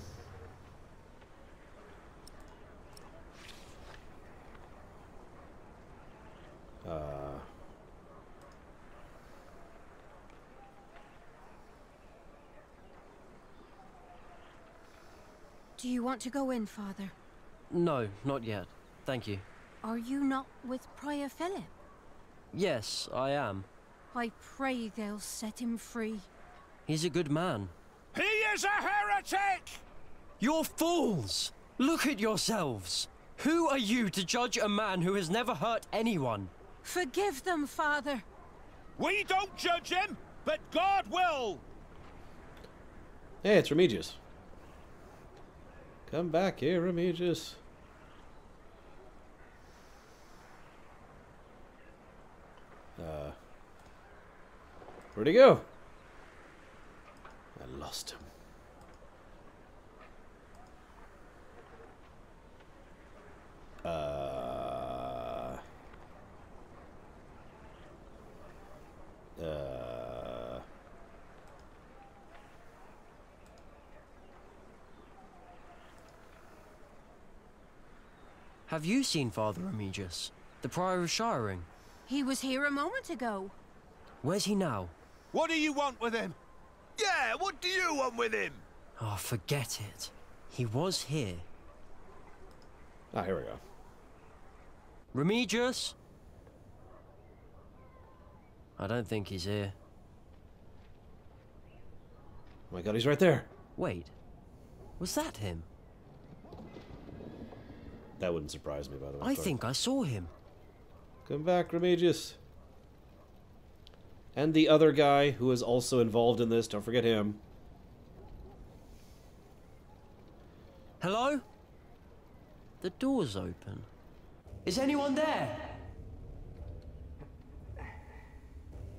Do you want to go in, Father? No, not yet. Thank you. Are you not with Prior Philip? Yes, I am. I pray they'll set him free. He's a good man. He is a heretic! You're fools! Look at yourselves! Who are you to judge a man who has never hurt anyone? Forgive them, Father. We don't judge him, but God will! Hey, it's Remigius. Come back here, Remigius. Where'd he go? I lost him. Have you seen Father Remigius, the Prior of Shiring? He was here a moment ago. Where's he now? What do you want with him? Yeah, what do you want with him? Oh, forget it. He was here. Ah, here we go. Remigius? I don't think he's here. Oh my god, he's right there. Wait. Was that him? That wouldn't surprise me, by the way. I think I saw him. Come back, Remigius. And the other guy who is also involved in this, don't forget him. Hello? The door's open. Is anyone there?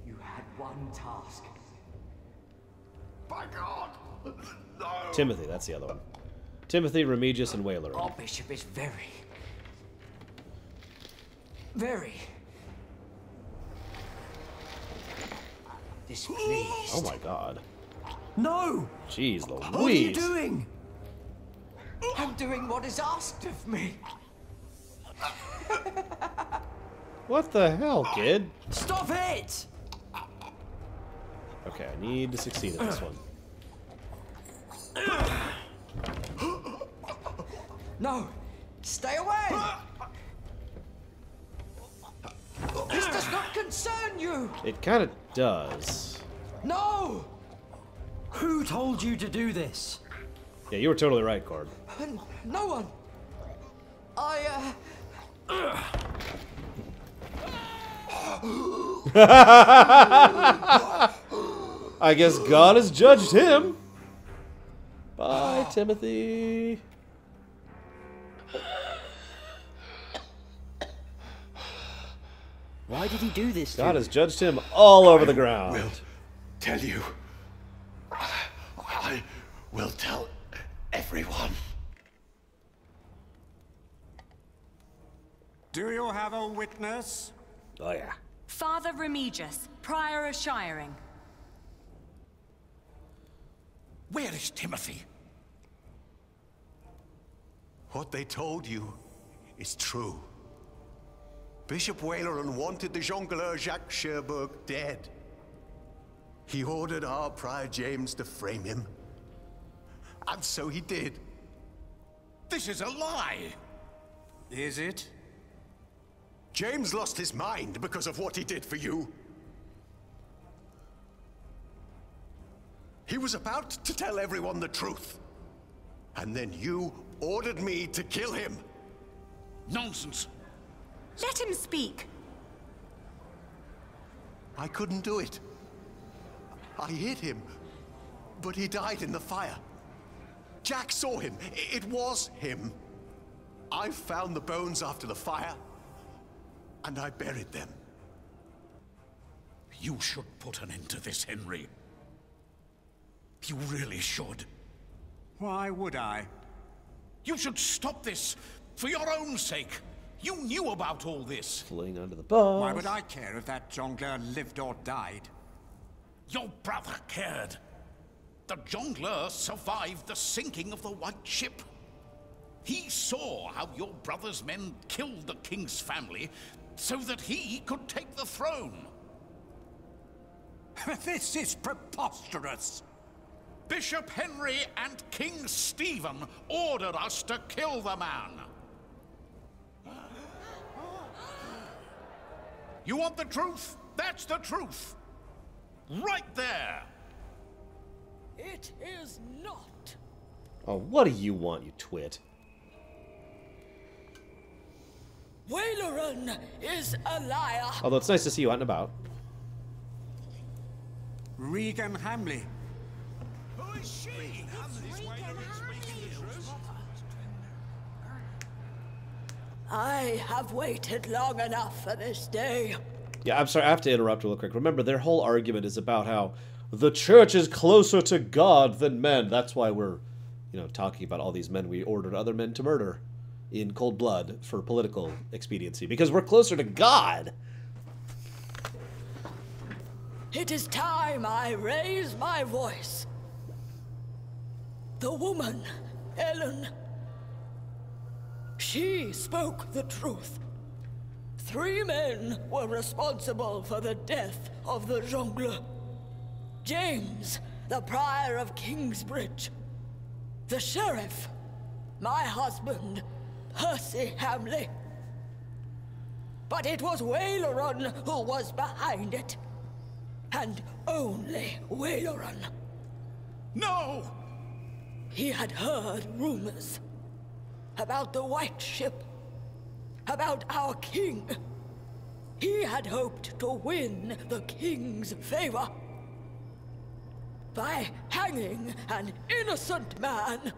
You had one task. By God! No! Timothy, that's the other one. Timothy, Remigius, and Whaler. Our bishop is very displeased. Oh my god. No! Jeez Louise. What are you doing? I'm doing what is asked of me. What the hell, kid? Stop it! Okay, I need to succeed at this one. No! Stay away! This does not concern you! It kind of does. No! Who told you to do this? Yeah, you were totally right, Cord. No one! I guess God has judged him. Bye, Timothy. Why did he do this? God has judged him all over the ground. I will tell you. I will tell everyone. Do you have a witness? Oh, yeah. Father Remigius, Prior of Shiring. Where is Timothy? What they told you is true. Bishop Waleran wanted the jongleur Jacques Cherbourg dead. He ordered our Prior James to frame him. And so he did. This is a lie! Is it? James lost his mind because of what he did for you. He was about to tell everyone the truth. And then you ordered me to kill him. Nonsense. Let him speak. I couldn't do it. I hit him, but he died in the fire. Jack saw him. It was him. I found the bones after the fire, and I buried them. You should put an end to this, Henry. You really should. Why would I? You should stop this, for your own sake. You knew about all this. Fling under the bus. Why would I care if that jongleur lived or died? Your brother cared. The jongleur survived the sinking of the White Ship. He saw how your brother's men killed the king's family so that he could take the throne. This is preposterous. Bishop Henry and King Stephen ordered us to kill the man. You want the truth? That's the truth. Right there. It is not. Oh, what do you want, you twit? Waileran is a liar. Although it's nice to see you out and about. Regan Hamley. Who is she? I have waited long enough for this day. Yeah, I'm sorry, I have to interrupt real quick. Remember, their whole argument is about how the church is closer to God than men. That's why we're, you know, talking about all these men we ordered other men to murder in cold blood for political expediency. Because we're closer to God. It is time I raise my voice. The woman, Ellen, she spoke the truth. 3 men were responsible for the death of the jongleur. James, the prior of Kingsbridge. The sheriff, my husband, Percy Hamley. But it was Waileran who was behind it. And only Waileran. No! He had heard rumors about the White Ship, about our king. He had hoped to win the king's favor by hanging an innocent man.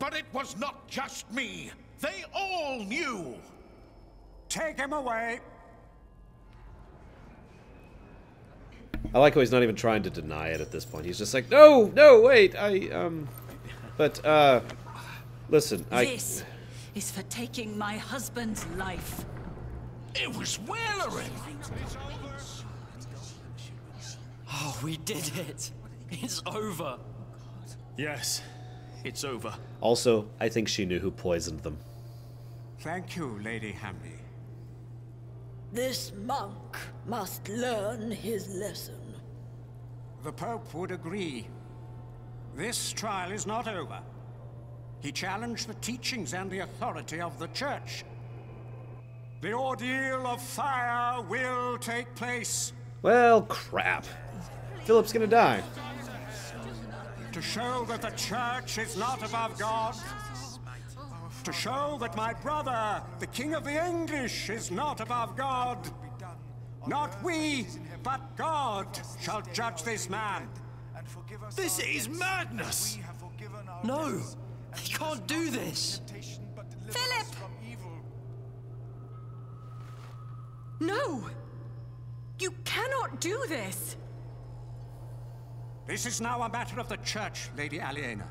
But it was not just me. They all knew. Take him away. I like how he's not even trying to deny it at this point. He's just like, no, no, wait, listen, This is for taking my husband's life. It was Waileran. Oh, we did it. It's over. Yes, it's over. Also, I think she knew who poisoned them. Thank you, Lady Hamley. This monk must learn his lesson. The Pope would agree. This trial is not over. He challenged the teachings and the authority of the Church. The ordeal of fire will take place. Well, crap. Philip's gonna die. To show that the Church is not above God. To show that my brother, the King of the English, is not above God. Not we, but God shall judge this man. This is madness! No, he can't do this. Philip! No! You cannot do this! This is now a matter of the Church, Lady Aliena.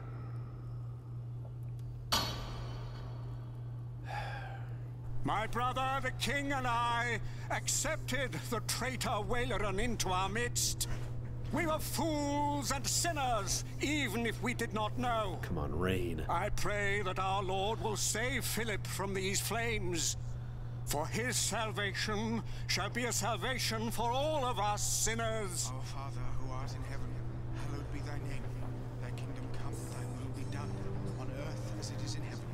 My brother, the king, and I accepted the traitor Waileran into our midst. We were fools and sinners, even if we did not know. Come on, Rain. I pray that our Lord will save Philip from these flames. For his salvation shall be a salvation for all of us sinners. Our Father, who art in heaven, hallowed be thy name. Thy kingdom come, thy will be done, on earth as it is in heaven.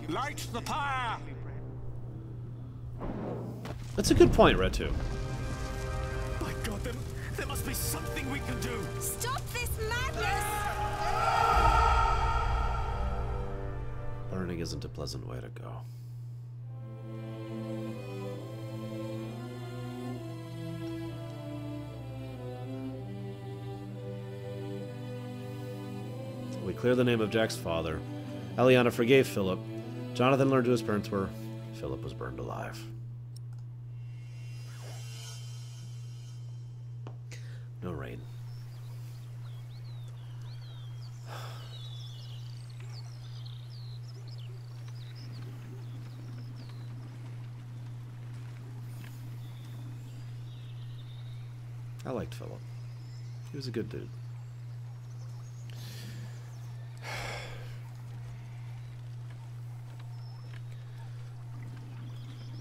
Light the pyre! That's a good point, Red 2. My God, them must be something we can do. Stop this madness! Burning isn't a pleasant way to go. We clear the name of Jack's father. Eliana forgave Philip. Jonathan learned who his parents were. Philip was burned alive. No rain. I liked Philip. He was a good dude.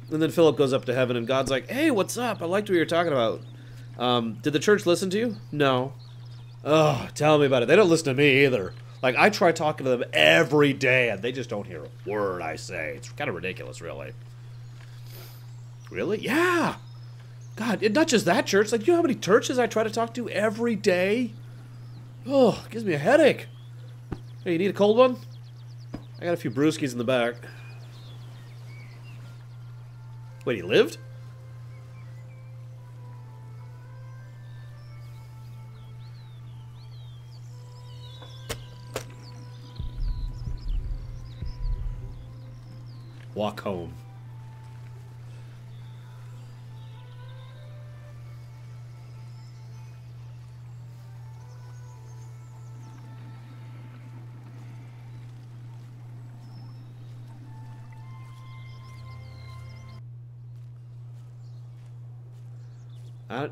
And then Philip goes up to heaven, and God's like, hey, what's up? I liked what you were talking about. Did the church listen to you? No. Oh, tell me about it. They don't listen to me either. Like, I try talking to them every day, and they just don't hear a word I say. It's kind of ridiculous, really. Really? Yeah! God, not just that church. Like, you know how many churches I try to talk to every day? Oh, it gives me a headache. Hey, you need a cold one? I got a few brewskis in the back. Wait, he lived? Walk home.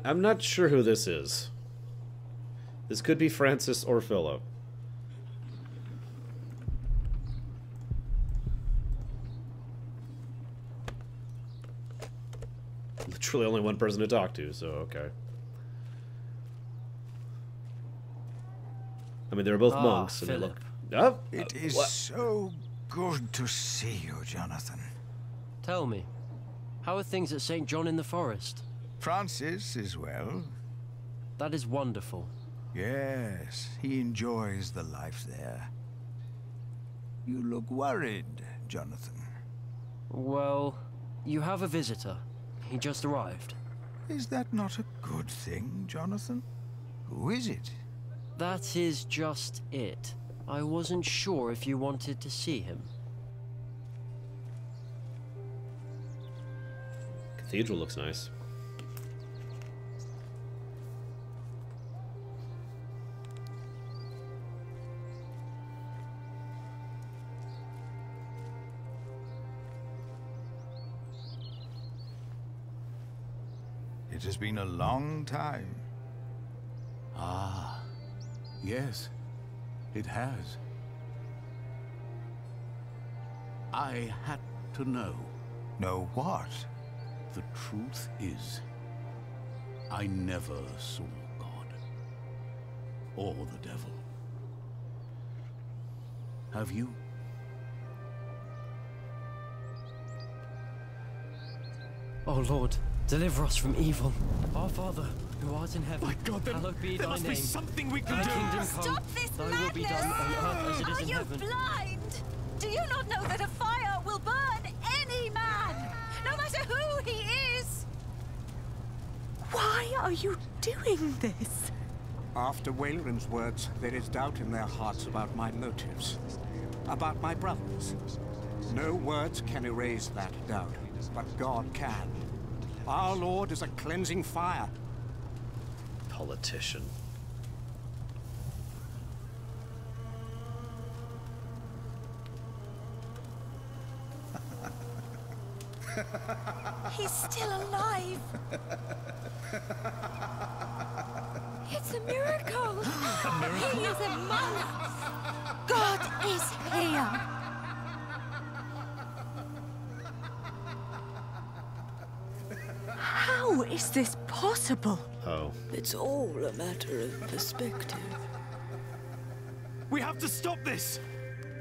I'm not sure who this is. This could be Francis or Philip. Literally only one person to talk to, so okay. I mean, they were both monks, and they look... Oh, it is so good to see you, Jonathan. Tell me, how are things at St. John in the Forest? Francis is well. That is wonderful. Yes, he enjoys the life there. You look worried, Jonathan. Well, you have a visitor. He just arrived. Is that not a good thing, Jonathan? Who is it? That is just it. I wasn't sure if you wanted to see him. Cathedral looks nice. It has been a long time. Ah, yes, it has. I had to know. Know what? The truth is, I never saw God or the devil. Have you? Oh Lord, deliver us from evil. Our Father, who art in heaven, my God, hallowed be there thy must name. Be something we can thy do. Kingdom come, Stop this thy madness! will be done on earth as it is Are in you heaven. blind? Do you not know that a fire will burn any man, no matter who he is? Why are you doing this? After Waylarin's words, there is doubt in their hearts about my motives, about my brothers. No words can erase that doubt, but God can. Our Lord is a cleansing fire. Politician. He's still alive. It's a miracle. He is among us. God is here. How is this possible? Oh. It's all a matter of perspective. We have to stop this!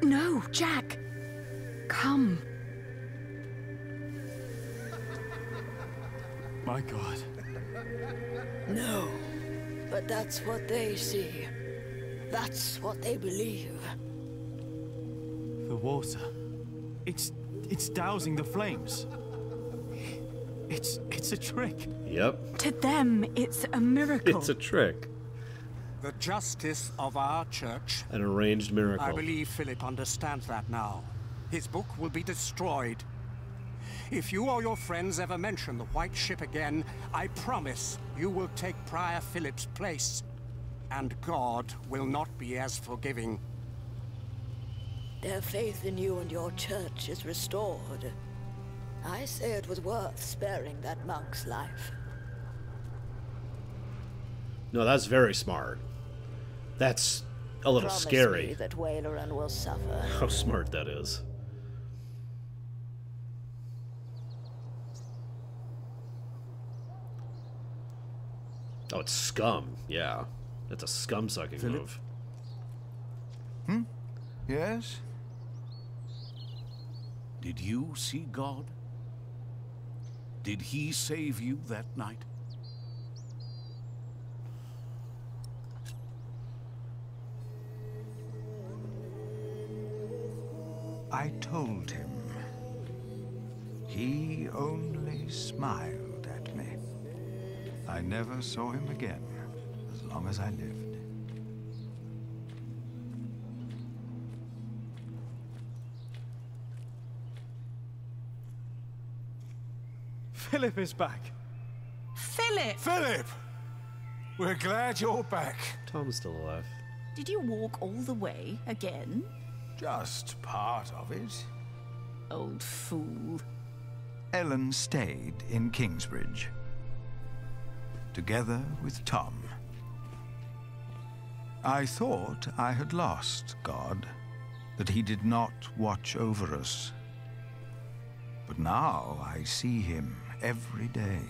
No, Jack. Come. My God. No. But that's what they see. That's what they believe. The water. It's dousing the flames. It's a trick. Yep. To them, it's a miracle. It's a trick. The justice of our church. An arranged miracle. I believe Philip understands that now. His book will be destroyed. If you or your friends ever mention the White Ship again, I promise you will take Prior Philip's place. And God will not be as forgiving. Their faith in you and your church is restored. I say it was worth sparing that monk's life. No, that's very smart. That's a little Promise scary. Me that Waileran will suffer. How smart that is. Oh, it's scum. Yeah. That's a scum-sucking move. Hmm? Yes? Did you see God? Did he save you that night? I told him. He only smiled at me. I never saw him again, as long as I lived. Philip is back. Philip! Philip! We're glad you're back. Tom's still alive. Did you walk all the way again? Just part of it. Old fool. Ellen stayed in Kingsbridge, together with Tom. I thought I had lost God, that he did not watch over us. But now I see him every day.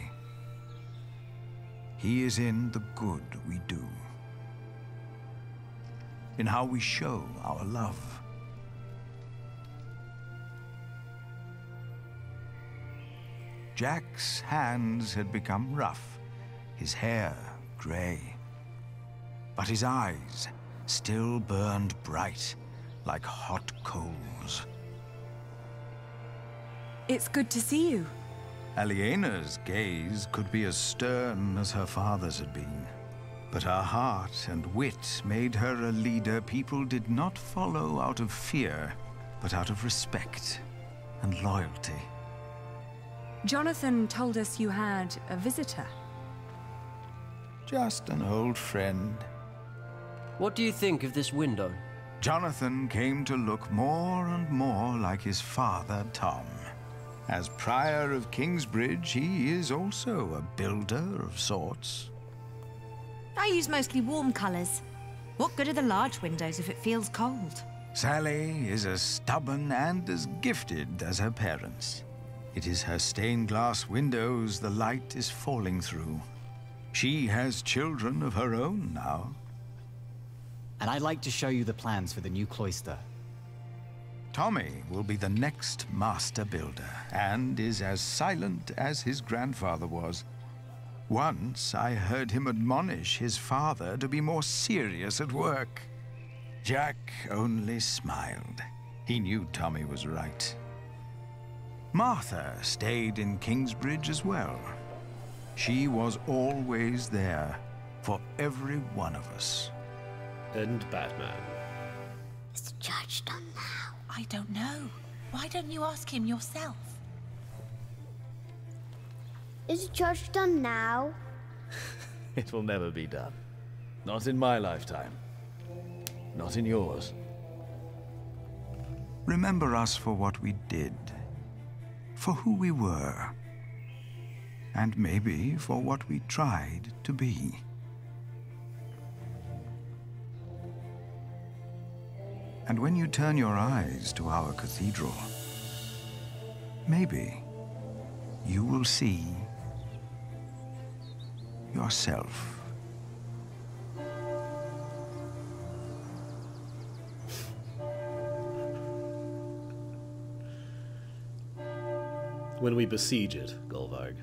He is in the good we do, in how we show our love. Jack's hands had become rough, his hair gray, but his eyes still burned bright like hot coals. It's good to see you. Aliena's gaze could be as stern as her father's had been, but her heart and wit made her a leader people did not follow out of fear, but out of respect and loyalty. Jonathan told us you had a visitor. Just an old friend. What do you think of this window? Jonathan came to look more and more like his father, Tom. As Prior of Kingsbridge, he is also a builder of sorts. I use mostly warm colours. What good are the large windows if it feels cold? Sally is as stubborn and as gifted as her parents. It is her stained glass windows the light is falling through. She has children of her own now. And I'd like to show you the plans for the new cloister. Tommy will be the next master builder, and is as silent as his grandfather was. Once I heard him admonish his father to be more serious at work. Jack only smiled. He knew Tommy was right. Martha stayed in Kingsbridge as well. She was always there for every one of us. And Batman. Is the judge done now? I don't know. Why don't you ask him yourself? Is the judge done now? It will never be done. Not in my lifetime. Not in yours. Remember us for what we did, for who we were, and maybe for what we tried to be. And when you turn your eyes to our cathedral, maybe you will see yourself. When we besiege it, Golvarg.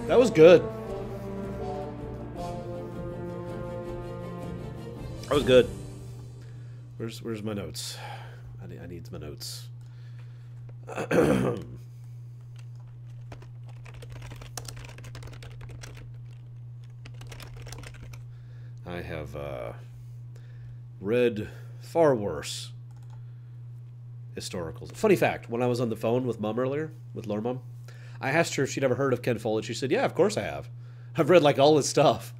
That was good. That was good. Where's my notes? I need my notes. I have read far worse historicals. Funny fact, when I was on the phone with Mum earlier, with Lore Mum, I asked her if she'd ever heard of Ken Follett. She said, yeah, of course I have. I've read like all his stuff.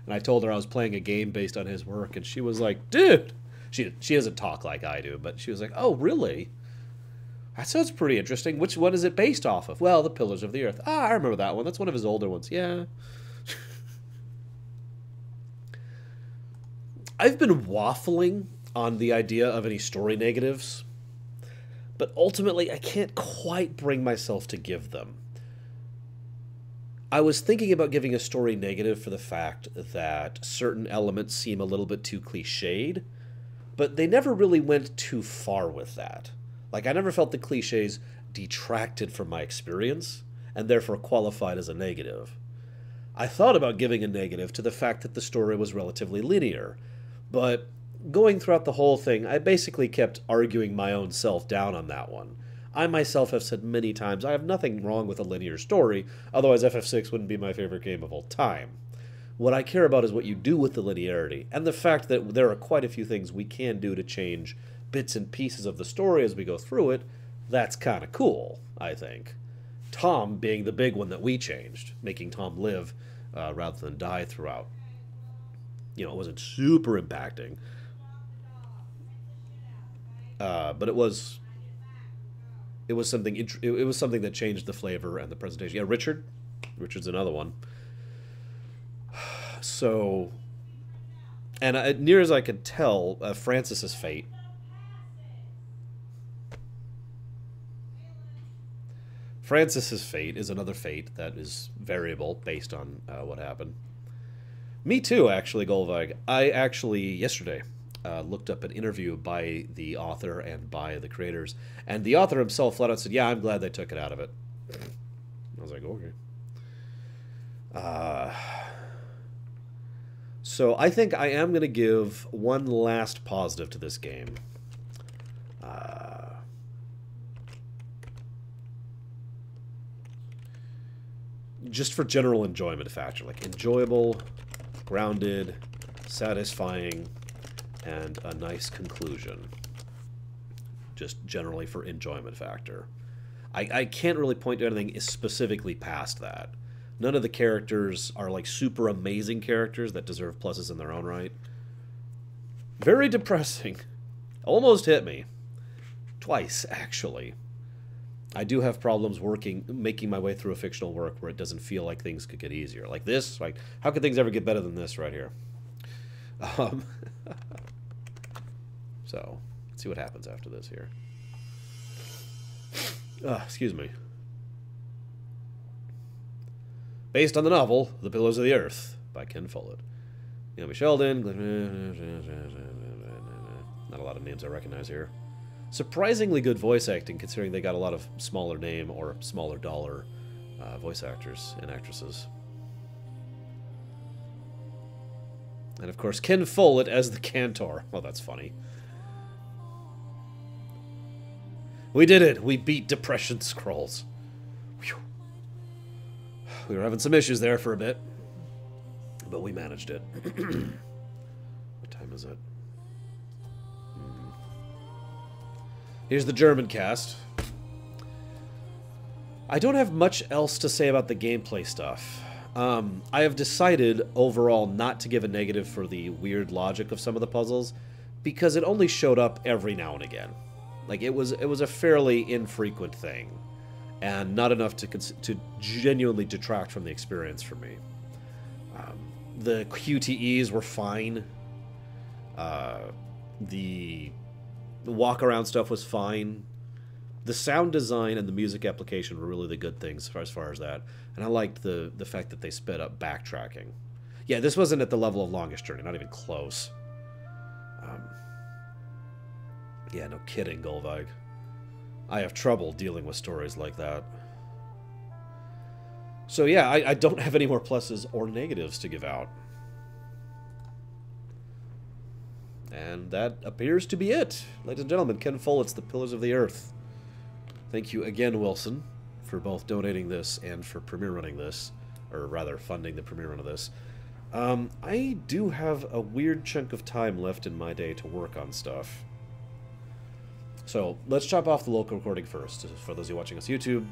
And I told her I was playing a game based on his work, and she was like, dude. She doesn't talk like I do, but she was like, oh, really? That sounds pretty interesting. Which one is it based off of? Well, The Pillars of the Earth. Ah, I remember that one. That's one of his older ones. Yeah. I've been waffling on the idea of any story negatives, but ultimately I can't quite bring myself to give them. I was thinking about giving a story negative for the fact that certain elements seem a little bit too cliched, but they never really went too far with that. Like, I never felt the cliches detracted from my experience, and therefore qualified as a negative. I thought about giving a negative to the fact that the story was relatively linear, but going throughout the whole thing, I basically kept arguing my own self down on that one. I myself have said many times I have nothing wrong with a linear story, otherwise FF6 wouldn't be my favorite game of all time. What I care about is what you do with the linearity, and the fact that there are quite a few things we can do to change bits and pieces of the story as we go through it. That's kind of cool, I think. Tom being the big one that we changed, making Tom live rather than die throughout. You know, it wasn't super impacting, but it was something. It was something that changed the flavor and the presentation. Yeah, Richard's another one. So, and near as I could tell, Francis's fate. Francis's fate is another fate that is variable based on what happened. Me too, actually, Golvag. I actually, yesterday, looked up an interview by the author and by the creators, and the author himself flat out said, yeah, I'm glad they took it out of it. I was like, okay. So I think I am going to give one last positive to this game. Just for general enjoyment factor, like enjoyable, grounded, satisfying, and a nice conclusion. Just generally for enjoyment factor. I can't really point to anything specifically past that. None of the characters are like super amazing characters that deserve pluses in their own right. Very depressing. Almost hit me. Twice, actually. I do have problems making my way through a fictional work where it doesn't feel like things could get easier. Like this, like, how could things ever get better than this right here? So, let's see what happens after this here. Excuse me. Based on the novel, The Pillars of the Earth, by Ken Follett. Naomi Sheldon. Not a lot of names I recognize here. Surprisingly good voice acting, considering they got a lot of smaller name or smaller dollar voice actors and actresses. And of course, Ken Follett as the Cantor. Well, that's funny. We did it! We beat Depression Scrolls. Whew. We were having some issues there for a bit, but we managed it. What time is it? Here's the German cast. I don't have much else to say about the gameplay stuff. I have decided overall not to give a negative for the weird logic of some of the puzzles, because it only showed up every now and again. Like, it was a fairly infrequent thing, and not enough to genuinely detract from the experience for me. The QTEs were fine. The walk-around stuff was fine. The sound design and the music application were really the good things as far as that. And I liked the fact that they sped up backtracking. Yeah, this wasn't at the level of Longest Journey, not even close. Yeah, no kidding, Golvag. I have trouble dealing with stories like that. So yeah, I don't have any more pluses or negatives to give out. And that appears to be it. Ladies and gentlemen, Ken Follett's The Pillars of the Earth. Thank you again, Wilson, for both donating this and for premiere running this. Or rather, funding the premiere run of this. I do have a weird chunk of time left in my day to work on stuff. So, let's chop off the local recording first. For those of you watching us on YouTube,